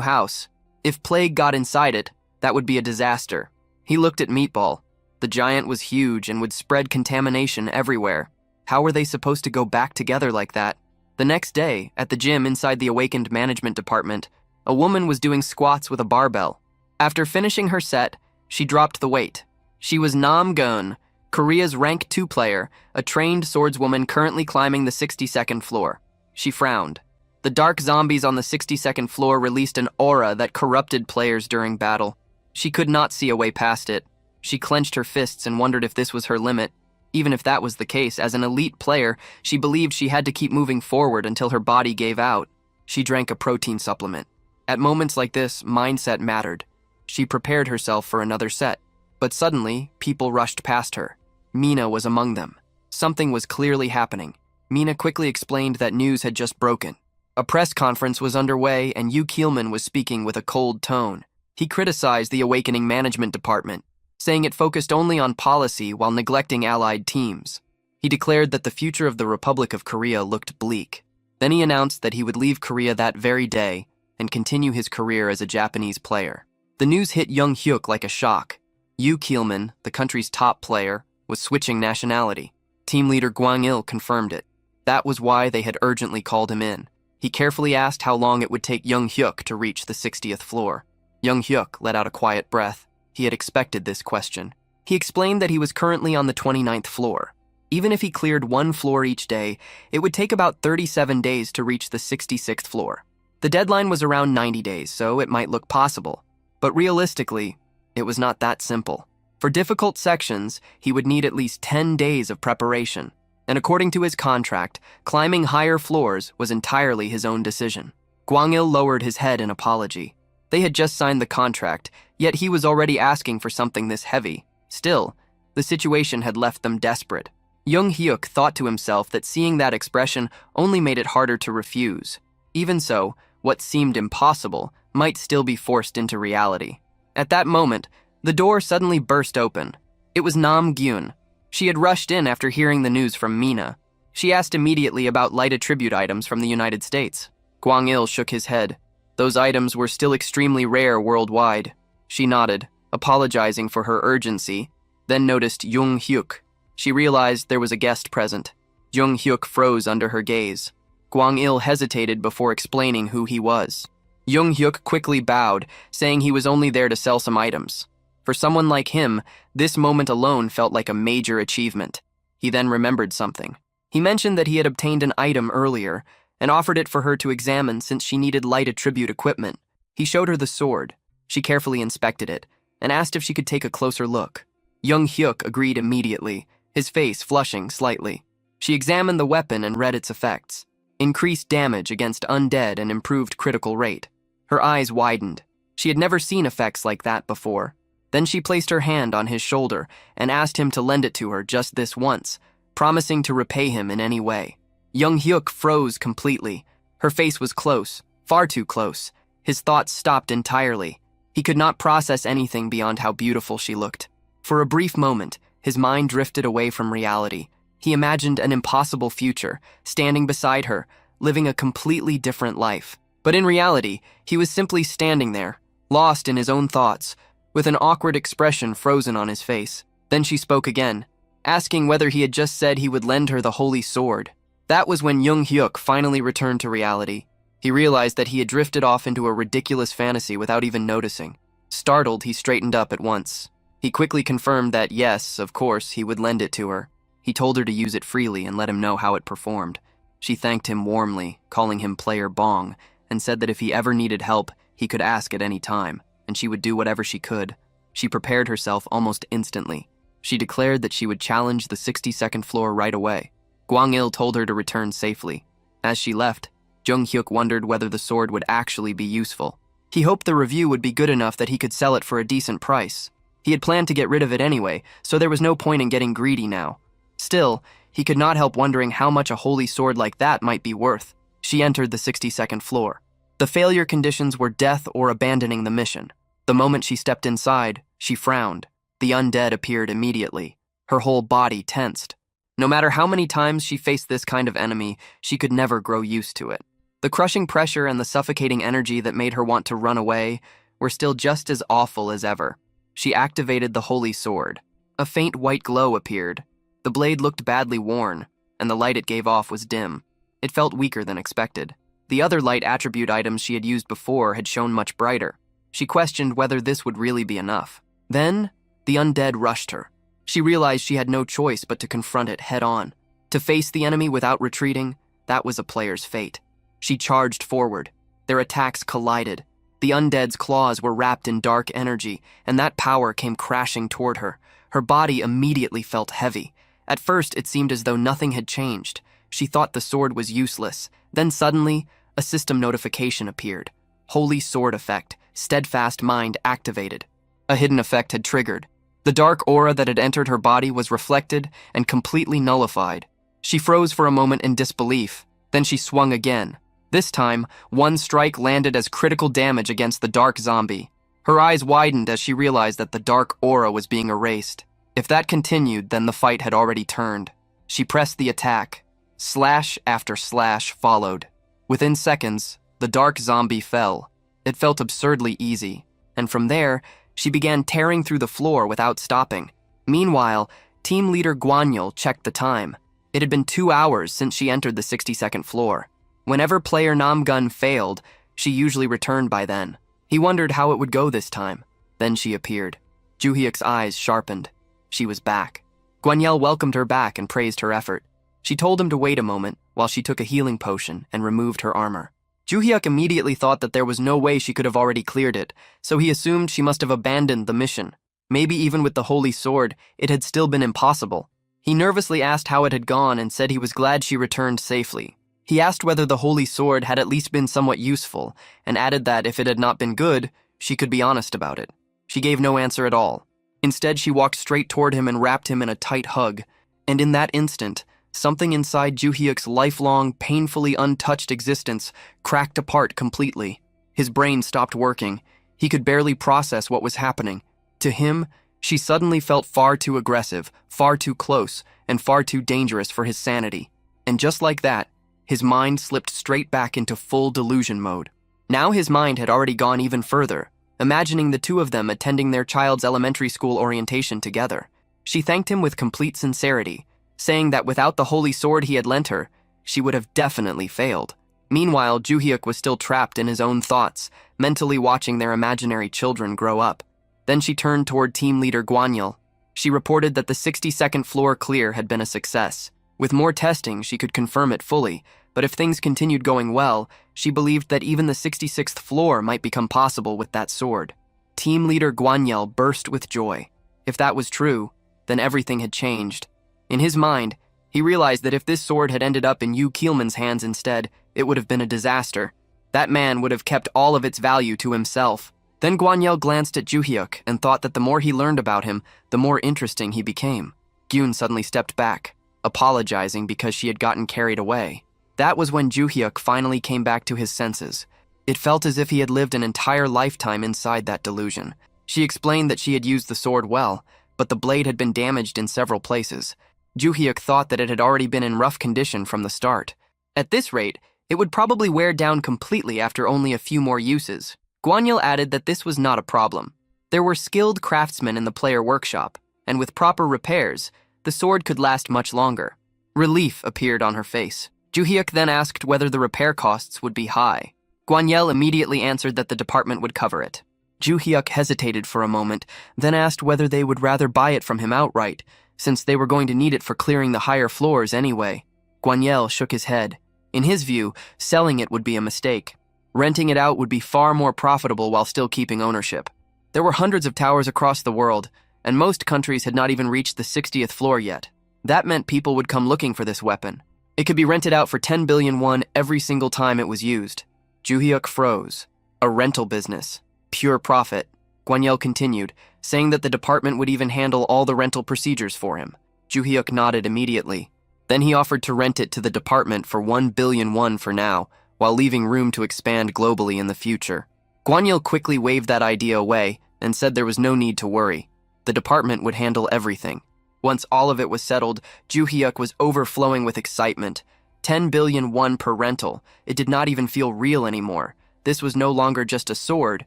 house. If plague got inside it, that would be a disaster. He looked at Meatball. The giant was huge and would spread contamination everywhere. How were they supposed to go back together like that? The next day, at the gym inside the awakened management department, a woman was doing squats with a barbell. After finishing her set, she dropped the weight. She was Nam Gun, Korea's rank 2 player, a trained swordswoman currently climbing the 62nd floor. She frowned. The dark zombies on the 62nd floor released an aura that corrupted players during battle. She could not see a way past it. She clenched her fists and wondered if this was her limit. Even if that was the case, as an elite player, she believed she had to keep moving forward until her body gave out. She drank a protein supplement. At moments like this, mindset mattered. She prepared herself for another set. But suddenly, people rushed past her. Mina was among them. Something was clearly happening. Mina quickly explained that news had just broken. A press conference was underway and Yu Keelman was speaking with a cold tone. He criticized the Awakening Management Department, saying it focused only on policy while neglecting allied teams. He declared that the future of the Republic of Korea looked bleak. Then he announced that he would leave Korea that very day and continue his career as a Japanese player. The news hit Young Hyuk like a shock. Yoo Keelman, the country's top player, was switching nationality. Team leader Gwang-il confirmed it. That was why they had urgently called him in. He carefully asked how long it would take Young Hyuk to reach the 60th floor. Young Hyuk let out a quiet breath. He had expected this question. He explained that he was currently on the 29th floor. Even if he cleared one floor each day, it would take about 37 days to reach the 66th floor. The deadline was around 90 days, so it might look possible. But realistically, it was not that simple. For difficult sections, he would need at least 10 days of preparation. And according to his contract, climbing higher floors was entirely his own decision. Gwang-il lowered his head in apology. They had just signed the contract, yet he was already asking for something this heavy. Still, the situation had left them desperate. Young Hyuk thought to himself that seeing that expression only made it harder to refuse. Even so, what seemed impossible might still be forced into reality. At that moment, the door suddenly burst open. It was Nam Gyun. She had rushed in after hearing the news from Mina. She asked immediately about light attribute items from the United States. Gwang-il shook his head. Those items were still extremely rare worldwide. She nodded, apologizing for her urgency, then noticed Young Hyuk. She realized there was a guest present. Young Hyuk froze under her gaze. Gwang-il hesitated before explaining who he was. Young Hyuk quickly bowed, saying he was only there to sell some items. For someone like him, this moment alone felt like a major achievement. He then remembered something. He mentioned that he had obtained an item earlier and offered it for her to examine since she needed light attribute equipment. He showed her the sword. She carefully inspected it and asked if she could take a closer look. Young Hyuk agreed immediately, his face flushing slightly. She examined the weapon and read its effects. Increased damage against undead and improved critical rate. Her eyes widened. She had never seen effects like that before. Then she placed her hand on his shoulder and asked him to lend it to her just this once, promising to repay him in any way. Young Hyuk froze completely. Her face was close, far too close. His thoughts stopped entirely. He could not process anything beyond how beautiful she looked. For a brief moment, his mind drifted away from reality. He imagined an impossible future, standing beside her, living a completely different life. But in reality, he was simply standing there, lost in his own thoughts, with an awkward expression frozen on his face. Then she spoke again, asking whether he had just said he would lend her the holy sword. That was when Young Hyuk finally returned to reality. He realized that he had drifted off into a ridiculous fantasy without even noticing. Startled, he straightened up at once. He quickly confirmed that yes, of course, he would lend it to her. He told her to use it freely and let him know how it performed. She thanked him warmly, calling him Player Bong, and said that if he ever needed help, he could ask at any time, and she would do whatever she could. She prepared herself almost instantly. She declared that she would challenge the 62nd floor right away. Gwang-il told her to return safely. As she left, Jung Hyuk wondered whether the sword would actually be useful. He hoped the review would be good enough that he could sell it for a decent price. He had planned to get rid of it anyway, so there was no point in getting greedy now. Still, he could not help wondering how much a holy sword like that might be worth. She entered the 62nd floor. The failure conditions were death or abandoning the mission. The moment she stepped inside, she frowned. The undead appeared immediately. Her whole body tensed. No matter how many times she faced this kind of enemy, she could never grow used to it. The crushing pressure and the suffocating energy that made her want to run away were still just as awful as ever. She activated the holy sword. A faint white glow appeared. The blade looked badly worn, and the light it gave off was dim. It felt weaker than expected. The other light attribute items she had used before had shone much brighter. She questioned whether this would really be enough. Then, the undead rushed her. She realized she had no choice but to confront it head-on. To face the enemy without retreating, that was a player's fate. She charged forward. Their attacks collided. The undead's claws were wrapped in dark energy, and that power came crashing toward her. Her body immediately felt heavy. At first, it seemed as though nothing had changed. She thought the sword was useless. Then suddenly, a system notification appeared. Holy Sword Effect, Steadfast Mind activated. A hidden effect had triggered. The dark aura that had entered her body was reflected and completely nullified. She froze for a moment in disbelief. Then she swung again. This time, one strike landed as critical damage against the dark zombie. Her eyes widened as she realized that the dark aura was being erased. If that continued, then the fight had already turned. She pressed the attack. Slash after slash followed. Within seconds, the dark zombie fell. It felt absurdly easy, and from there, she began tearing through the floor without stopping. Meanwhile, team leader Guanyil checked the time. It had been 2 hours since she entered the 62nd floor. Whenever player Namgun failed, she usually returned by then. He wondered how it would go this time. Then she appeared. Juhyuk's eyes sharpened. She was back. Guanyil welcomed her back and praised her effort. She told him to wait a moment while she took a healing potion and removed her armor. Juhyuk immediately thought that there was no way she could have already cleared it, so he assumed she must have abandoned the mission. Maybe even with the holy sword, it had still been impossible. He nervously asked how it had gone and said he was glad she returned safely. He asked whether the holy sword had at least been somewhat useful, and added that if it had not been good, she could be honest about it. She gave no answer at all. Instead, she walked straight toward him and wrapped him in a tight hug. And in that instant, something inside Juhyuk's lifelong, painfully untouched existence cracked apart completely. His brain stopped working. He could barely process what was happening. To him, she suddenly felt far too aggressive, far too close, and far too dangerous for his sanity. And just like that, his mind slipped straight back into full delusion mode. Now his mind had already gone even further, imagining the two of them attending their child's elementary school orientation together. She thanked him with complete sincerity, saying that without the holy sword he had lent her, she would have definitely failed. Meanwhile, Juhyuk was still trapped in his own thoughts, mentally watching their imaginary children grow up. Then she turned toward team leader Guanyil. She reported that the 62nd floor clear had been a success. With more testing, she could confirm it fully, but if things continued going well, she believed that even the 66th floor might become possible with that sword. Team leader Guanyil burst with joy. If that was true, then everything had changed. In his mind, he realized that if this sword had ended up in Yu Keelman's hands instead, it would have been a disaster. That man would have kept all of its value to himself. Then Guanyil glanced at Juhyuk and thought that the more he learned about him, the more interesting he became. Gyun suddenly stepped back, apologizing because she had gotten carried away. That was when Juhyuk finally came back to his senses. It felt as if he had lived an entire lifetime inside that delusion. She explained that she had used the sword well, but the blade had been damaged in several places. Juhyuk thought that it had already been in rough condition from the start. At this rate, it would probably wear down completely after only a few more uses. Guanyil added that this was not a problem. There were skilled craftsmen in the player workshop, and with proper repairs, the sword could last much longer. Relief appeared on her face. Juhyuk then asked whether the repair costs would be high. Guanyil immediately answered that the department would cover it. Juhyuk hesitated for a moment, then asked whether they would rather buy it from him outright, since they were going to need it for clearing the higher floors anyway. Guanyil shook his head. In his view, selling it would be a mistake. Renting it out would be far more profitable while still keeping ownership. There were hundreds of towers across the world, and most countries had not even reached the 60th floor yet. That meant people would come looking for this weapon. It could be rented out for 10 billion won every single time it was used. Juhyuk froze. A rental business. Pure profit. Guanyil continued, saying that the department would even handle all the rental procedures for him. Juhyuk nodded immediately. Then he offered to rent it to the department for 1 billion won for now, while leaving room to expand globally in the future. Guanyil quickly waved that idea away and said there was no need to worry. The department would handle everything. Once all of it was settled, Juhyuk was overflowing with excitement. 10 billion won per rental. It did not even feel real anymore. This was no longer just a sword,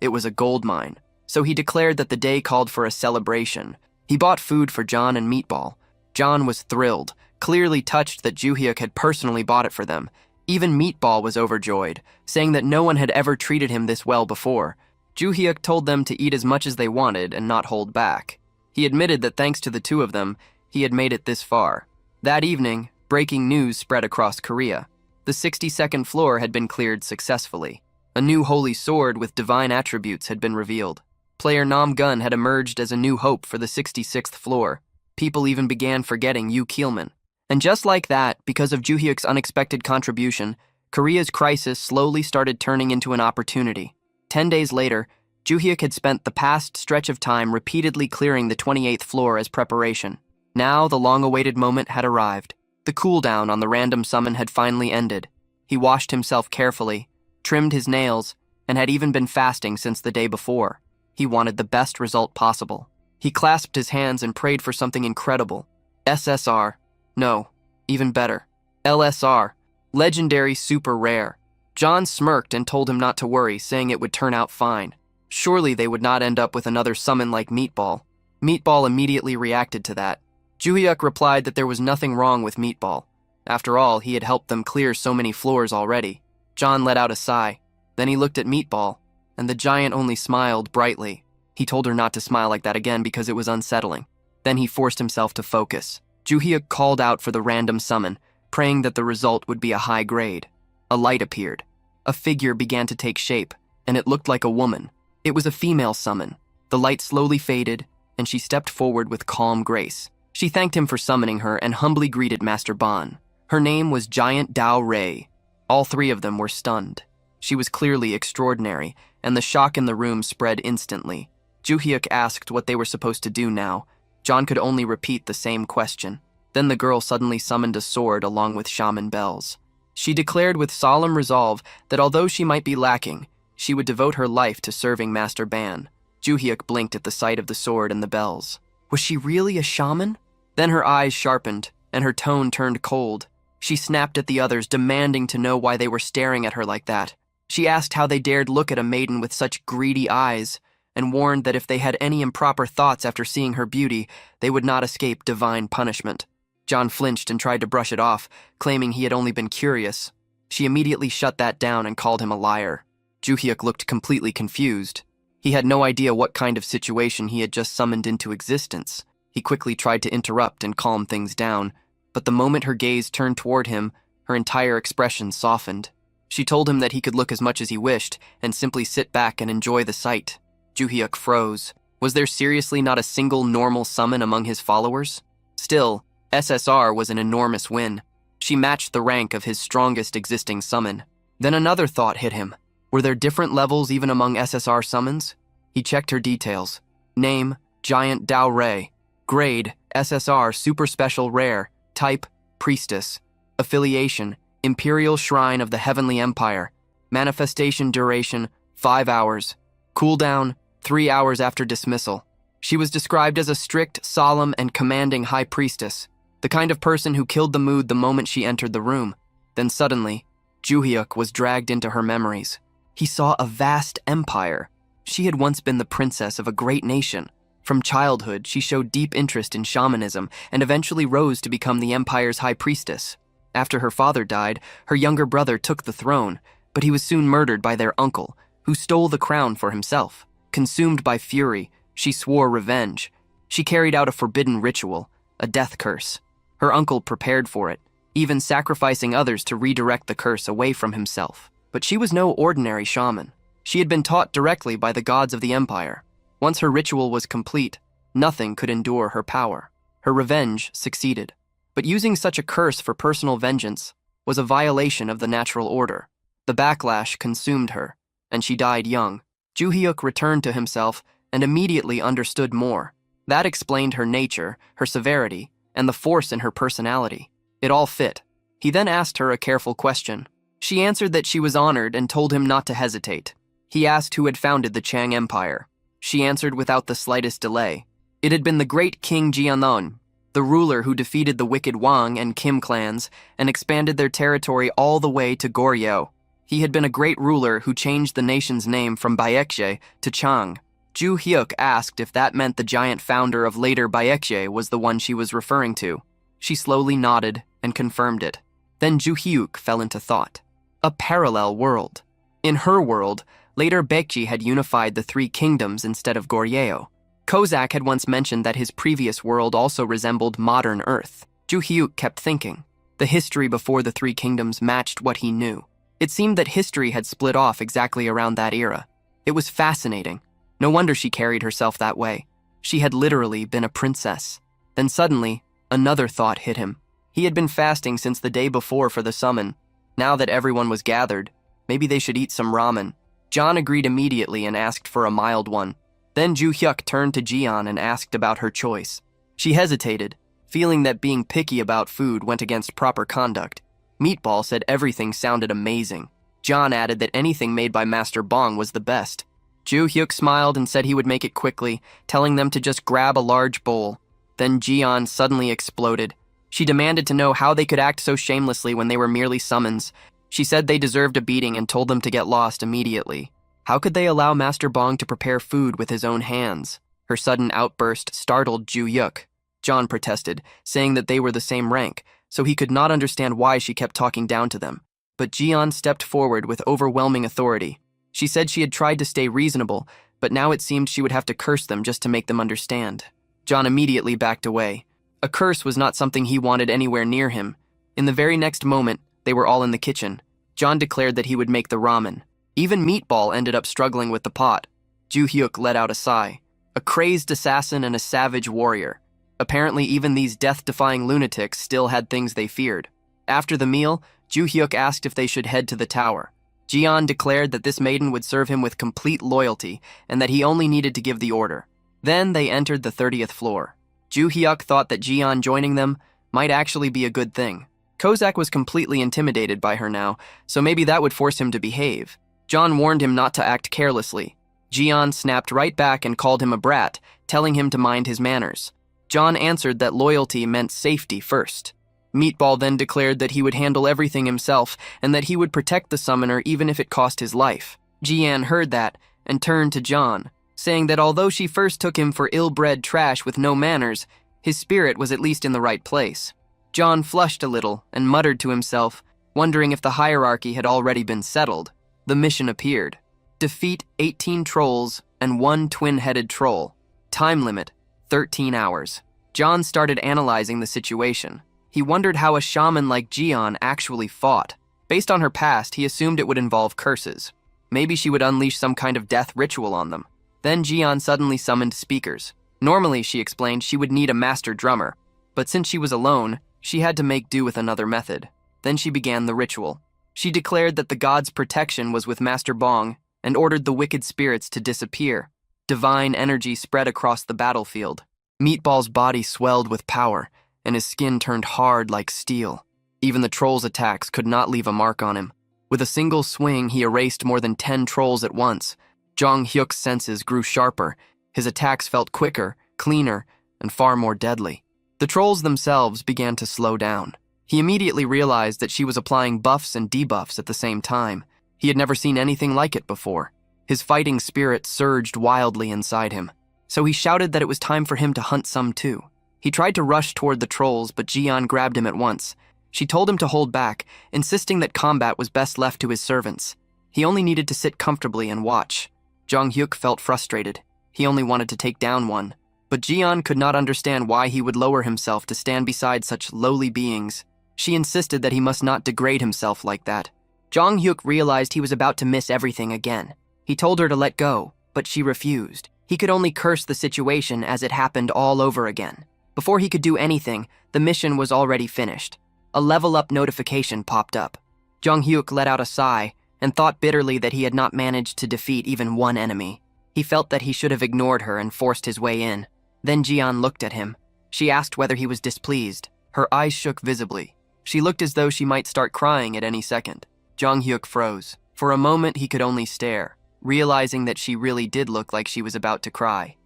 it was a gold mine. So he declared that the day called for a celebration. He bought food for John and Meatball. John was thrilled, clearly touched that Juhyuk had personally bought it for them. Even Meatball was overjoyed, saying that no one had ever treated him this well before. Juhyuk told them to eat as much as they wanted and not hold back. He admitted that thanks to the two of them, he had made it this far. That evening, breaking news spread across Korea. The 62nd floor had been cleared successfully. A new holy sword with divine attributes had been revealed. Player Namgun had emerged as a new hope for the 66th floor. People even began forgetting Yu Keelman. And just like that, because of Juhyuk's unexpected contribution, Korea's crisis slowly started turning into an opportunity. 10 days later, Juhyuk had spent the past stretch of time repeatedly clearing the 28th floor as preparation. Now, the long-awaited moment had arrived. The cooldown on the random summon had finally ended. He washed himself carefully, trimmed his nails, and had even been fasting since the day before. He wanted the best result possible. He clasped his hands and prayed for something incredible. SSR. No, even better. LSR. Legendary super rare. John smirked and told him not to worry, saying it would turn out fine. Surely they would not end up with another summon like Meatball. Meatball immediately reacted to that. Juhyuk replied that there was nothing wrong with Meatball. After all, he had helped them clear so many floors already. John let out a sigh. Then he looked at Meatball, and the giant only smiled brightly. He told her not to smile like that again because it was unsettling. Then he forced himself to focus. Juhyuk called out for the random summon, praying that the result would be a high grade. A light appeared. A figure began to take shape, and it looked like a woman. It was a female summon. The light slowly faded, and she stepped forward with calm grace. She thanked him for summoning her and humbly greeted Master Ban. Her name was Giant Dao Rei. All three of them were stunned. She was clearly extraordinary, and the shock in the room spread instantly. Juhyuk asked what they were supposed to do now. John could only repeat the same question. Then the girl suddenly summoned a sword along with shaman bells. She declared with solemn resolve that although she might be lacking, she would devote her life to serving Master Ban. Juhyuk blinked at the sight of the sword and the bells. Was she really a shaman? Then her eyes sharpened, and her tone turned cold. She snapped at the others, demanding to know why they were staring at her like that. She asked how they dared look at a maiden with such greedy eyes, and warned that if they had any improper thoughts after seeing her beauty, they would not escape divine punishment. John flinched and tried to brush it off, claiming he had only been curious. She immediately shut that down and called him a liar. Juhyuk looked completely confused. He had no idea what kind of situation he had just summoned into existence. He quickly tried to interrupt and calm things down, but the moment her gaze turned toward him, her entire expression softened. She told him that he could look as much as he wished and simply sit back and enjoy the sight. Juhyuk froze. Was there seriously not a single normal summon among his followers? Still, SSR was an enormous win. She matched the rank of his strongest existing summon. Then another thought hit him. Were there different levels even among SSR summons? He checked her details. Name, Giant Dao Rei. Grade, SSR Super Special Rare. Type, Priestess. Affiliation, Imperial Shrine of the Heavenly Empire. Manifestation duration, 5 hours. Cooldown, 3 hours after dismissal. She was described as a strict, solemn, and commanding high priestess, the kind of person who killed the mood the moment she entered the room. Then suddenly, Juhyuk was dragged into her memories. He saw a vast empire. She had once been the princess of a great nation. From childhood, she showed deep interest in shamanism and eventually rose to become the empire's high priestess. After her father died, her younger brother took the throne, but he was soon murdered by their uncle, who stole the crown for himself. Consumed by fury, she swore revenge. She carried out a forbidden ritual, a death curse. Her uncle prepared for it, even sacrificing others to redirect the curse away from himself. But she was no ordinary shaman. She had been taught directly by the gods of the empire. Once her ritual was complete, nothing could endure her power. Her revenge succeeded. But using such a curse for personal vengeance was a violation of the natural order. The backlash consumed her, and she died young. Juhyuk returned to himself and immediately understood more. That explained her nature, her severity, and the force in her personality. It all fit. He then asked her a careful question. She answered that she was honored and told him not to hesitate. He asked who had founded the Chang Empire. She answered without the slightest delay. It had been the great King Jianlong, the ruler who defeated the wicked Wang and Kim clans and expanded their territory all the way to Goryeo. He had been a great ruler who changed the nation's name from Baekje to Chang. Juhyuk asked if that meant the giant founder of later Baekje was the one she was referring to. She slowly nodded and confirmed it. Then Juhyuk fell into thought. A parallel world. In her world, later Baekje had unified the three kingdoms instead of Goryeo. Kozak had once mentioned that his previous world also resembled modern Earth. Juhyuk kept thinking. The history before the three kingdoms matched what he knew. It seemed that history had split off exactly around that era. It was fascinating. No wonder she carried herself that way. She had literally been a princess. Then suddenly, another thought hit him. He had been fasting since the day before for the summon. Now that everyone was gathered, maybe they should eat some ramen. John agreed immediately and asked for a mild one. Then Juhyuk turned to Jian and asked about her choice. She hesitated, feeling that being picky about food went against proper conduct. Meatball said everything sounded amazing. John added that anything made by Master Bong was the best. Ju Hyuk smiled and said he would make it quickly, telling them to just grab a large bowl. Then Jian suddenly exploded. She demanded to know how they could act so shamelessly when they were merely summons. She said they deserved a beating and told them to get lost immediately. How could they allow Master Bong to prepare food with his own hands? Her sudden outburst startled Ju Hyuk. John protested, saying that they were the same rank, so he could not understand why she kept talking down to them. But Jian stepped forward with overwhelming authority. She said she had tried to stay reasonable, but now it seemed she would have to curse them just to make them understand. John immediately backed away. A curse was not something he wanted anywhere near him. In the very next moment, they were all in the kitchen. John declared that he would make the ramen. Even Meatball ended up struggling with the pot. Ju Hyuk let out a sigh. A crazed assassin and a savage warrior. Apparently, even these death-defying lunatics still had things they feared. After the meal, Ju Hyuk asked if they should head to the tower. Jian declared that this maiden would serve him with complete loyalty and that he only needed to give the order. Then they entered the 30th floor. Ju Hyuk thought that Jian joining them might actually be a good thing. Kozak was completely intimidated by her now, so maybe that would force him to behave. John warned him not to act carelessly. Jian snapped right back and called him a brat, telling him to mind his manners. John answered that loyalty meant safety first. Meatball then declared that he would handle everything himself and that he would protect the summoner even if it cost his life. Jian heard that and turned to John, saying that although she first took him for ill-bred trash with no manners, his spirit was at least in the right place. John flushed a little and muttered to himself, wondering if the hierarchy had already been settled. The mission appeared. Defeat 18 trolls and 1 twin-headed troll. Time limit, 13 hours. John started analyzing the situation. He wondered how a shaman like Jian actually fought. Based on her past, he assumed it would involve curses. Maybe she would unleash some kind of death ritual on them. Then Jian suddenly summoned speakers. Normally, she explained, she would need a master drummer, but since she was alone, she had to make do with another method. Then she began the ritual. She declared that the god's protection was with Master Bong and ordered the wicked spirits to disappear. Divine energy spread across the battlefield. Meatball's body swelled with power, and his skin turned hard like steel. Even the troll's attacks could not leave a mark on him. With a single swing, he erased more than 10 trolls at once. Jong Hyuk's senses grew sharper. His attacks felt quicker, cleaner, and far more deadly. The trolls themselves began to slow down. He immediately realized that she was applying buffs and debuffs at the same time. He had never seen anything like it before. His fighting spirit surged wildly inside him. So he shouted that it was time for him to hunt some too. He tried to rush toward the trolls, but Jian grabbed him at once. She told him to hold back, insisting that combat was best left to his servants. He only needed to sit comfortably and watch. Jong Hyuk felt frustrated. He only wanted to take down one. But Jian could not understand why he would lower himself to stand beside such lowly beings. She insisted that he must not degrade himself like that. Jong Hyuk realized he was about to miss everything again. He told her to let go, but she refused. He could only curse the situation as it happened all over again. Before he could do anything, the mission was already finished. A level-up notification popped up. Jong Hyuk let out a sigh and thought bitterly that he had not managed to defeat even one enemy. He felt that he should have ignored her and forced his way in. Then Jian looked at him. She asked whether he was displeased. Her eyes shook visibly. She looked as though she might start crying at any second. Jong Hyuk froze. For a moment, he could only stare, realizing that she really did look like she was about to cry.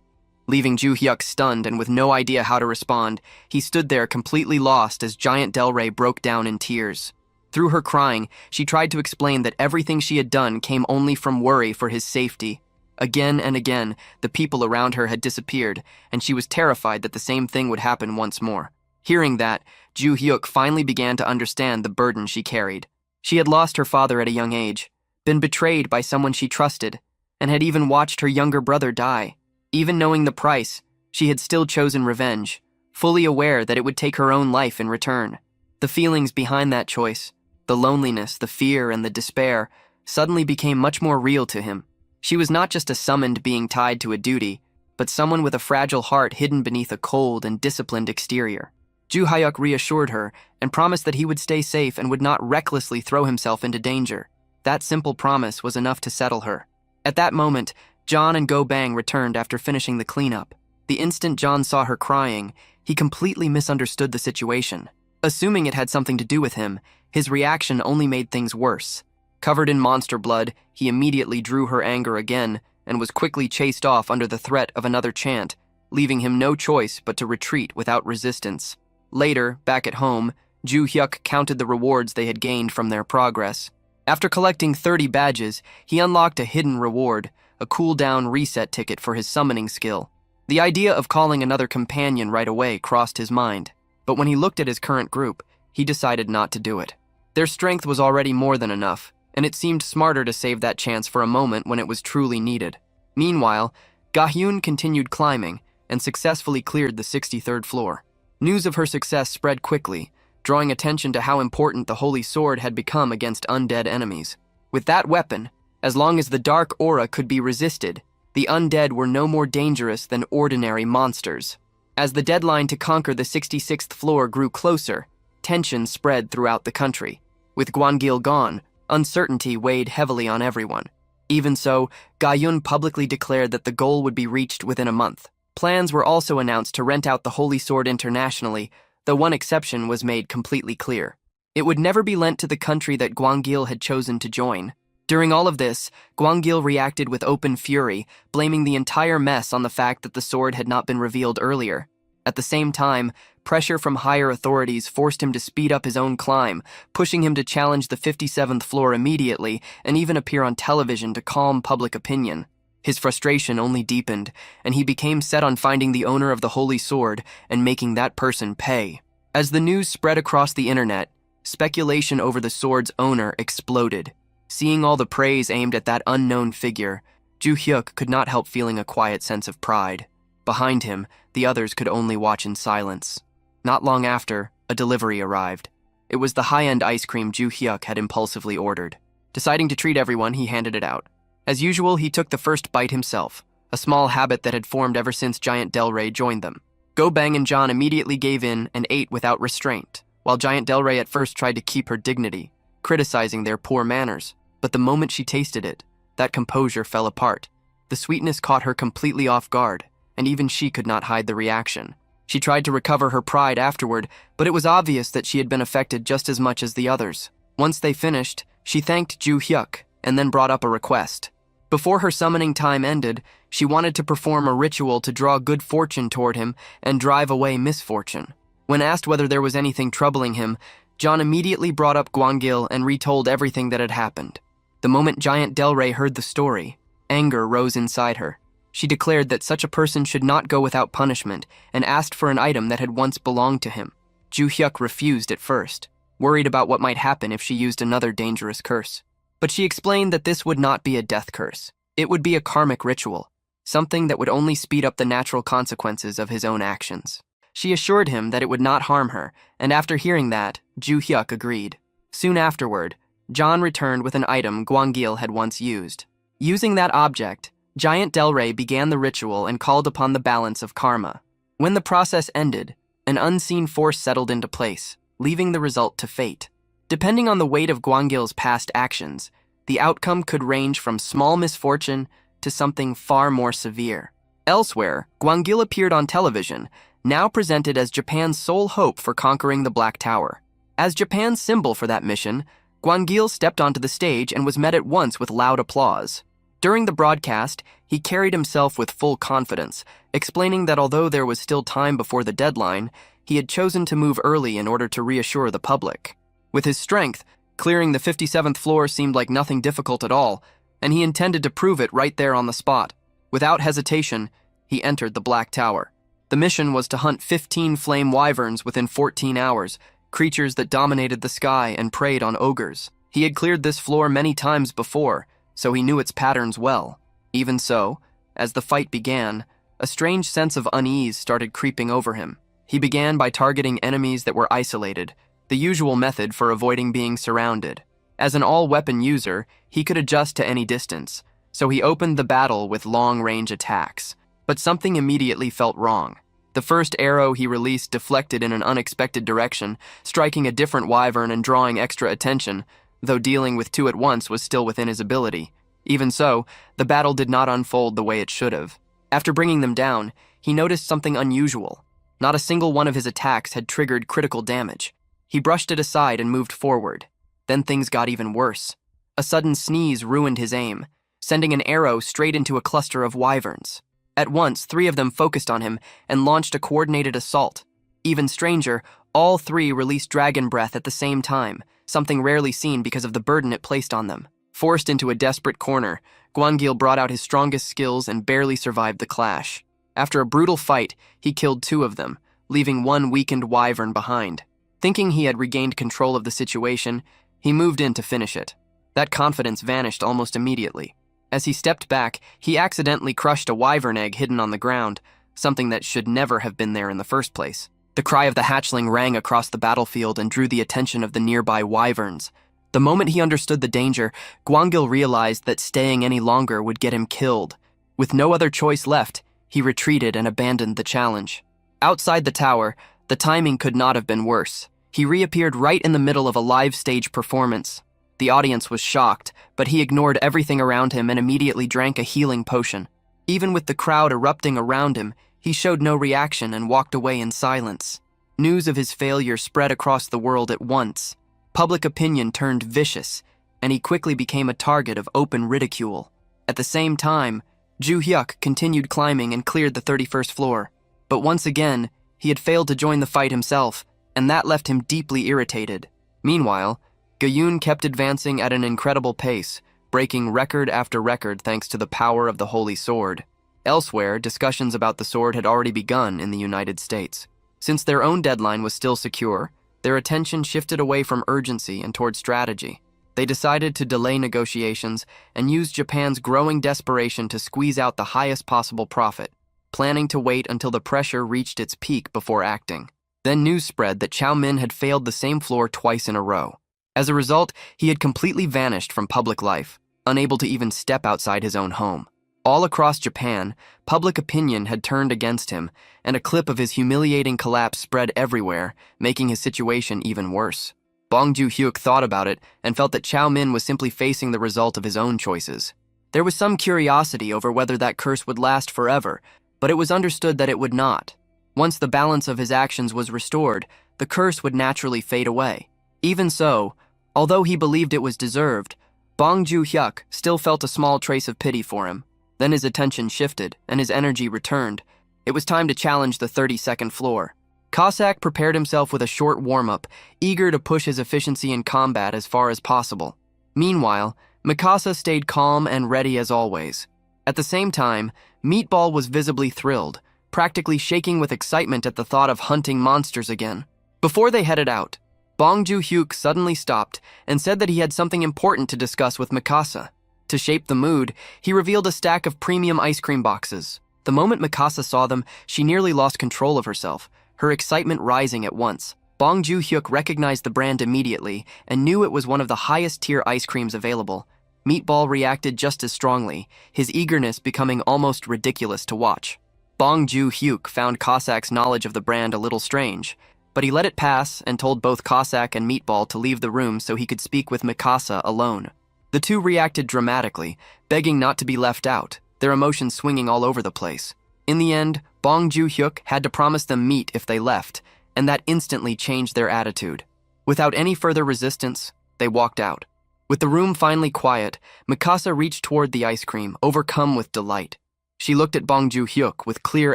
Leaving Ju Hyuk stunned and with no idea how to respond, he stood there completely lost as Giant Delray broke down in tears. Through her crying, she tried to explain that everything she had done came only from worry for his safety. Again and again, the people around her had disappeared, and she was terrified that the same thing would happen once more. Hearing that, Ju Hyuk finally began to understand the burden she carried. She had lost her father at a young age, been betrayed by someone she trusted, and had even watched her younger brother die. Even knowing the price, she had still chosen revenge, fully aware that it would take her own life in return. The feelings behind that choice, the loneliness, the fear, and the despair, suddenly became much more real to him. She was not just a summoned being tied to a duty, but someone with a fragile heart hidden beneath a cold and disciplined exterior. Ju Hyuk reassured her and promised that he would stay safe and would not recklessly throw himself into danger. That simple promise was enough to settle her. At that moment, John and Go Bang returned after finishing the cleanup. The instant John saw her crying, he completely misunderstood the situation. Assuming it had something to do with him, his reaction only made things worse. Covered in monster blood, he immediately drew her anger again, and was quickly chased off under the threat of another chant, leaving him no choice but to retreat without resistance. Later, back at home, Ju Hyuk counted the rewards they had gained from their progress. After collecting 30 badges, he unlocked a hidden reward, a cooldown reset ticket for his summoning skill. The idea of calling another companion right away crossed his mind, but when he looked at his current group, he decided not to do it. Their strength was already more than enough, and it seemed smarter to save that chance for a moment when it was truly needed. Meanwhile, Ga-hyun continued climbing and successfully cleared the 63rd floor. News of her success spread quickly, drawing attention to how important the Holy Sword had become against undead enemies. With that weapon, as long as the dark aura could be resisted, the undead were no more dangerous than ordinary monsters. As the deadline to conquer the 66th floor grew closer, tension spread throughout the country. With Gwangil gone, uncertainty weighed heavily on everyone. Even so, Ga-hyun publicly declared that the goal would be reached within a month. Plans were also announced to rent out the Holy Sword internationally, though one exception was made completely clear. It would never be lent to the country that Gwangil had chosen to join. During all of this, Gwangil reacted with open fury, blaming the entire mess on the fact that the sword had not been revealed earlier. At the same time, pressure from higher authorities forced him to speed up his own climb, pushing him to challenge the 57th floor immediately and even appear on television to calm public opinion. His frustration only deepened, and he became set on finding the owner of the Holy Sword and making that person pay. As the news spread across the internet, speculation over the sword's owner exploded. Seeing all the praise aimed at that unknown figure, Ju Hyuk could not help feeling a quiet sense of pride. Behind him, the others could only watch in silence. Not long after, a delivery arrived. It was the high-end ice cream Ju Hyuk had impulsively ordered. Deciding to treat everyone, he handed it out. As usual, he took the first bite himself, a small habit that had formed ever since Giant Delray joined them. Go Bang and John immediately gave in and ate without restraint, while Giant Delray at first tried to keep her dignity, criticizing their poor manners. But the moment she tasted it, that composure fell apart. The sweetness caught her completely off guard, and even she could not hide the reaction. She tried to recover her pride afterward, but it was obvious that she had been affected just as much as the others. Once they finished, she thanked Ju Hyuk and then brought up a request. Before her summoning time ended, she wanted to perform a ritual to draw good fortune toward him and drive away misfortune. When asked whether there was anything troubling him, John immediately brought up Gwangil and retold everything that had happened. The moment Giant Delray heard the story, anger rose inside her. She declared that such a person should not go without punishment and asked for an item that had once belonged to him. Ju Hyuk refused at first, worried about what might happen if she used another dangerous curse. But she explained that this would not be a death curse. It would be a karmic ritual, something that would only speed up the natural consequences of his own actions. She assured him that it would not harm her, and after hearing that, Ju Hyuk agreed. Soon afterward, John returned with an item Gwangil had once used. Using that object, Giant Delray began the ritual and called upon the balance of karma. When the process ended, an unseen force settled into place, leaving the result to fate. Depending on the weight of Gwangil's past actions, the outcome could range from small misfortune to something far more severe. Elsewhere, Gwangil appeared on television, now presented as Japan's sole hope for conquering the Black Tower. As Japan's symbol for that mission, Gwangil stepped onto the stage and was met at once with loud applause. During the broadcast, he carried himself with full confidence, explaining that although there was still time before the deadline, he had chosen to move early in order to reassure the public. With his strength, clearing the 57th floor seemed like nothing difficult at all, and he intended to prove it right there on the spot. Without hesitation, he entered the Black Tower. The mission was to hunt 15 flame wyverns within 14 hours, creatures that dominated the sky and preyed on ogres. He had cleared this floor many times before, so he knew its patterns well. Even so, as the fight began, a strange sense of unease started creeping over him. He began by targeting enemies that were isolated, the usual method for avoiding being surrounded. As an all-weapon user, he could adjust to any distance, so he opened the battle with long-range attacks. But something immediately felt wrong. The first arrow he released deflected in an unexpected direction, striking a different wyvern and drawing extra attention, though dealing with two at once was still within his ability. Even so, the battle did not unfold the way it should have. After bringing them down, he noticed something unusual. Not a single one of his attacks had triggered critical damage. He brushed it aside and moved forward. Then things got even worse. A sudden sneeze ruined his aim, sending an arrow straight into a cluster of wyverns. At once, 3 of them focused on him and launched a coordinated assault. Even stranger, all 3 released dragon breath at the same time, something rarely seen because of the burden it placed on them. Forced into a desperate corner, Gwangil brought out his strongest skills and barely survived the clash. After a brutal fight, he killed 2 of them, leaving 1 weakened wyvern behind. Thinking he had regained control of the situation, he moved in to finish it. That confidence vanished almost immediately. As he stepped back, he accidentally crushed a wyvern egg hidden on the ground, something that should never have been there in the first place. The cry of the hatchling rang across the battlefield and drew the attention of the nearby wyverns. The moment he understood the danger, Gwangil realized that staying any longer would get him killed. With no other choice left, he retreated and abandoned the challenge. Outside the tower, the timing could not have been worse. He reappeared right in the middle of a live stage performance. The audience was shocked, but he ignored everything around him and immediately drank a healing potion. Even with the crowd erupting around him, he showed no reaction and walked away in silence. News of his failure spread across the world at once. Public opinion turned vicious, and he quickly became a target of open ridicule. At the same time, Ju Hyuk continued climbing and cleared the 31st floor. But once again, he had failed to join the fight himself, and that left him deeply irritated. Meanwhile, Gayun kept advancing at an incredible pace, breaking record after record thanks to the power of the Holy Sword. Elsewhere, discussions about the sword had already begun in the United States. Since their own deadline was still secure, their attention shifted away from urgency and toward strategy. They decided to delay negotiations and use Japan's growing desperation to squeeze out the highest possible profit, planning to wait until the pressure reached its peak before acting. Then news spread that Chow Min had failed the same floor twice in a row. As a result, he had completely vanished from public life, unable to even step outside his own home. All across Japan, public opinion had turned against him, and a clip of his humiliating collapse spread everywhere, making his situation even worse. Bong Joo-hyuk thought about it and felt that Chow Min was simply facing the result of his own choices. There was some curiosity over whether that curse would last forever, but it was understood that it would not. Once the balance of his actions was restored, the curse would naturally fade away. Even so, although he believed it was deserved, Bong Joo-hyuk still felt a small trace of pity for him. Then his attention shifted, and his energy returned. It was time to challenge the 32nd floor. Cossack prepared himself with a short warm-up, eager to push his efficiency in combat as far as possible. Meanwhile, Mikasa stayed calm and ready as always. At the same time, Meatball was visibly thrilled, practically shaking with excitement at the thought of hunting monsters again. Before they headed out, Bong Joo-hyuk suddenly stopped and said that he had something important to discuss with Mikasa. To shape the mood, he revealed a stack of premium ice cream boxes. The moment Mikasa saw them, she nearly lost control of herself, her excitement rising at once. Bong Joo-hyuk recognized the brand immediately and knew it was one of the highest-tier ice creams available. Meatball reacted just as strongly, his eagerness becoming almost ridiculous to watch. Bong Joo-hyuk found Cossack's knowledge of the brand a little strange, but he let it pass and told both Cossack and Meatball to leave the room so he could speak with Mikasa alone. The two reacted dramatically, begging not to be left out, their emotions swinging all over the place. In the end, Bong Joo-hyuk had to promise them meat if they left, and that instantly changed their attitude. Without any further resistance, they walked out. With the room finally quiet, Mikasa reached toward the ice cream, overcome with delight. She looked at Bong Joo-hyuk with clear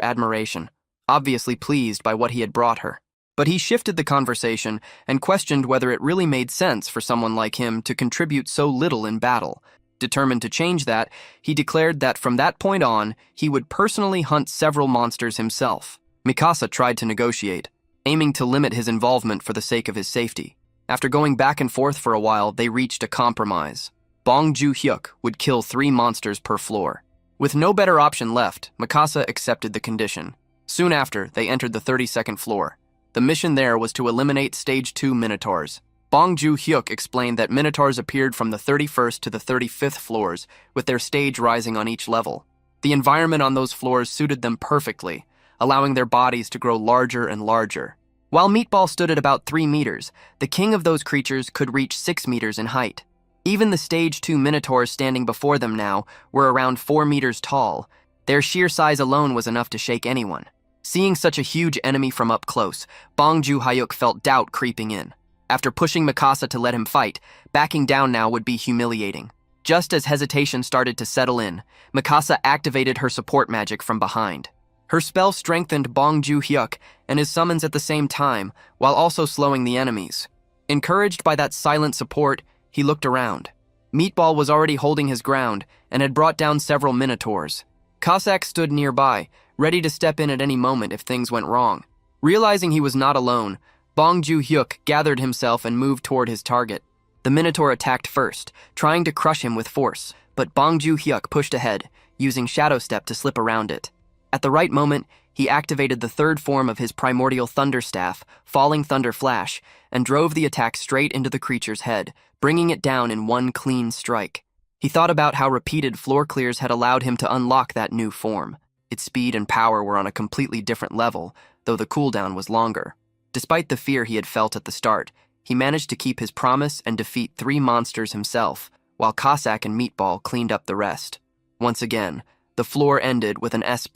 admiration, obviously pleased by what he had brought her. But he shifted the conversation and questioned whether it really made sense for someone like him to contribute so little in battle. Determined to change that, he declared that from that point on, he would personally hunt several monsters himself. Mikasa tried to negotiate, aiming to limit his involvement for the sake of his safety. After going back and forth for a while, they reached a compromise. Bong Joo-hyuk would kill 3 monsters per floor. With no better option left, Mikasa accepted the condition. Soon after, they entered the 32nd floor. The mission there was to eliminate Stage 2 Minotaurs. Bong Joo-hyuk explained that Minotaurs appeared from the 31st to the 35th floors, with their stage rising on each level. The environment on those floors suited them perfectly, allowing their bodies to grow larger and larger. While Meatball stood at about 3 meters, the king of those creatures could reach 6 meters in height. Even the Stage 2 Minotaurs standing before them now were around 4 meters tall. Their sheer size alone was enough to shake anyone. Seeing such a huge enemy from up close, Bong Joo-hyuk felt doubt creeping in. After pushing Mikasa to let him fight, backing down now would be humiliating. Just as hesitation started to settle in, Mikasa activated her support magic from behind. Her spell strengthened Bong Joo-hyuk and his summons at the same time, while also slowing the enemies. Encouraged by that silent support, he looked around. Meatball was already holding his ground and had brought down several minotaurs. Cossack stood nearby, ready to step in at any moment if things went wrong. Realizing he was not alone, Bong Joo-hyuk gathered himself and moved toward his target. The minotaur attacked first, trying to crush him with force, but Bong Joo-hyuk pushed ahead, using Shadow Step to slip around it. At the right moment, he activated the third form of his primordial thunder staff, Falling Thunder Flash, and drove the attack straight into the creature's head, bringing it down in one clean strike. He thought about how repeated floor clears had allowed him to unlock that new form. Its speed and power were on a completely different level, though the cooldown was longer. Despite the fear he had felt at the start, he managed to keep his promise and defeat 3 monsters himself, while Cossack and Meatball cleaned up the rest. Once again, the floor ended with an S++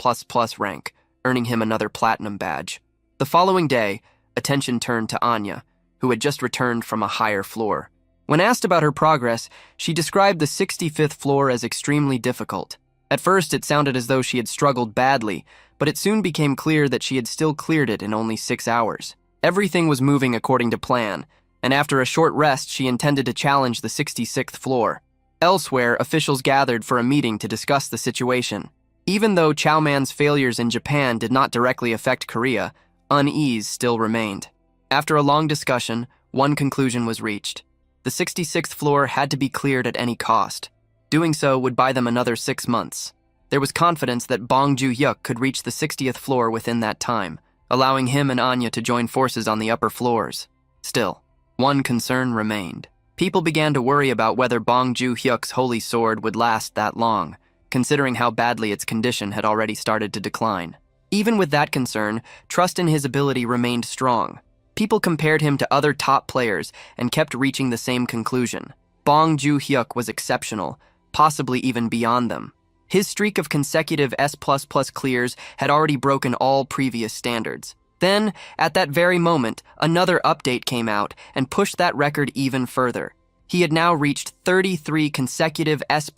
rank, earning him another platinum badge. The following day, attention turned to Anya, who had just returned from a higher floor. When asked about her progress, she described the 65th floor as extremely difficult. At first, it sounded as though she had struggled badly, but it soon became clear that she had still cleared it in only 6 hours. Everything was moving according to plan, and after a short rest, she intended to challenge the 66th floor. Elsewhere, officials gathered for a meeting to discuss the situation. Even though Chow Man's failures in Japan did not directly affect Korea, unease still remained. After a long discussion, one conclusion was reached. The 66th floor had to be cleared at any cost. Doing so would buy them another 6 months. There was confidence that Bong Joo-hyuk could reach the 60th floor within that time, allowing him and Anya to join forces on the upper floors. Still, one concern remained. People began to worry about whether Bong Joo-hyuk's holy sword would last that long, considering how badly its condition had already started to decline. Even with that concern, trust in his ability remained strong. People compared him to other top players and kept reaching the same conclusion. Bong Joo-hyuk was exceptional, possibly even beyond them. His streak of consecutive S++ clears had already broken all previous standards. Then, at that very moment, another update came out and pushed that record even further. He had now reached 33 consecutive S++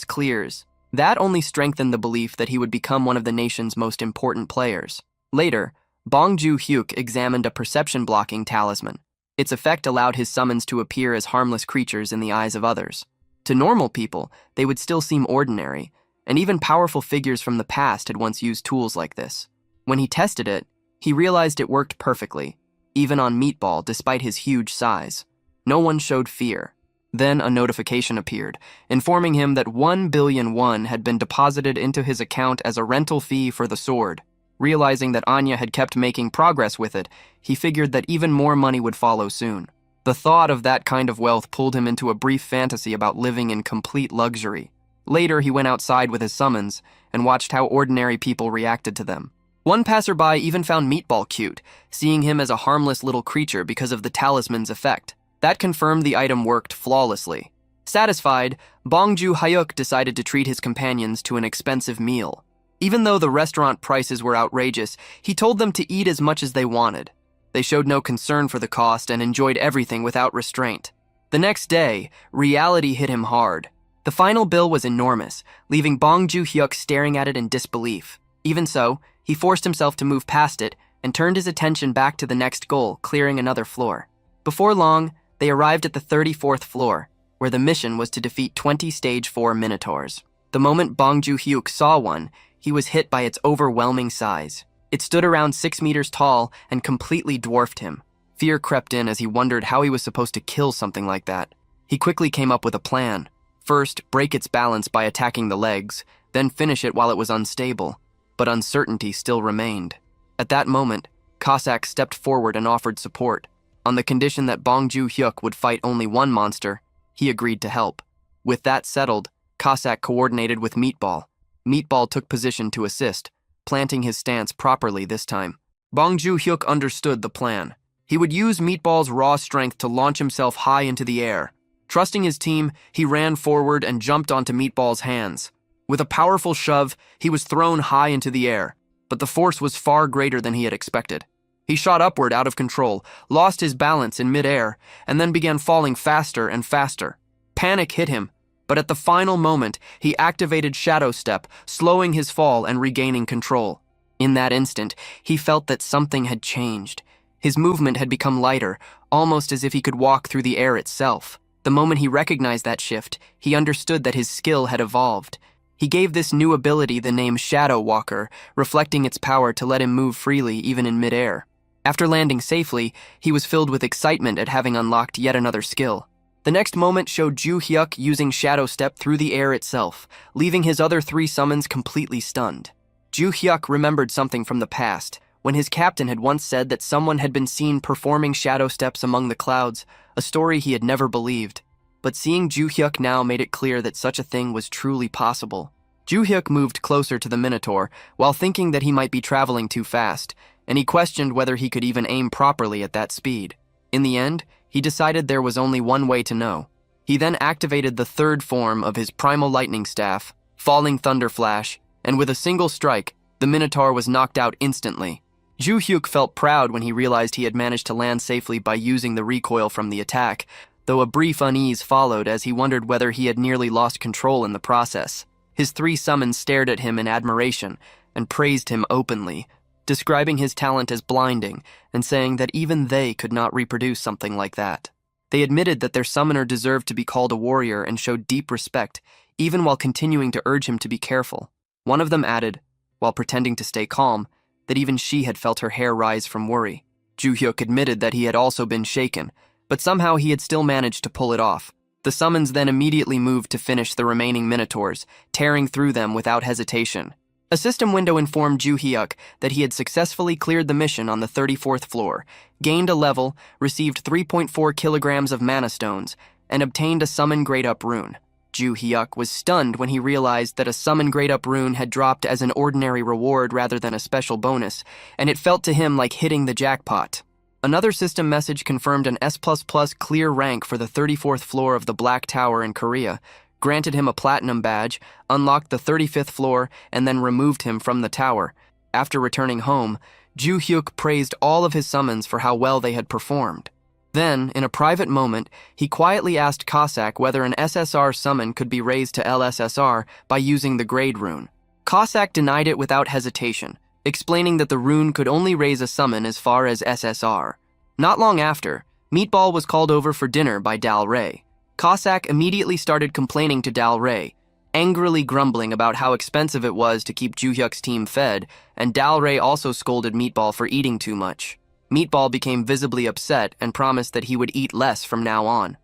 clears. That only strengthened the belief that he would become one of the nation's most important players. Later, Bong Joo-hyuk examined a perception-blocking talisman. Its effect allowed his summons to appear as harmless creatures in the eyes of others. To normal people, they would still seem ordinary, and even powerful figures from the past had once used tools like this. When he tested it, he realized it worked perfectly, even on Meatball despite his huge size. No one showed fear. Then a notification appeared, informing him that 1 billion won had been deposited into his account as a rental fee for the sword. Realizing that Anya had kept making progress with it, he figured that even more money would follow soon. The thought of that kind of wealth pulled him into a brief fantasy about living in complete luxury. Later, he went outside with his summons and watched how ordinary people reacted to them. One passerby even found Meatball cute, seeing him as a harmless little creature because of the talisman's effect. That confirmed the item worked flawlessly. Satisfied, Bong Joo-hyuk decided to treat his companions to an expensive meal. Even though the restaurant prices were outrageous, he told them to eat as much as they wanted. They showed no concern for the cost and enjoyed everything without restraint. The next day, reality hit him hard. The final bill was enormous, leaving Bong Joo-hyuk staring at it in disbelief. Even so, he forced himself to move past it and turned his attention back to the next goal, clearing another floor. Before long, they arrived at the 34th floor, where the mission was to defeat 20 Stage 4 Minotaurs. The moment Bong Joo-hyuk saw one, he was hit by its overwhelming size. It stood around 6 meters tall and completely dwarfed him. Fear crept in as he wondered how he was supposed to kill something like that. He quickly came up with a plan. First, break its balance by attacking the legs, then finish it while it was unstable. But uncertainty still remained. At that moment, Cossack stepped forward and offered support. On the condition that Bong Joo-hyuk would fight only one monster, he agreed to help. With that settled, Cossack coordinated with Meatball. Meatball took position to assist, planting his stance properly this time. Bong Joo-hyuk understood the plan. He would use Meatball's raw strength to launch himself high into the air. Trusting his team, he ran forward and jumped onto Meatball's hands. With a powerful shove, he was thrown high into the air, but the force was far greater than he had expected. He shot upward out of control, lost his balance in midair, and then began falling faster and faster. Panic hit him, But at the final moment, he activated Shadow Step, slowing his fall and regaining control. In that instant, he felt that something had changed. His movement had become lighter, almost as if he could walk through the air itself. The moment he recognized that shift, he understood that his skill had evolved. He gave this new ability the name Shadow Walker, reflecting its power to let him move freely even in midair. After landing safely, he was filled with excitement at having unlocked yet another skill. The next moment showed Ju Hyuk using Shadow Step through the air itself, leaving his other 3 summons completely stunned. Ju Hyuk remembered something from the past, when his captain had once said that someone had been seen performing shadow steps among the clouds, a story he had never believed. But seeing Ju Hyuk now made it clear that such a thing was truly possible. Ju Hyuk moved closer to the Minotaur, while thinking that he might be traveling too fast, and he questioned whether he could even aim properly at that speed. In the end, he decided there was only one way to know. He then activated the 3rd form of his Primal Lightning Staff, Falling Thunder Flash, and with a single strike, the Minotaur was knocked out instantly. Ju Hyuk felt proud when he realized he had managed to land safely by using the recoil from the attack, though a brief unease followed as he wondered whether he had nearly lost control in the process. His 3 summons stared at him in admiration and praised him openly, describing his talent as blinding and saying that even they could not reproduce something like that. They admitted that their summoner deserved to be called a warrior and showed deep respect, even while continuing to urge him to be careful. One of them added, while pretending to stay calm, that even she had felt her hair rise from worry. Ju Hyuk admitted that he had also been shaken, but somehow he had still managed to pull it off. The summons then immediately moved to finish the remaining Minotaurs, tearing through them without hesitation. A system window informed Ju Hyuk that he had successfully cleared the mission on the 34th floor, gained a level, received 3.4 kilograms of mana stones, and obtained a summon grade-up rune. Ju Hyuk was stunned when he realized that a summon grade-up rune had dropped as an ordinary reward rather than a special bonus, and it felt to him like hitting the jackpot. Another system message confirmed an S++ clear rank for the 34th floor of the Black Tower in Korea, granted him a platinum badge, unlocked the 35th floor, and then removed him from the tower. After returning home, Ju Hyuk praised all of his summons for how well they had performed. Then, in a private moment, he quietly asked Cossack whether an SSR summon could be raised to LSSR by using the grade rune. Cossack denied it without hesitation, explaining that the rune could only raise a summon as far as SSR. Not long after, Meatball was called over for dinner by Dal Rey. Cossack immediately started complaining to Dal Rey, angrily grumbling about how expensive it was to keep Ju Hyuk's team fed, and Dal Rey also scolded Meatball for eating too much. Meatball became visibly upset and promised that he would eat less from now on.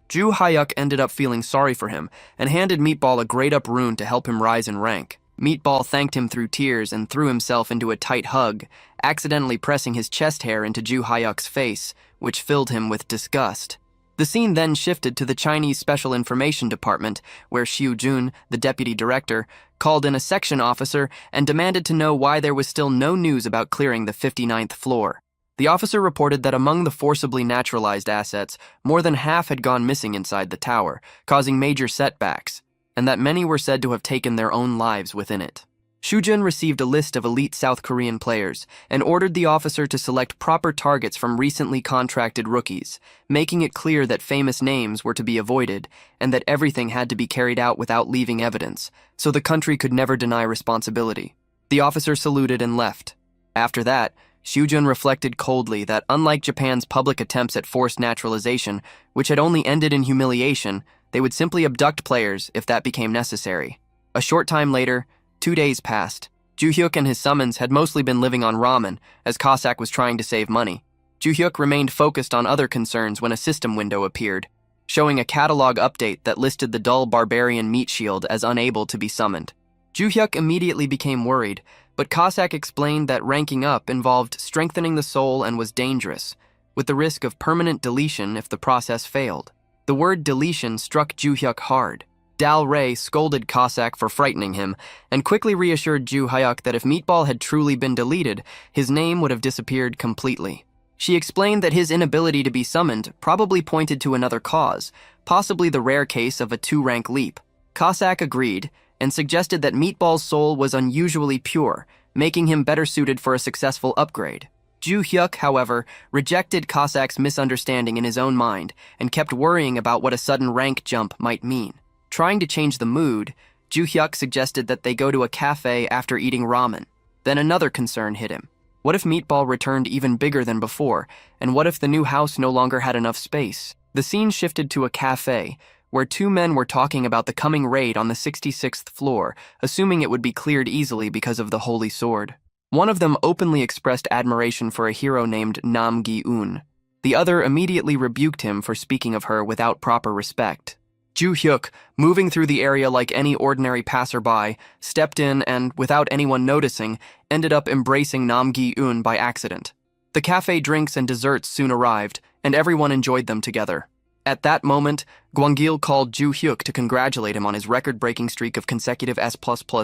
Ju Hyuk ended up feeling sorry for him and handed Meatball a grade-up rune to help him rise in rank. Meatball thanked him through tears and threw himself into a tight hug, accidentally pressing his chest hair into Ju Hyuk's face, which filled him with disgust. The scene then shifted to the Chinese Special Information Department, where Xiu Jun, the deputy director, called in a section officer and demanded to know why there was still no news about clearing the 59th floor. The officer reported that among the forcibly naturalized assets, more than half had gone missing inside the tower, causing major setbacks, and that many were said to have taken their own lives within it. Shujun received a list of elite South Korean players and ordered the officer to select proper targets from recently contracted rookies, making it clear that famous names were to be avoided and that everything had to be carried out without leaving evidence, so the country could never deny responsibility. The officer saluted and left. After that, Shujun reflected coldly that unlike Japan's public attempts at forced naturalization, which had only ended in humiliation, they would simply abduct players if that became necessary. A short time later, 2 days passed. Ju Hyuk and his summons had mostly been living on ramen, as Cossack was trying to save money. Ju Hyuk remained focused on other concerns when a system window appeared, showing a catalog update that listed the dull barbarian meat shield as unable to be summoned. Ju Hyuk immediately became worried, but Cossack explained that ranking up involved strengthening the soul and was dangerous, with the risk of permanent deletion if the process failed. The word deletion struck Ju Hyuk hard. Dal Rey scolded Cossack for frightening him, and quickly reassured Ju Hyuk that if Meatball had truly been deleted, his name would have disappeared completely. She explained that his inability to be summoned probably pointed to another cause, possibly the rare case of a 2-rank leap. Cossack agreed, and suggested that Meatball's soul was unusually pure, making him better suited for a successful upgrade. Ju Hyuk, however, rejected Cossack's misunderstanding in his own mind, and kept worrying about what a sudden rank jump might mean. Trying to change the mood, Ju Hyuk suggested that they go to a cafe after eating ramen. Then another concern hit him. What if Meatball returned even bigger than before, and what if the new house no longer had enough space? The scene shifted to a cafe, where two men were talking about the coming raid on the 66th floor, assuming it would be cleared easily because of the Holy Sword. One of them openly expressed admiration for a hero named Nam Gi-eun. The other immediately rebuked him for speaking of her without proper respect. Ju Hyuk, moving through the area like any ordinary passerby, stepped in and, without anyone noticing, ended up embracing Nam Gi-eun by accident. The cafe drinks and desserts soon arrived, and everyone enjoyed them together. At that moment, Gwangil called Ju Hyuk to congratulate him on his record-breaking streak of consecutive S++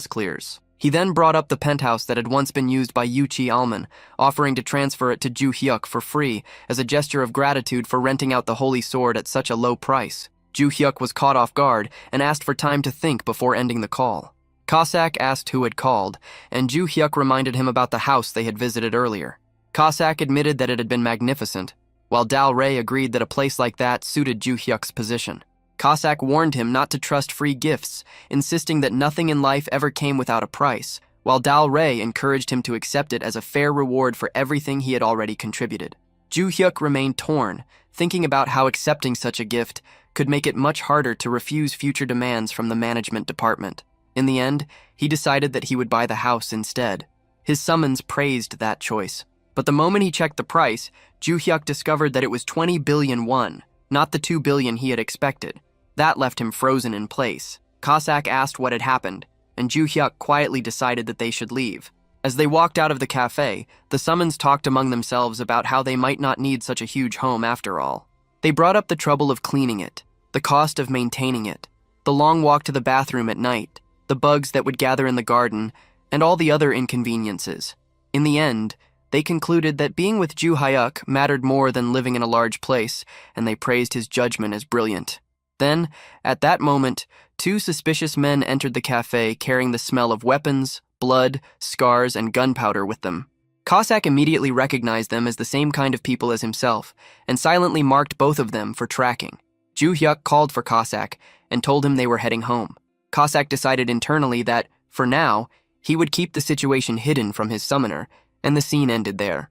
clears. He then brought up the penthouse that had once been used by Yuchi Alman, offering to transfer it to Ju Hyuk for free as a gesture of gratitude for renting out the Holy Sword at such a low price. Ju Hyuk was caught off guard and asked for time to think before ending the call. Cossack asked who had called, and Ju Hyuk reminded him about the house they had visited earlier. Cossack admitted that it had been magnificent, while Dal Rey agreed that a place like that suited Ju Hyuk's position. Cossack warned him not to trust free gifts, insisting that nothing in life ever came without a price, while Dal Rey encouraged him to accept it as a fair reward for everything he had already contributed. Ju Hyuk remained torn, thinking about how accepting such a gift could make it much harder to refuse future demands from the management department. In the end, he decided that he would buy the house instead. His summons praised that choice. But the moment he checked the price, Ju Hyuk discovered that it was 20 billion won, not the 2 billion he had expected. That left him frozen in place. Cossack asked what had happened, and Ju Hyuk quietly decided that they should leave. As they walked out of the cafe, the summons talked among themselves about how they might not need such a huge home after all. They brought up the trouble of cleaning it, the cost of maintaining it, the long walk to the bathroom at night, the bugs that would gather in the garden, and all the other inconveniences. In the end, they concluded that being with Ju Hyuk mattered more than living in a large place, and they praised his judgment as brilliant. Then, at that moment, two suspicious men entered the cafe carrying the smell of weapons, blood, scars, and gunpowder with them. Cossack immediately recognized them as the same kind of people as himself, and silently marked both of them for tracking. Ju Hyuk called for Cossack and told him they were heading home. Cossack decided internally that, for now, he would keep the situation hidden from his summoner, and the scene ended there.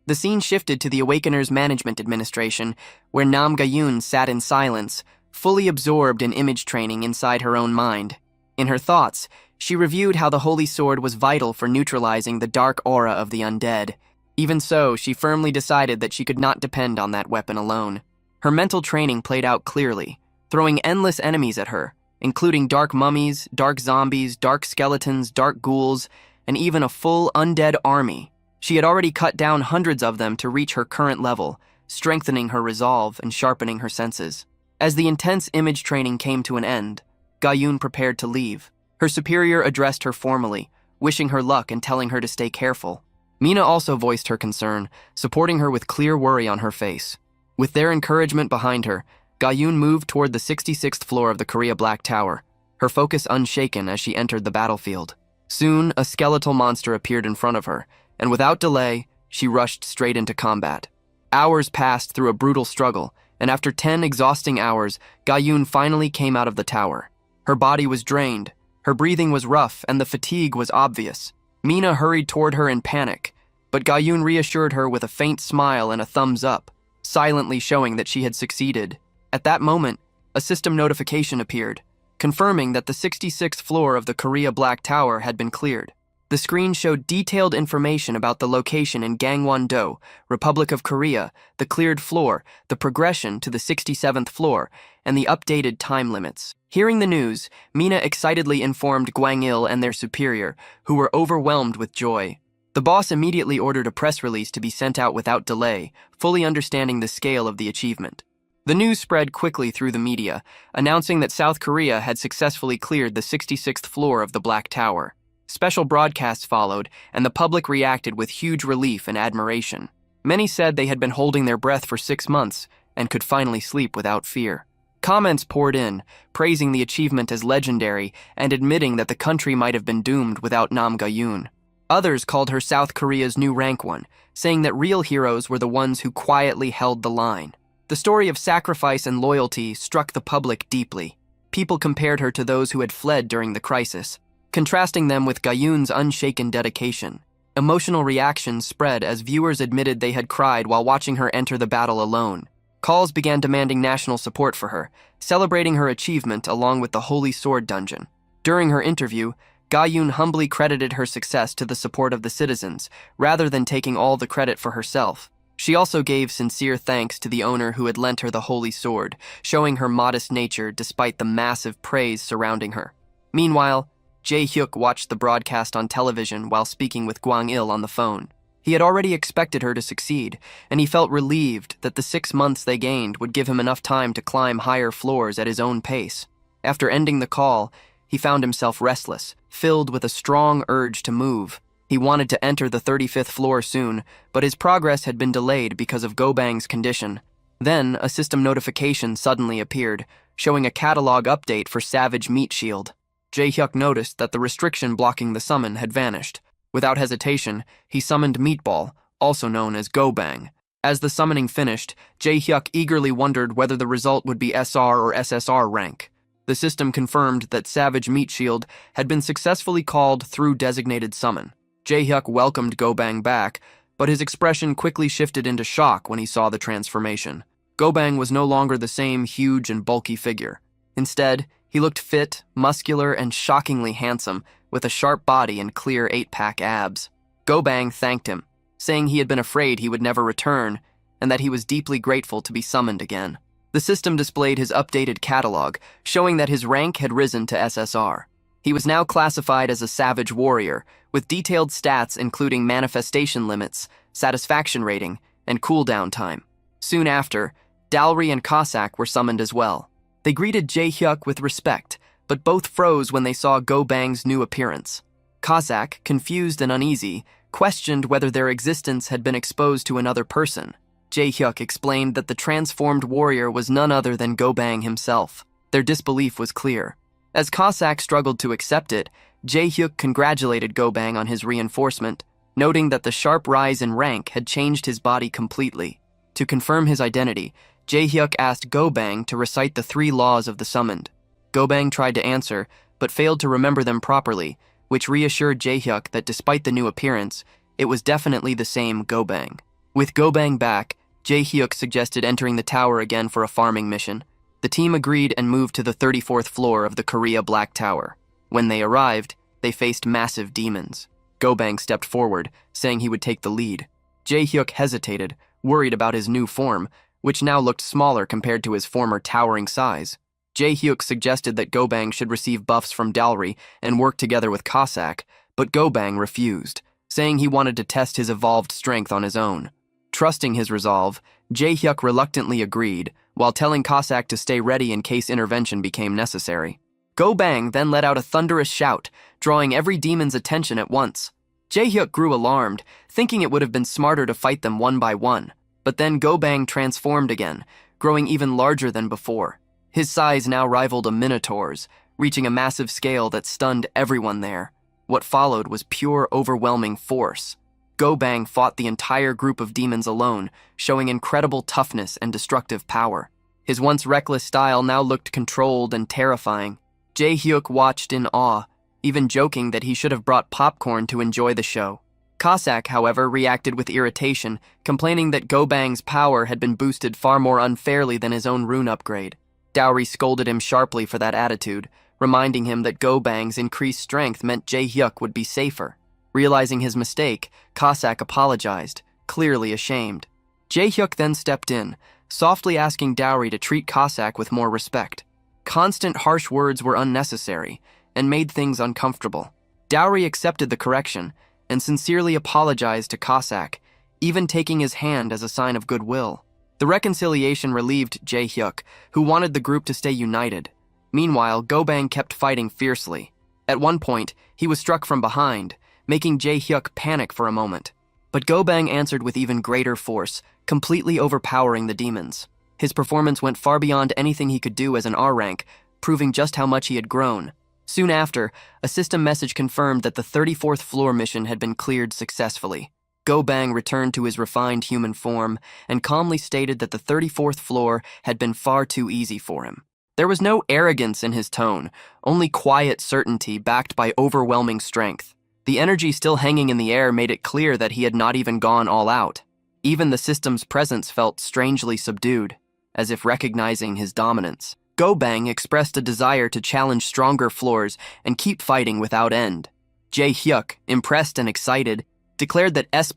The scene shifted to the Awakener's Management Administration, where Nam Ga-eun sat in silence, fully absorbed in image training inside her own mind. In her thoughts, she reviewed how the Holy Sword was vital for neutralizing the dark aura of the undead. Even so, she firmly decided that she could not depend on that weapon alone. Her mental training played out clearly, throwing endless enemies at her, including dark mummies, dark zombies, dark skeletons, dark ghouls, and even a full undead army. She had already cut down hundreds of them to reach her current level, strengthening her resolve and sharpening her senses. As the intense image training came to an end, Ga-eun prepared to leave. Her superior addressed her formally, wishing her luck and telling her to stay careful. Mina also voiced her concern, supporting her with clear worry on her face. With their encouragement behind her, Ga-eun moved toward the 66th floor of the Korea Black Tower, her focus unshaken as she entered the battlefield. Soon, a skeletal monster appeared in front of her, and without delay, she rushed straight into combat. Hours passed through a brutal struggle, and after 10 exhausting hours, Ga-eun finally came out of the tower. Her body was drained, her breathing was rough, and the fatigue was obvious. Mina hurried toward her in panic, but Ga-eun reassured her with a faint smile and a thumbs up, silently showing that she had succeeded. At that moment, a system notification appeared, confirming that the 66th floor of the Korea Black Tower had been cleared. The screen showed detailed information about the location in Gangwon-do, Republic of Korea, the cleared floor, the progression to the 67th floor, and the updated time limits. Hearing the news, Mina excitedly informed Gwangil and their superior, who were overwhelmed with joy. The boss immediately ordered a press release to be sent out without delay, fully understanding the scale of the achievement. The news spread quickly through the media, announcing that South Korea had successfully cleared the 66th floor of the Black Tower. Special broadcasts followed, and the public reacted with huge relief and admiration. Many said they had been holding their breath for 6 months and could finally sleep without fear. Comments poured in, praising the achievement as legendary and admitting that the country might have been doomed without Nam Ga-eun. Others called her South Korea's new rank one, saying that real heroes were the ones who quietly held the line. The story of sacrifice and loyalty struck the public deeply. People compared her to those who had fled during the crisis, contrasting them with Gayun's unshaken dedication. Emotional reactions spread as viewers admitted they had cried while watching her enter the battle alone. Calls began demanding national support for her, celebrating her achievement along with the Holy Sword Dungeon. During her interview, Gayun humbly credited her success to the support of the citizens, rather than taking all the credit for herself. She also gave sincere thanks to the owner who had lent her the Holy Sword, showing her modest nature despite the massive praise surrounding her. Meanwhile, Jae-hyuk watched the broadcast on television while speaking with Gwang-il on the phone. He had already expected her to succeed, and he felt relieved that the 6 months they gained would give him enough time to climb higher floors at his own pace. After ending the call, he found himself restless, filled with a strong urge to move. He wanted to enter the 35th floor soon, but his progress had been delayed because of Go-bang's condition. Then, a system notification suddenly appeared, showing a catalog update for Savage Meat Shield. Jae-hyuk noticed that the restriction blocking the summon had vanished. Without hesitation, he summoned Meatball, also known as Go-bang. As the summoning finished, Jae-hyuk eagerly wondered whether the result would be SR or SSR rank. The system confirmed that Savage Meat Shield had been successfully called through designated summon. Jae-hyuk welcomed Go-bang back, but his expression quickly shifted into shock when he saw the transformation. Go-bang was no longer the same huge and bulky figure. Instead, he looked fit, muscular, and shockingly handsome, with a sharp body and clear 8-pack abs. Go-bang thanked him, saying he had been afraid he would never return, and that he was deeply grateful to be summoned again. The system displayed his updated catalog, showing that his rank had risen to SSR. He was now classified as a savage warrior, with detailed stats including manifestation limits, satisfaction rating, and cooldown time. Soon after, Dalry and Cossack were summoned as well. They greeted Jae-hyuk with respect, but both froze when they saw Go-bang's new appearance. Cossack, confused and uneasy, questioned whether their existence had been exposed to another person. Jae-hyuk explained that the transformed warrior was none other than Go-bang himself. Their disbelief was clear. As Cossack struggled to accept it, Jae-hyuk congratulated Go-bang on his reinforcement, noting that the sharp rise in rank had changed his body completely. To confirm his identity, Jae-hyuk asked Go-bang to recite the 3 laws of the summoned. Go-bang tried to answer, but failed to remember them properly, which reassured Jae-hyuk that despite the new appearance, it was definitely the same Go-bang. With Go-bang back, Jae-hyuk suggested entering the tower again for a farming mission. The team agreed and moved to the 34th floor of the Korea Black Tower. When they arrived, they faced massive demons. Go-bang stepped forward, saying he would take the lead. Jae-hyuk hesitated, worried about his new form, which now looked smaller compared to his former towering size. Jae-hyuk suggested that Go-bang should receive buffs from Dalry and work together with Cossack, but Go-bang refused, saying he wanted to test his evolved strength on his own. Trusting his resolve, Jae-hyuk reluctantly agreed, while telling Cossack to stay ready in case intervention became necessary. Go-bang then let out a thunderous shout, drawing every demon's attention at once. Jae-hyuk grew alarmed, thinking it would have been smarter to fight them one by one. But then Go-bang transformed again, growing even larger than before. His size now rivaled a minotaur's, reaching a massive scale that stunned everyone there. What followed was pure, overwhelming force. Go-bang fought the entire group of demons alone, showing incredible toughness and destructive power. His once reckless style now looked controlled and terrifying. Jae-hyuk watched in awe, even joking that he should have brought popcorn to enjoy the show. Cossack, however, reacted with irritation, complaining that Go-bang's power had been boosted far more unfairly than his own rune upgrade. Dowry scolded him sharply for that attitude, reminding him that Go-bang's increased strength meant Jae-hyuk would be safer. Realizing his mistake, Cossack apologized, clearly ashamed. Jae-hyuk then stepped in, softly asking Dowry to treat Cossack with more respect. Constant harsh words were unnecessary and made things uncomfortable. Dowry accepted the correction and sincerely apologized to Cossack, even taking his hand as a sign of goodwill. The reconciliation relieved Jae-hyuk, who wanted the group to stay united. Meanwhile, Go-bang kept fighting fiercely. At one point, he was struck from behind, making Jae-hyuk panic for a moment. But Go-bang answered with even greater force, completely overpowering the demons. His performance went far beyond anything he could do as an R rank, proving just how much he had grown. Soon after, a system message confirmed that the 34th floor mission had been cleared successfully. Go-bang returned to his refined human form and calmly stated that the 34th floor had been far too easy for him. There was no arrogance in his tone, only quiet certainty backed by overwhelming strength. The energy still hanging in the air made it clear that he had not even gone all out. Even the system's presence felt strangely subdued, as if recognizing his dominance. Gobang expressed a desire to challenge stronger floors and keep fighting without end. Jae-hyuk, impressed and excited, declared that S++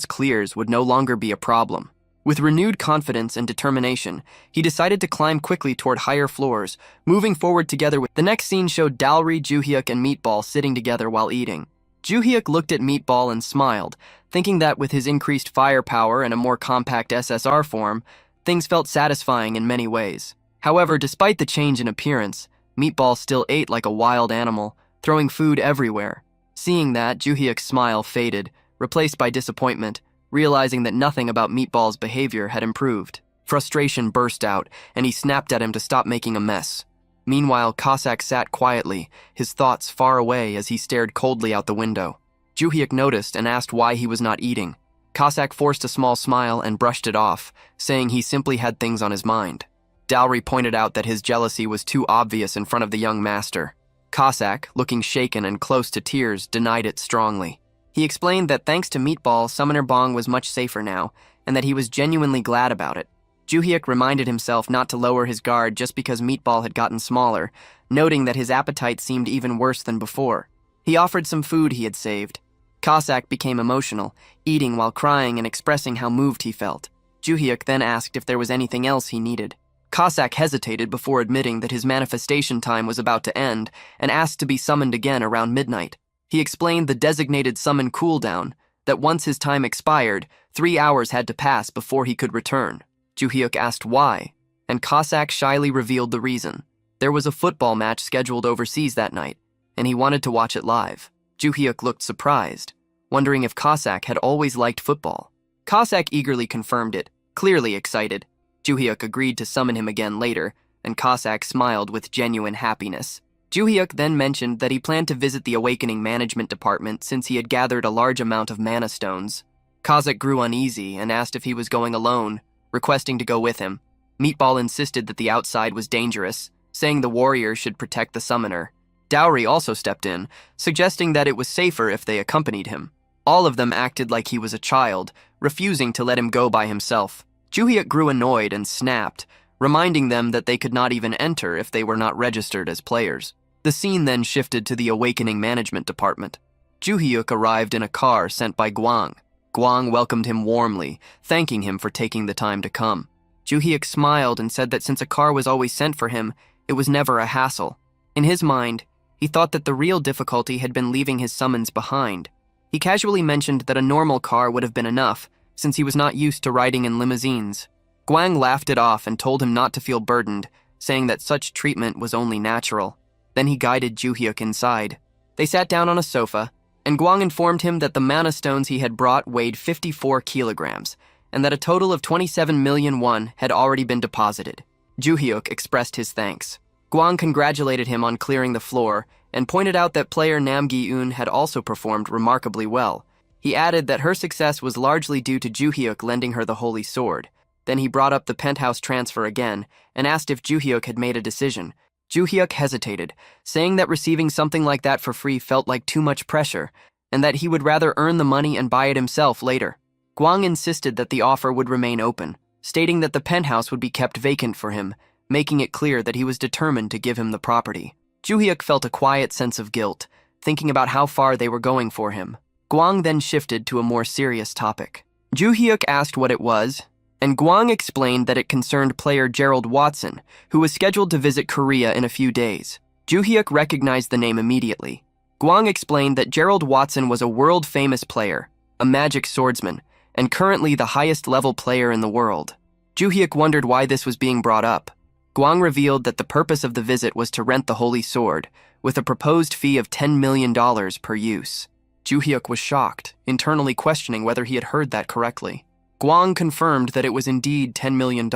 clears would no longer be a problem. With renewed confidence and determination, he decided to climb quickly toward higher floors, moving forward together with... The next scene showed Dalry, Jae-hyuk, and Meatball sitting together while eating. Jae-hyuk looked at Meatball and smiled, thinking that with his increased firepower and a more compact SSR form, things felt satisfying in many ways. However, despite the change in appearance, Meatball still ate like a wild animal, throwing food everywhere. Seeing that, Jae-hyuk's smile faded, replaced by disappointment, realizing that nothing about Meatball's behavior had improved. Frustration burst out, and he snapped at him to stop making a mess. Meanwhile, Cossack sat quietly, his thoughts far away as he stared coldly out the window. Jae-hyuk noticed and asked why he was not eating. Cossack forced a small smile and brushed it off, saying he simply had things on his mind. Dalry pointed out that his jealousy was too obvious in front of the young master. Cossack, looking shaken and close to tears, denied it strongly. He explained that thanks to Meatball, Summoner Bong was much safer now, and that he was genuinely glad about it. Jae-hyuk reminded himself not to lower his guard just because Meatball had gotten smaller, noting that his appetite seemed even worse than before. He offered some food he had saved. Cossack became emotional, eating while crying and expressing how moved he felt. Jae-hyuk then asked if there was anything else he needed. Cossack hesitated before admitting that his manifestation time was about to end and asked to be summoned again around midnight. He explained the designated summon cooldown, that once his time expired, 3 hours had to pass before he could return. Jae-hyuk asked why, and Cossack shyly revealed the reason. There was a football match scheduled overseas that night, and he wanted to watch it live. Jae-hyuk looked surprised, wondering if Cossack had always liked football. Cossack eagerly confirmed it, clearly excited. Jae-hyuk agreed to summon him again later, and Cossack smiled with genuine happiness. Jae-hyuk then mentioned that he planned to visit the Awakening Management Department since he had gathered a large amount of mana stones. Cossack grew uneasy and asked if he was going alone, requesting to go with him. Meatball insisted that the outside was dangerous, saying the warrior should protect the summoner. Dowry also stepped in, suggesting that it was safer if they accompanied him. All of them acted like he was a child, refusing to let him go by himself. Jae-hyuk grew annoyed and snapped, reminding them that they could not even enter if they were not registered as players. The scene then shifted to the Awakening Management Department. Jae-hyuk arrived in a car sent by Gwang. Gwang welcomed him warmly, thanking him for taking the time to come. Jae-hyuk smiled and said that since a car was always sent for him, it was never a hassle. In his mind, he thought that the real difficulty had been leaving his summons behind. He casually mentioned that a normal car would have been enough, since he was not used to riding in limousines. Gwang laughed it off and told him not to feel burdened, saying that such treatment was only natural. Then he guided Jae-hyuk inside. They sat down on a sofa, and Gwang informed him that the mana stones he had brought weighed 54 kilograms, and that a total of 27 million won had already been deposited. Jae-hyuk expressed his thanks. Gwang congratulated him on clearing the floor, and pointed out that player Nam Gi-eun had also performed remarkably well. He added that her success was largely due to Jae-hyuk lending her the Holy Sword. Then he brought up the penthouse transfer again, and asked if Jae-hyuk had made a decision. Jae-hyuk hesitated, saying that receiving something like that for free felt like too much pressure, and that he would rather earn the money and buy it himself later. Gwang insisted that the offer would remain open, stating that the penthouse would be kept vacant for him, making it clear that he was determined to give him the property. Jae-hyuk felt a quiet sense of guilt, thinking about how far they were going for him. Gwang then shifted to a more serious topic. Jae-hyuk asked what it was, and Gwang explained that it concerned player Gerald Watson, who was scheduled to visit Korea in a few days. Jae-hyuk recognized the name immediately. Gwang explained that Gerald Watson was a world-famous player, a magic swordsman, and currently the highest-level player in the world. Jae-hyuk wondered why this was being brought up. Gwang revealed that the purpose of the visit was to rent the Holy Sword, with a proposed fee of $10 million per use. Jae-hyuk was shocked, internally questioning whether he had heard that correctly. Gwang confirmed that it was indeed $10 million,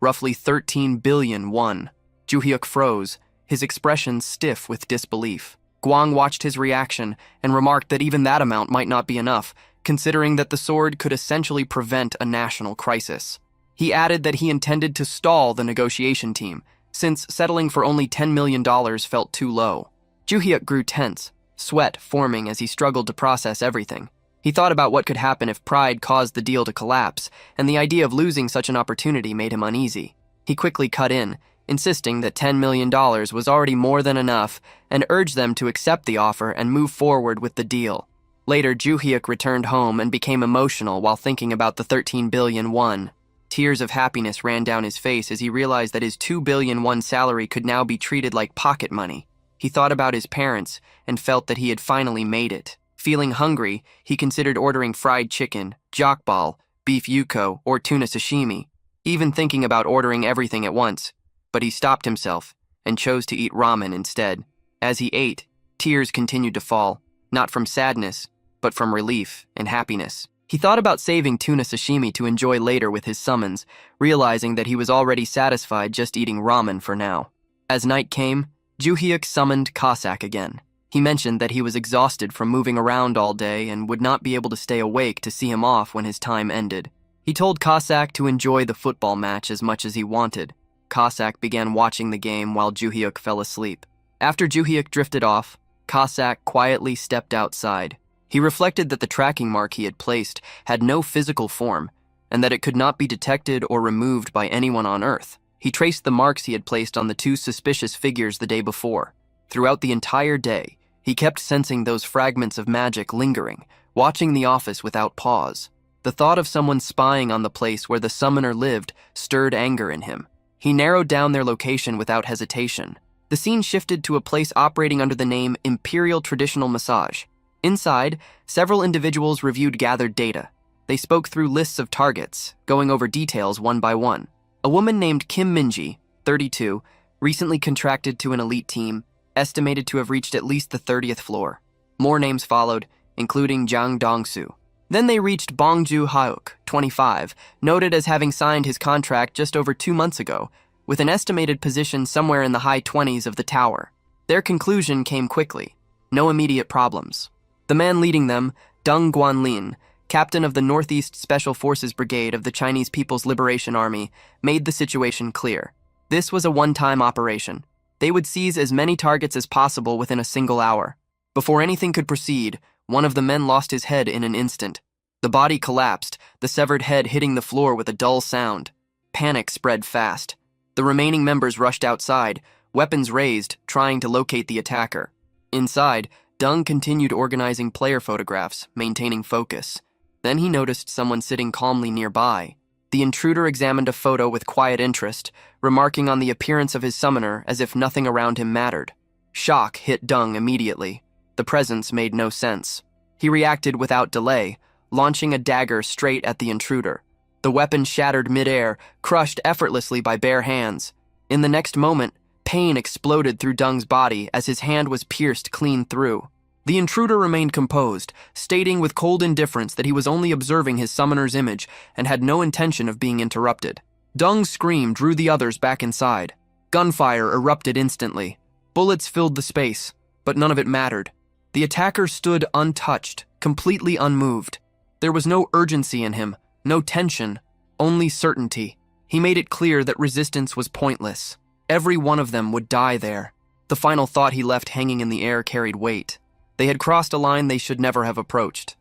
roughly 13 billion won. Jae-hyuk froze, his expression stiff with disbelief. Gwang watched his reaction and remarked that even that amount might not be enough, considering that the sword could essentially prevent a national crisis. He added that he intended to stall the negotiation team, since settling for only $10 million felt too low. Joo-hyuk grew tense, sweat forming as he struggled to process everything. He thought about what could happen if pride caused the deal to collapse, and the idea of losing such an opportunity made him uneasy. He quickly cut in, insisting that $10 million was already more than enough, and urged them to accept the offer and move forward with the deal. Later, Joo-hyuk returned home and became emotional while thinking about the 13 billion won. Tears of happiness ran down his face as he realized that his 2 billion won salary could now be treated like pocket money. He thought about his parents and felt that he had finally made it. Feeling hungry, he considered ordering fried chicken, jokbal, beef yuko, or tuna sashimi, even thinking about ordering everything at once. But he stopped himself and chose to eat ramen instead. As he ate, tears continued to fall, not from sadness, but from relief and happiness. He thought about saving tuna sashimi to enjoy later with his summons, realizing that he was already satisfied just eating ramen for now. As night came, Joo-hyuk summoned Cossack again. He mentioned that he was exhausted from moving around all day and would not be able to stay awake to see him off when his time ended. He told Cossack to enjoy the football match as much as he wanted. Cossack began watching the game while Joo-hyuk fell asleep. After Joo-hyuk drifted off, Cossack quietly stepped outside. He reflected that the tracking mark he had placed had no physical form, and that it could not be detected or removed by anyone on Earth. He traced the marks he had placed on the two suspicious figures the day before. Throughout the entire day, he kept sensing those fragments of magic lingering, watching the office without pause. The thought of someone spying on the place where the summoner lived stirred anger in him. He narrowed down their location without hesitation. The scene shifted to a place operating under the name Imperial Traditional Massage. Inside, several individuals reviewed gathered data. They spoke through lists of targets, going over details one by one. A woman named Kim Minji, 32, recently contracted to an elite team, estimated to have reached at least the 30th floor. More names followed, including Jang Dongsu. Then they reached Bongju Hauk, 25, noted as having signed his contract just over 2 months ago, with an estimated position somewhere in the high 20s of the tower. Their conclusion came quickly. No immediate problems. The man leading them, Deng Guanlin, captain of the Northeast Special Forces Brigade of the Chinese People's Liberation Army, made the situation clear. This was a one-time operation. They would seize as many targets as possible within a single hour. Before anything could proceed, one of the men lost his head in an instant. The body collapsed, the severed head hitting the floor with a dull sound. Panic spread fast. The remaining members rushed outside, weapons raised, trying to locate the attacker. Inside, Deng continued organizing player photographs, maintaining focus. Then he noticed someone sitting calmly nearby. The intruder examined a photo with quiet interest, remarking on the appearance of his summoner as if nothing around him mattered. Shock hit Deng immediately. The presence made no sense. He reacted without delay, launching a dagger straight at the intruder. The weapon shattered midair, crushed effortlessly by bare hands. In the next moment, pain exploded through Deng's body as his hand was pierced clean through. The intruder remained composed, stating with cold indifference that he was only observing his summoner's image and had no intention of being interrupted. Deng's scream drew the others back inside. Gunfire erupted instantly. Bullets filled the space, but none of it mattered. The attacker stood untouched, completely unmoved. There was no urgency in him, no tension, only certainty. He made it clear that resistance was pointless. Every one of them would die there. The final thought he left hanging in the air carried weight. They had crossed a line they should never have approached.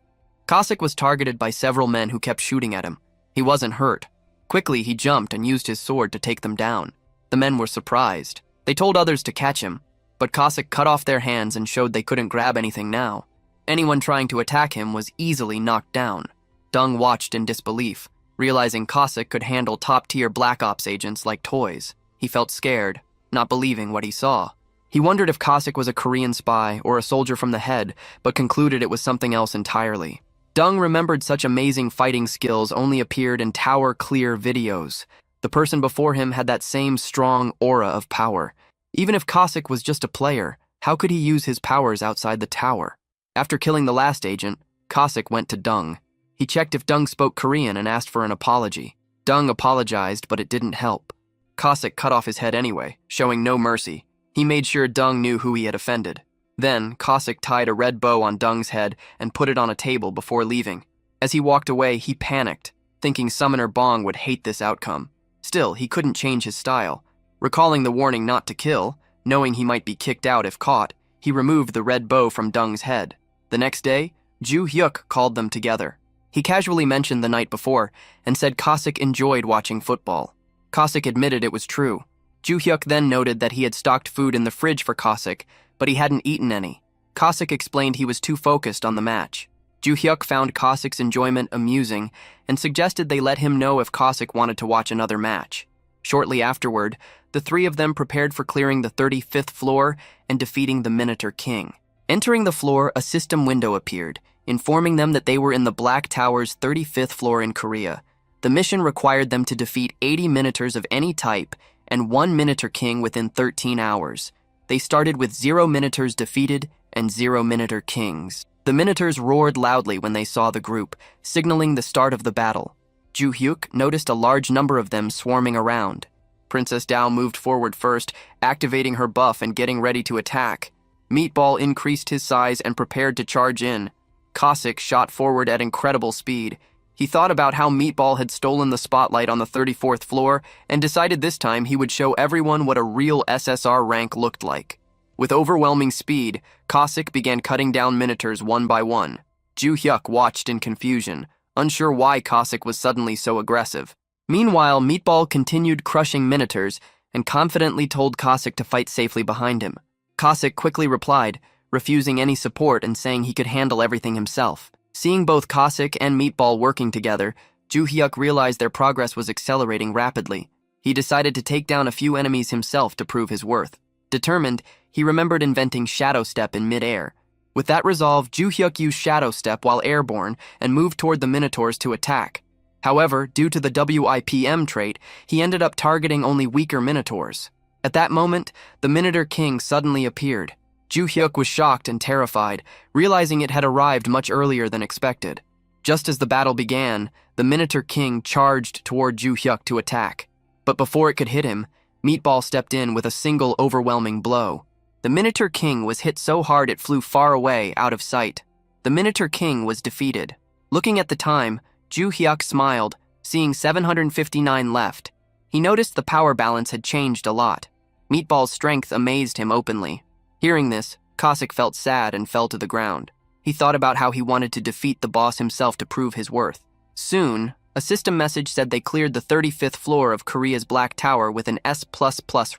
Cossack was targeted by several men who kept shooting at him. He wasn't hurt. Quickly, he jumped and used his sword to take them down. The men were surprised. They told others to catch him, but Cossack cut off their hands and showed they couldn't grab anything now. Anyone trying to attack him was easily knocked down. Deng watched in disbelief, realizing Cossack could handle top-tier Black Ops agents like toys. He felt scared, not believing what he saw. He wondered if Cossack was a Korean spy or a soldier from the head, but concluded it was something else entirely. Deng remembered such amazing fighting skills only appeared in tower-clear videos. The person before him had that same strong aura of power. Even if Cossack was just a player, how could he use his powers outside the tower? After killing the last agent, Cossack went to Deng. He checked if Deng spoke Korean and asked for an apology. Deng apologized, but it didn't help. Cossack cut off his head anyway, showing no mercy. He made sure Deng knew who he had offended. Then, Cossack tied a red bow on Deng's head and put it on a table before leaving. As he walked away, he panicked, thinking Summoner Bong would hate this outcome. Still, he couldn't change his style. Recalling the warning not to kill, knowing he might be kicked out if caught, he removed the red bow from Dung's head. The next day, Ju Hyuk called them together. He casually mentioned the night before and said Cossack enjoyed watching football. Cossack admitted it was true. Ju Hyuk then noted that he had stocked food in the fridge for Cossack, but he hadn't eaten any. Cossack explained he was too focused on the match. Ju Hyuk found Cossack's enjoyment amusing and suggested they let him know if Cossack wanted to watch another match. Shortly afterward, the three of them prepared for clearing the 35th floor and defeating the Minotaur King. Entering the floor, a system window appeared, informing them that they were in the Black Tower's 35th floor in Korea. The mission required them to defeat 80 Minotaurs of any type and 1 Minotaur King within 13 hours. They started with 0 Minotaurs defeated and 0 Minotaur Kings. The Minotaurs roared loudly when they saw the group, signaling the start of the battle. Ju Hyuk noticed a large number of them swarming around. Princess Dao moved forward first, activating her buff and getting ready to attack. Meatball increased his size and prepared to charge in. Cossack shot forward at incredible speed. He thought about how Meatball had stolen the spotlight on the 34th floor and decided this time he would show everyone what a real SSR rank looked like. With overwhelming speed, Cossack began cutting down Minotaurs one by one. Ju Hyuk watched in confusion, unsure why Cossack was suddenly so aggressive. Meanwhile, Meatball continued crushing Minotaurs and confidently told Cossack to fight safely behind him. Cossack quickly replied, refusing any support and saying he could handle everything himself. Seeing both Cossack and Meatball working together, Ju Hyuk realized their progress was accelerating rapidly. He decided to take down a few enemies himself to prove his worth. Determined, he remembered inventing Shadow Step in mid-air. With that resolve, Ju Hyuk used Shadow Step while airborne and moved toward the Minotaurs to attack. However, due to the WIPM trait, he ended up targeting only weaker Minotaurs. At that moment, the Minotaur King suddenly appeared. Ju Hyuk was shocked and terrified, realizing it had arrived much earlier than expected. Just as the battle began, the Minotaur King charged toward Ju Hyuk to attack. But before it could hit him, Meatball stepped in with a single overwhelming blow. The Minotaur King was hit so hard it flew far away, out of sight. The Minotaur King was defeated. Looking at the time, Ju Hyuk smiled, seeing 759 left. He noticed the power balance had changed a lot. Meatball's strength amazed him openly. Hearing this, Cossack felt sad and fell to the ground. He thought about how he wanted to defeat the boss himself to prove his worth. Soon, a system message said they cleared the 35th floor of Korea's Black Tower with an S++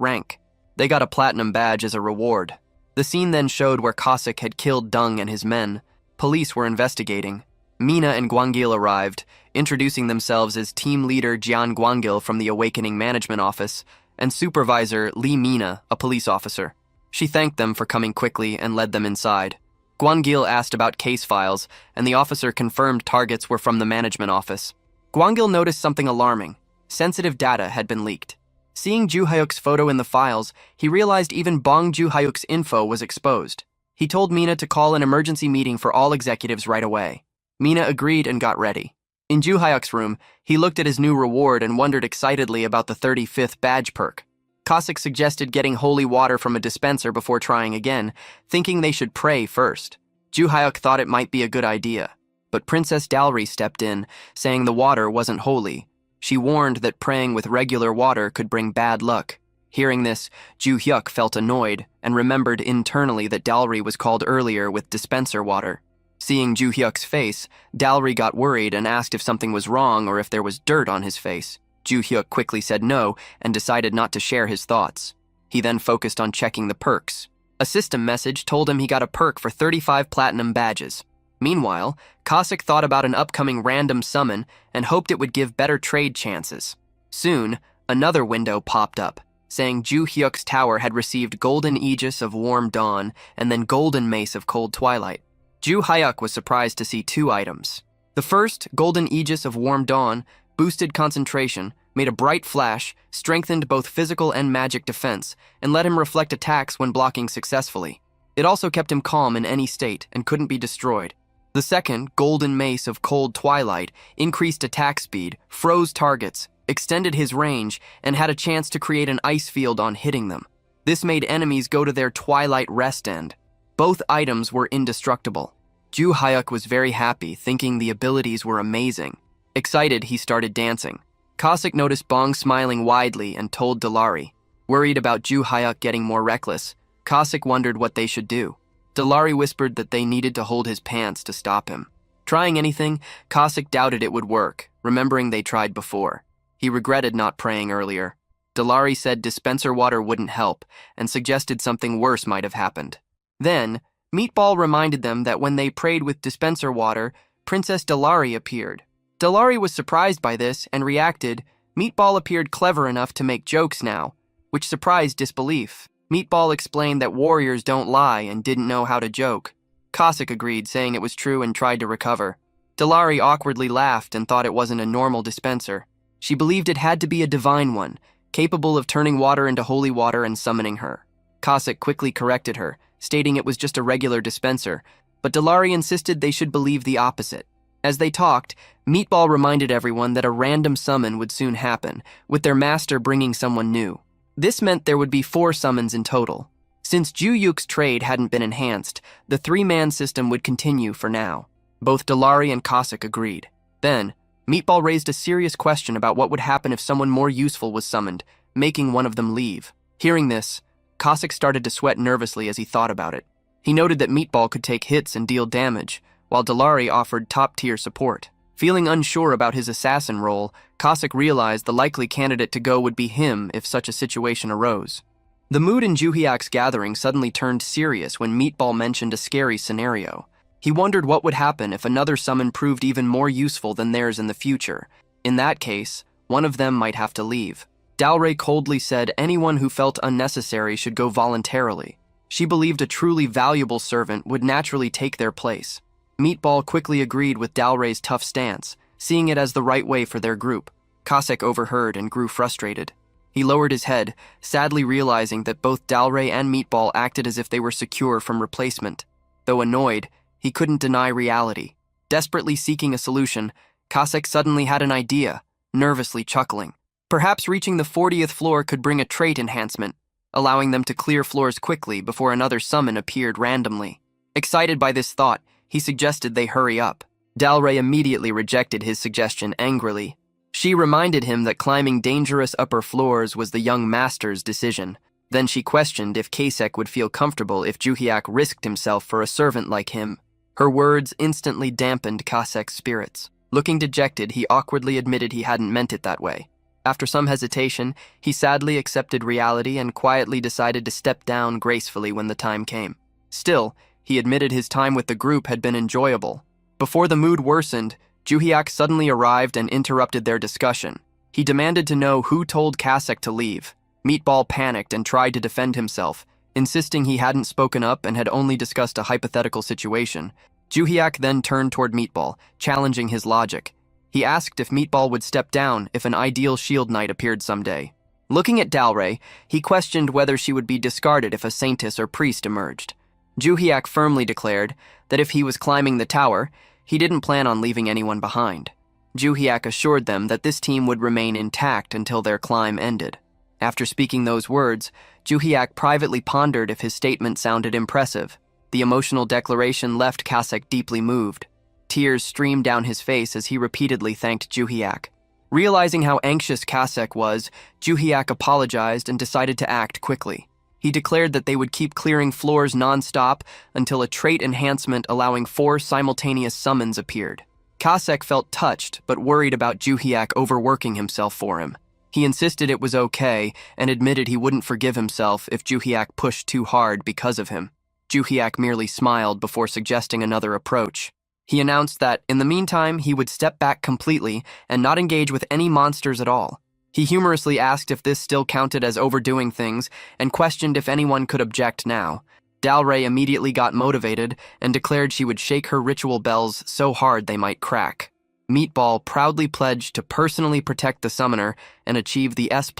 rank. They got a platinum badge as a reward. The scene then showed where Cossack had killed Dung and his men. Police were investigating. Mina and Gwangil arrived, introducing themselves as team leader Jian Gwangil from the Awakening Management Office and supervisor Lee Mina, a police officer. She thanked them for coming quickly and led them inside. Gwangil asked about case files, and the officer confirmed targets were from the management office. Gwangil noticed something alarming. Sensitive data had been leaked. Seeing Ju Hyuk's photo in the files, he realized even Bong Ju Hyuk's info was exposed. He told Mina to call an emergency meeting for all executives right away. Mina agreed and got ready. In Ju Hyuk's room, he looked at his new reward and wondered excitedly about the 35th badge perk. Cossack suggested getting holy water from a dispenser before trying again, thinking they should pray first. Ju Hyuk thought it might be a good idea, but Princess Dalry stepped in, saying the water wasn't holy. She warned that praying with regular water could bring bad luck. Hearing this, Ju Hyuk felt annoyed and remembered internally that Dalry was called earlier with dispenser water. Seeing Ju Hyuk's face, Dalry got worried and asked if something was wrong or if there was dirt on his face. Ju Hyuk quickly said no and decided not to share his thoughts. He then focused on checking the perks. A system message told him he got a perk for 35 platinum badges. Meanwhile, Cossack thought about an upcoming random summon and hoped it would give better trade chances. Soon, another window popped up, saying Ju Hyuk's tower had received Golden Aegis of Warm Dawn and then Golden Mace of Cold Twilight. Ju Hyuk was surprised to see two items. The first, Golden Aegis of Warm Dawn, boosted concentration, made a bright flash, strengthened both physical and magic defense, and let him reflect attacks when blocking successfully. It also kept him calm in any state and couldn't be destroyed. The second, Golden Mace of Cold Twilight, increased attack speed, froze targets, extended his range, and had a chance to create an ice field on hitting them. This made enemies go to their Twilight rest end. Both items were indestructible. Ju Hyuk was very happy, thinking the abilities were amazing. Excited, he started dancing. Cossack noticed Bong smiling widely and told Dalari, Worried about Ju Hyuk getting more reckless, Cossack wondered what they should do. Dalari whispered that they needed to hold his pants to stop him. Trying anything, Cossack doubted it would work, remembering they tried before. He regretted not praying earlier. Dalari said dispenser water wouldn't help, and suggested something worse might have happened. Then, Meatball reminded them that when they prayed with dispenser water, Princess Dalari appeared. Dalari was surprised by this and reacted, Meatball appeared clever enough to make jokes now, which surprised disbelief. Meatball explained that warriors don't lie and didn't know how to joke. Cossack agreed, saying it was true and tried to recover. Dalari awkwardly laughed and thought it wasn't a normal dispenser. She believed it had to be a divine one, capable of turning water into holy water and summoning her. Cossack quickly corrected her, stating it was just a regular dispenser, but Dalari insisted they should believe the opposite. As they talked, Meatball reminded everyone that a random summon would soon happen, with their master bringing someone new. This meant there would be 4 summons in total. Since Ju Yuk's trade hadn't been enhanced, the 3-man system would continue for now. Both Dalari and Cossack agreed. Then, Meatball raised a serious question about what would happen if someone more useful was summoned, making one of them leave. Hearing this, Cossack started to sweat nervously as he thought about it. He noted that Meatball could take hits and deal damage, while Dalari offered top-tier support. Feeling unsure about his assassin role, Cossack realized the likely candidate to go would be him if such a situation arose. The mood in Ju Hyuk's gathering suddenly turned serious when Meatball mentioned a scary scenario. He wondered what would happen if another summon proved even more useful than theirs in the future. In that case, one of them might have to leave. Dalray coldly said anyone who felt unnecessary should go voluntarily. She believed a truly valuable servant would naturally take their place. Meatball quickly agreed with Dalray's tough stance, seeing it as the right way for their group. Cossack overheard and grew frustrated. He lowered his head, sadly realizing that both Dalray and Meatball acted as if they were secure from replacement. Though annoyed, he couldn't deny reality. Desperately seeking a solution, Cossack suddenly had an idea, nervously chuckling. Perhaps reaching the 40th floor could bring a trait enhancement, allowing them to clear floors quickly before another summon appeared randomly. Excited by this thought, he suggested they hurry up. Dalray immediately rejected his suggestion angrily. She reminded him that climbing dangerous upper floors was the young master's decision. Then she questioned if Cossack would feel comfortable if Ju Hyuk risked himself for a servant like him. Her words instantly dampened Cossack's spirits. Looking dejected, he awkwardly admitted he hadn't meant it that way. After some hesitation, he sadly accepted reality and quietly decided to step down gracefully when the time came. Still, he admitted his time with the group had been enjoyable. Before the mood worsened, Ju Hyuk suddenly arrived and interrupted their discussion. He demanded to know who told Cossack to leave. Meatball panicked and tried to defend himself, insisting he hadn't spoken up and had only discussed a hypothetical situation. Ju Hyuk then turned toward Meatball, challenging his logic. He asked if Meatball would step down if an ideal shield knight appeared someday. Looking at Dalray, he questioned whether she would be discarded if a saintess or priest emerged. Ju Hyuk firmly declared that if he was climbing the tower, he didn't plan on leaving anyone behind. Ju Hyuk assured them that this team would remain intact until their climb ended. After speaking those words, Ju Hyuk privately pondered if his statement sounded impressive. The emotional declaration left Cossack deeply moved. Tears streamed down his face as he repeatedly thanked Ju Hyuk. Realizing how anxious Cossack was, Ju Hyuk apologized and decided to act quickly. He declared that they would keep clearing floors non-stop until a trait enhancement allowing 4 simultaneous summons appeared. Cossack felt touched but worried about Ju Hyuk overworking himself for him. He insisted it was okay and admitted he wouldn't forgive himself if Ju Hyuk pushed too hard because of him. Ju Hyuk merely smiled before suggesting another approach. He announced that, in the meantime, he would step back completely and not engage with any monsters at all. He humorously asked if this still counted as overdoing things and questioned if anyone could object now. Dalray immediately got motivated and declared she would shake her ritual bells so hard they might crack. Meatball proudly pledged to personally protect the summoner and achieve the S++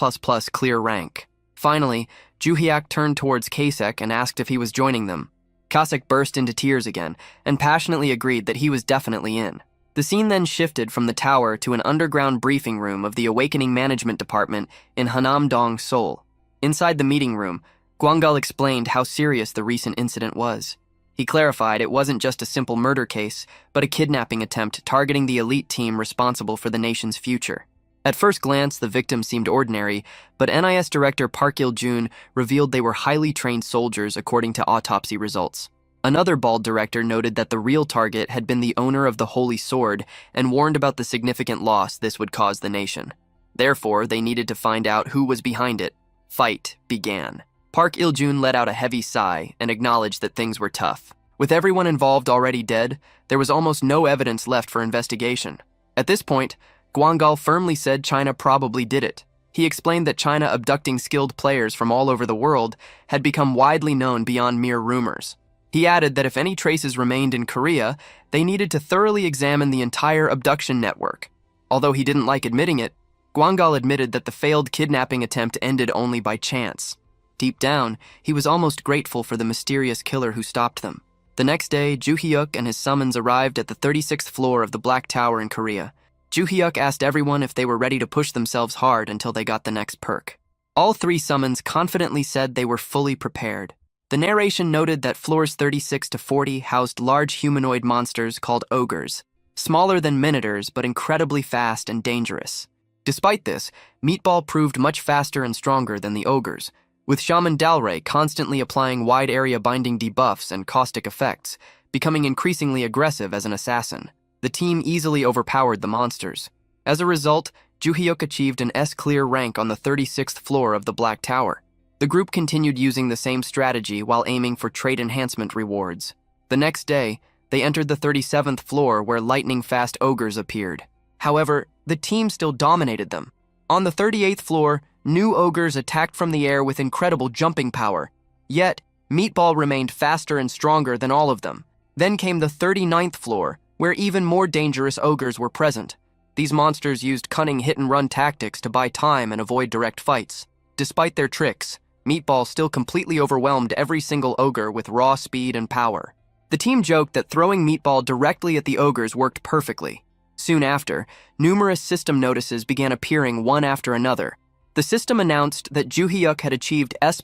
clear rank. Finally, Ju Hyuk turned towards Cossack and asked if he was joining them. Cossack burst into tears again and passionately agreed that he was definitely in. The scene then shifted from the tower to an underground briefing room of the Awakening Management Department in Hanam-dong, Seoul. Inside the meeting room, Gwangul explained how serious the recent incident was. He clarified it wasn't just a simple murder case, but a kidnapping attempt targeting the elite team responsible for the nation's future. At first glance, the victim seemed ordinary, but NIS director Park Il-jun revealed they were highly trained soldiers according to autopsy results. Another bald director noted that the real target had been the owner of the Holy Sword and warned about the significant loss this would cause the nation. Therefore, they needed to find out who was behind it. Fight began. Park Il-jun let out a heavy sigh and acknowledged that things were tough. With everyone involved already dead, there was almost no evidence left for investigation. At this point, Guanggal firmly said China probably did it. He explained that China abducting skilled players from all over the world had become widely known beyond mere rumors. He added that if any traces remained in Korea, they needed to thoroughly examine the entire abduction network. Although he didn't like admitting it, Guanggal admitted that the failed kidnapping attempt ended only by chance. Deep down, he was almost grateful for the mysterious killer who stopped them. The next day, Ju Hyuk and his summons arrived at the 36th floor of the Black Tower in Korea. Ju Hyuk asked everyone if they were ready to push themselves hard until they got the next perk. All three summons confidently said they were fully prepared. The narration noted that floors 36 to 40 housed large humanoid monsters called ogres, smaller than minotaurs but incredibly fast and dangerous. Despite this, Meatball proved much faster and stronger than the ogres, with Shaman Dalray constantly applying wide-area binding debuffs and caustic effects, becoming increasingly aggressive as an assassin. The team easily overpowered the monsters. As a result, Ju Hyuk achieved an S-clear rank on the 36th floor of the Black Tower. The group continued using the same strategy while aiming for trait enhancement rewards. The next day, they entered the 37th floor where lightning-fast ogres appeared. However, the team still dominated them. On the 38th floor, new ogres attacked from the air with incredible jumping power. Yet, Meatball remained faster and stronger than all of them. Then came the 39th floor, where even more dangerous ogres were present. These monsters used cunning hit-and-run tactics to buy time and avoid direct fights. Despite their tricks, Meatball still completely overwhelmed every single ogre with raw speed and power. The team joked that throwing Meatball directly at the ogres worked perfectly. Soon after, numerous system notices began appearing one after another. The system announced that Ju Hyuk had achieved S++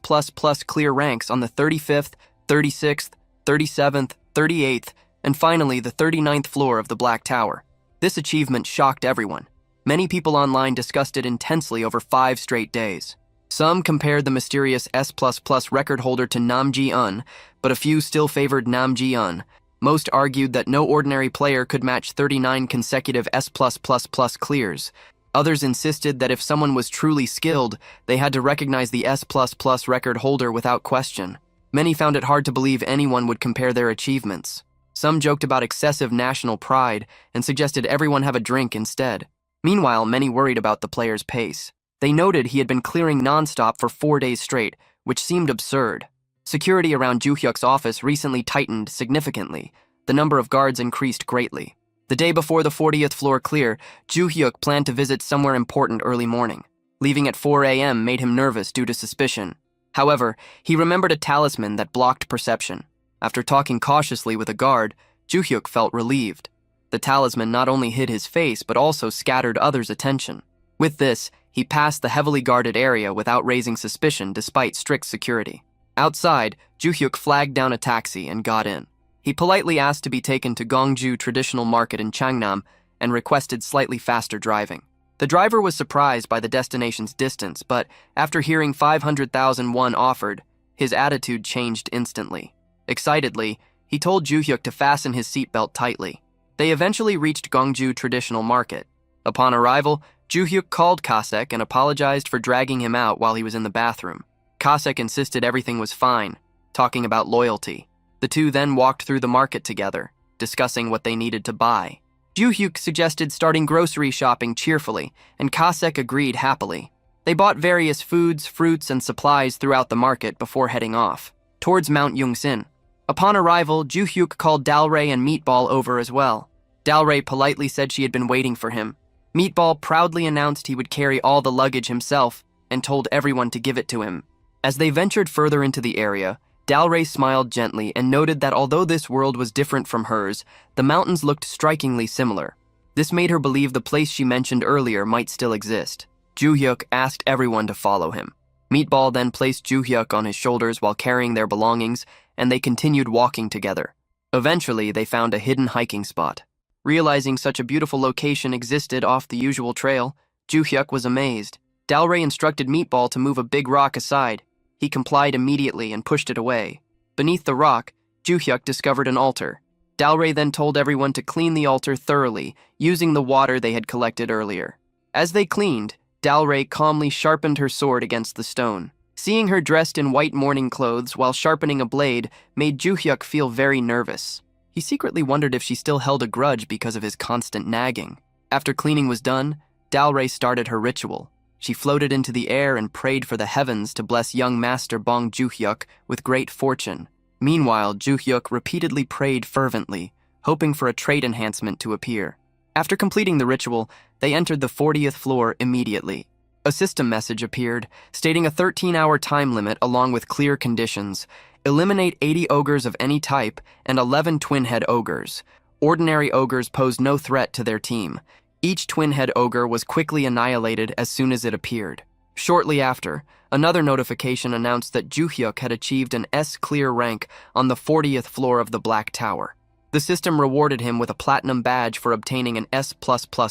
clear ranks on the 35th, 36th, 37th, 38th, and finally the 39th floor of the Black Tower. This achievement shocked everyone. Many people online discussed it intensely over 5 straight days. Some compared the mysterious S++ record holder to Nam Ji-eun, but a few still favored Nam Ji-eun. Most argued that no ordinary player could match 39 consecutive S++ clears. Others insisted that if someone was truly skilled, they had to recognize the S++ record holder without question. Many found it hard to believe anyone would compare their achievements. Some joked about excessive national pride and suggested everyone have a drink instead. Meanwhile, many worried about the player's pace. They noted he had been clearing non-stop for 4 days straight, which seemed absurd. Security around Ju Hyuk's office recently tightened significantly. The number of guards increased greatly. The day before the 40th floor clear, Ju Hyuk planned to visit somewhere important early morning. Leaving at 4 a.m. made him nervous due to suspicion. However, he remembered a talisman that blocked perception. After talking cautiously with a guard, Ju Hyuk felt relieved. The talisman not only hid his face but also scattered others' attention. With this, he passed the heavily guarded area without raising suspicion despite strict security. Outside, Ju Hyuk flagged down a taxi and got in. He politely asked to be taken to Gongju Traditional Market in Changnam and requested slightly faster driving. The driver was surprised by the destination's distance, but after hearing 500,000 won offered, his attitude changed instantly. Excitedly, he told Ju Hyuk to fasten his seatbelt tightly. They eventually reached Gongju Traditional Market. Upon arrival, Ju Hyuk called Kasek and apologized for dragging him out while he was in the bathroom. Kasek insisted everything was fine, talking about loyalty. The two then walked through the market together, discussing what they needed to buy. Ju Hyuk suggested starting grocery shopping cheerfully, and Kasek agreed happily. They bought various foods, fruits, and supplies throughout the market before heading off, towards Mount Yungsin. Upon arrival, Ju Hyuk called Dalray and Meatball over as well. Dalray politely said she had been waiting for him. Meatball proudly announced he would carry all the luggage himself and told everyone to give it to him. As they ventured further into the area, Dalray smiled gently and noted that although this world was different from hers, the mountains looked strikingly similar. This made her believe the place she mentioned earlier might still exist. Ju Hyuk asked everyone to follow him. Meatball then placed Ju Hyuk on his shoulders while carrying their belongings, and they continued walking together. Eventually, they found a hidden hiking spot. Realizing such a beautiful location existed off the usual trail, Ju-hyuk was amazed. Dalray instructed Meatball to move a big rock aside. He complied immediately and pushed it away. Beneath the rock, Ju-hyuk discovered an altar. Dalray then told everyone to clean the altar thoroughly, using the water they had collected earlier. As they cleaned, Dalray calmly sharpened her sword against the stone. Seeing her dressed in white mourning clothes while sharpening a blade made Ju-hyuk feel very nervous. He secretly wondered if she still held a grudge because of his constant nagging. After cleaning was done, Dalray started her ritual. She floated into the air and prayed for the heavens to bless young master Bong Ju-hyuk with great fortune. Meanwhile, Ju-hyuk repeatedly prayed fervently, hoping for a trait enhancement to appear. After completing the ritual, they entered the 40th floor immediately. A system message appeared, stating a 13-hour time limit along with clear conditions. Eliminate 80 ogres of any type and 11 twin-head ogres. Ordinary ogres posed no threat to their team. Each twin-head ogre was quickly annihilated as soon as it appeared. Shortly after, another notification announced that Ju-hyuk had achieved an S-clear rank on the 40th floor of the Black Tower. The system rewarded him with a platinum badge for obtaining an S++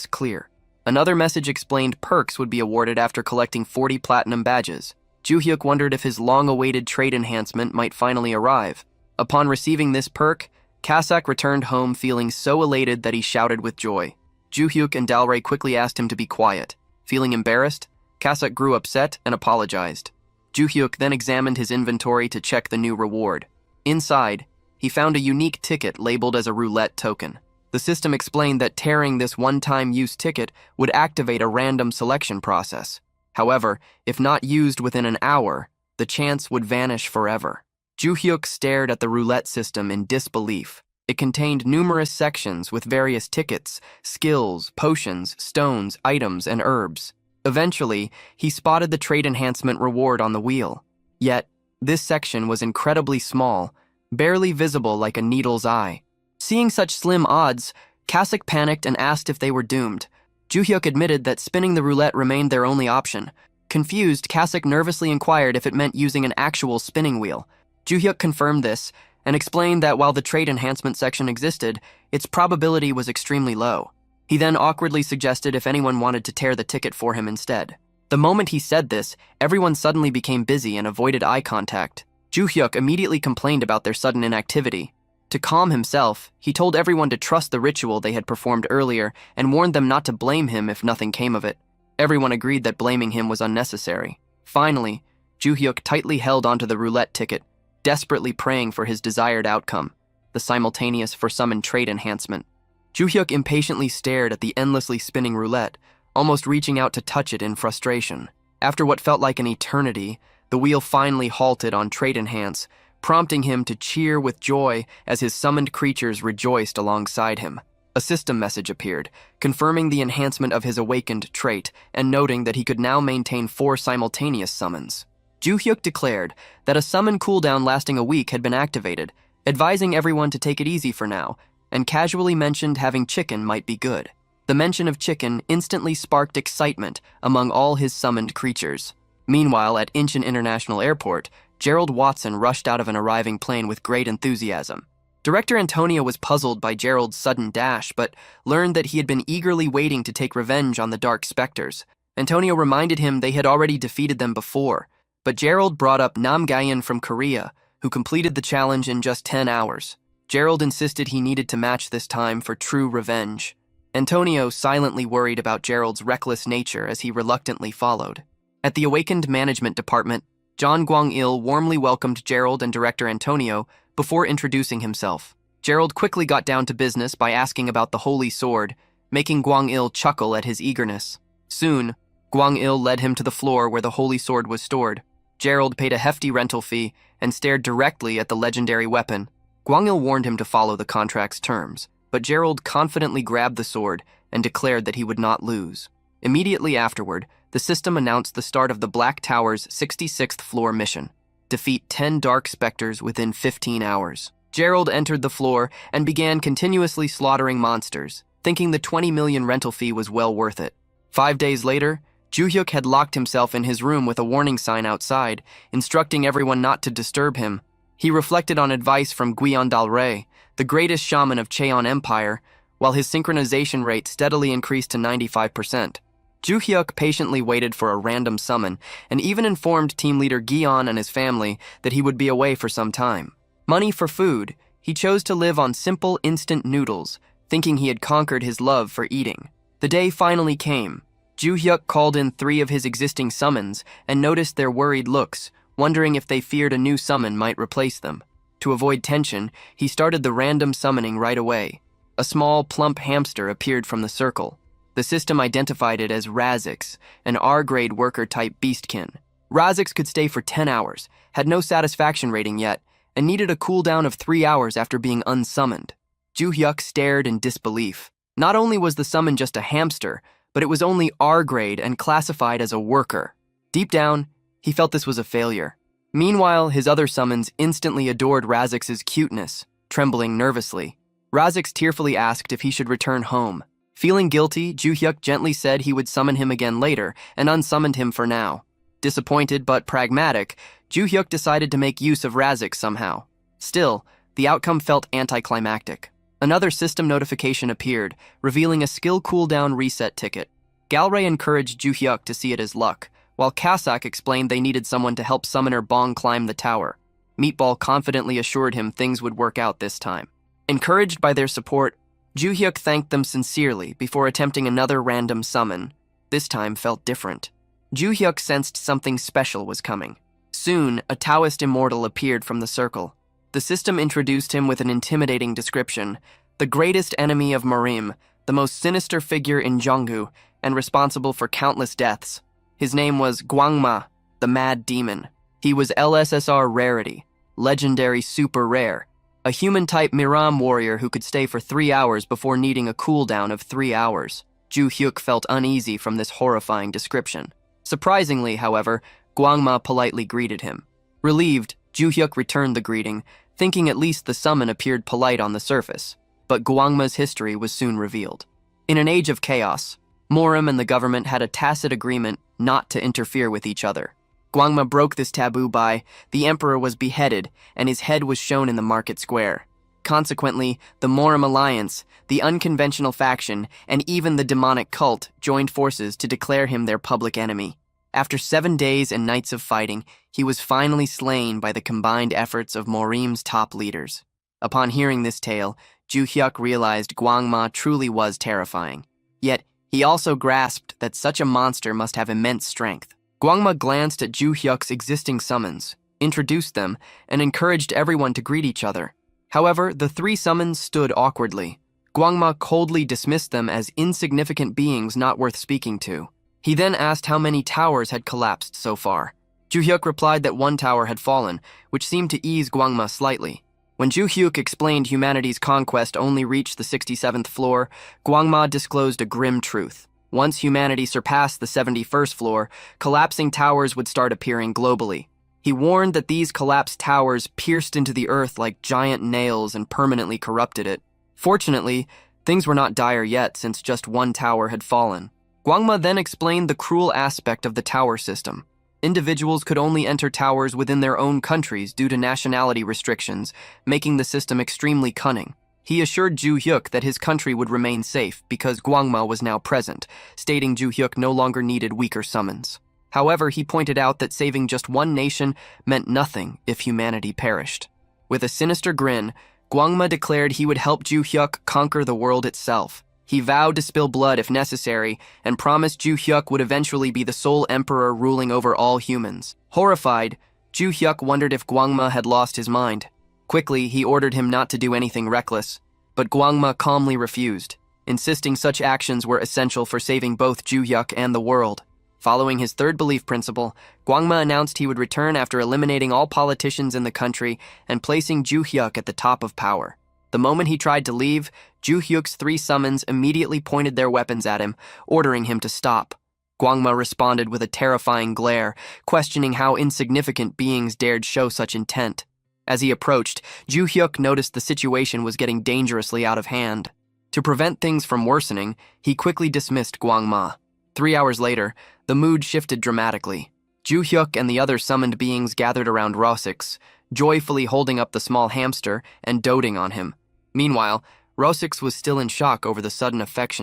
clear. Another message explained perks would be awarded after collecting 40 platinum badges. Ju-hyuk wondered if his long-awaited trait enhancement might finally arrive. Upon receiving this perk, Kasak returned home feeling so elated that he shouted with joy. Ju-hyuk and Dalray quickly asked him to be quiet. Feeling embarrassed, Kasak grew upset and apologized. Ju-hyuk then examined his inventory to check the new reward. Inside, he found a unique ticket labeled as a roulette token. The system explained that tearing this one-time use ticket would activate a random selection process. However, if not used within an hour, the chance would vanish forever. Ju-hyuk stared at the roulette system in disbelief. It contained numerous sections with various tickets, skills, potions, stones, items, and herbs. Eventually, he spotted the trait enhancement reward on the wheel. Yet, this section was incredibly small, barely visible like a needle's eye. Seeing such slim odds, Kasak panicked and asked if they were doomed. Ju-hyuk admitted that spinning the roulette remained their only option. Confused, Kasak nervously inquired if it meant using an actual spinning wheel. Ju-hyuk confirmed this and explained that while the trait enhancement section existed, its probability was extremely low. He then awkwardly suggested if anyone wanted to tear the ticket for him instead. The moment he said this, everyone suddenly became busy and avoided eye contact. Ju-hyuk immediately complained about their sudden inactivity. To calm himself, he told everyone to trust the ritual they had performed earlier and warned them not to blame him if nothing came of it. Everyone agreed that blaming him was unnecessary. Finally, Ju-hyuk tightly held onto the roulette ticket, desperately praying for his desired outcome, the simultaneous for-summoned trait enhancement. Ju-hyuk impatiently stared at the endlessly spinning roulette, almost reaching out to touch it in frustration. After what felt like an eternity, the wheel finally halted on trait enhance, prompting him to cheer with joy as his summoned creatures rejoiced alongside him. A system message appeared, confirming the enhancement of his awakened trait and noting that he could now maintain 4 simultaneous summons. Ju-hyuk declared that a summon cooldown lasting a week had been activated, advising everyone to take it easy for now, and casually mentioned having chicken might be good. The mention of chicken instantly sparked excitement among all his summoned creatures. Meanwhile, at Incheon International Airport, Gerald Watson rushed out of an arriving plane with great enthusiasm. Director Antonio was puzzled by Gerald's sudden dash, but learned that he had been eagerly waiting to take revenge on the Dark Specters. Antonio reminded him they had already defeated them before, but Gerald brought up Nam Gayan from Korea, who completed the challenge in just 10 hours. Gerald insisted he needed to match this time for true revenge. Antonio silently worried about Gerald's reckless nature as he reluctantly followed. At the Awakened Management Department, John Gwang-il warmly welcomed Gerald and Director Antonio before introducing himself. Gerald quickly got down to business by asking about the Holy Sword, making Gwang-il chuckle at his eagerness. Soon, Gwang-il led him to the floor where the Holy Sword was stored. Gerald paid a hefty rental fee and stared directly at the legendary weapon. Gwang-il warned him to follow the contract's terms, but Gerald confidently grabbed the sword and declared that he would not lose. Immediately afterward, the system announced the start of the Black Tower's 66th floor mission: defeat 10 Dark Specters within 15 hours. Gerald entered the floor and began continuously slaughtering monsters, thinking the 20 million rental fee was well worth it. 5 days later, Ju-hyuk had locked himself in his room with a warning sign outside, instructing everyone not to disturb him. He reflected on advice from Guion Dalray, the greatest shaman of Cheon Empire, while his synchronization rate steadily increased to 95%. Ju Hyuk patiently waited for a random summon and even informed team leader Gion and his family that he would be away for some time. Money for food, he chose to live on simple instant noodles, thinking he had conquered his love for eating. The day finally came. Ju Hyuk called in 3 of his existing summons and noticed their worried looks, wondering if they feared a new summon might replace them. To avoid tension, he started the random summoning right away. A small, plump hamster appeared from the circle. The system identified it as Razix, an R-grade worker-type beastkin. Razix could stay for 10 hours, had no satisfaction rating yet, and needed a cooldown of 3 hours after being unsummoned. Ju Hyuk stared in disbelief. Not only was the summon just a hamster, but it was only R-grade and classified as a worker. Deep down, he felt this was a failure. Meanwhile, his other summons instantly adored Razix's cuteness, trembling nervously. Razix tearfully asked if he should return home. Feeling guilty, Ju Hyuk gently said he would summon him again later and unsummoned him for now. Disappointed but pragmatic, Ju Hyuk decided to make use of Razix somehow. Still, the outcome felt anticlimactic. Another system notification appeared, revealing a skill cooldown reset ticket. Galray encouraged Ju Hyuk to see it as luck, while Kasak explained they needed someone to help summoner Bong climb the tower. Meatball confidently assured him things would work out this time. Encouraged by their support, Ju Hyuk thanked them sincerely before attempting another random summon. This time felt different. Ju Hyuk sensed something special was coming. Soon, a Taoist immortal appeared from the circle. The system introduced him with an intimidating description: the greatest enemy of Morim, the most sinister figure in Jonggu, and responsible for countless deaths. His name was Gwangma, the Mad Demon. He was LSSR rarity, legendary super rare, a human-type Miram warrior who could stay for 3 hours before needing a cooldown of 3 hours. Ju Hyuk felt uneasy from this horrifying description. Surprisingly, however, Gwangma politely greeted him. Relieved, Ju Hyuk returned the greeting, thinking at least the summon appeared polite on the surface. But Gwangma's history was soon revealed. In an age of chaos, Morim and the government had a tacit agreement not to interfere with each other. Gwangma broke this taboo by the emperor was beheaded and his head was shown in the market square. Consequently, the Morim alliance, the unconventional faction, and even the demonic cult joined forces to declare him their public enemy. After 7 days and nights of fighting, he was finally slain by the combined efforts of Morim's top leaders. Upon hearing this tale, Ju Hyuk realized Gwangma truly was terrifying. Yet, he also grasped that such a monster must have immense strength. Gwangma glanced at Ju Hyuk's existing summons, introduced them, and encouraged everyone to greet each other. However, the 3 summons stood awkwardly. Gwangma coldly dismissed them as insignificant beings not worth speaking to. He then asked how many towers had collapsed so far. Ju Hyuk replied that 1 tower had fallen, which seemed to ease Gwangma slightly. When Ju Hyuk explained humanity's conquest only reached the 67th floor, Gwangma disclosed a grim truth. Once humanity surpassed the 71st floor, collapsing towers would start appearing globally. He warned that these collapsed towers pierced into the earth like giant nails and permanently corrupted it. Fortunately, things were not dire yet since just 1 tower had fallen. Gwangma then explained the cruel aspect of the tower system. Individuals could only enter towers within their own countries due to nationality restrictions, making the system extremely cunning. He assured Ju Hyuk that his country would remain safe because Gwangma was now present, stating Ju Hyuk no longer needed weaker summons. However, he pointed out that saving just 1 nation meant nothing if humanity perished. With a sinister grin, Gwangma declared he would help Ju Hyuk conquer the world itself. He vowed to spill blood if necessary and promised Ju Hyuk would eventually be the sole emperor ruling over all humans. Horrified, Ju Hyuk wondered if Gwangma had lost his mind. Quickly, he ordered him not to do anything reckless, but Gwangma calmly refused, insisting such actions were essential for saving both Ju Hyuk and the world. Following his 3rd belief principle, Gwangma announced he would return after eliminating all politicians in the country and placing Ju Hyuk at the top of power. The moment he tried to leave, Ju Hyuk's 3 summons immediately pointed their weapons at him, ordering him to stop. Gwangma responded with a terrifying glare, questioning how insignificant beings dared show such intent. As he approached, Ju Hyuk noticed the situation was getting dangerously out of hand. To prevent things from worsening, he quickly dismissed Gwangma. 3 hours later, the mood shifted dramatically. Ju Hyuk and the other summoned beings gathered around Rosix, joyfully holding up the small hamster and doting on him. Meanwhile, Rosix was still in shock over the sudden affection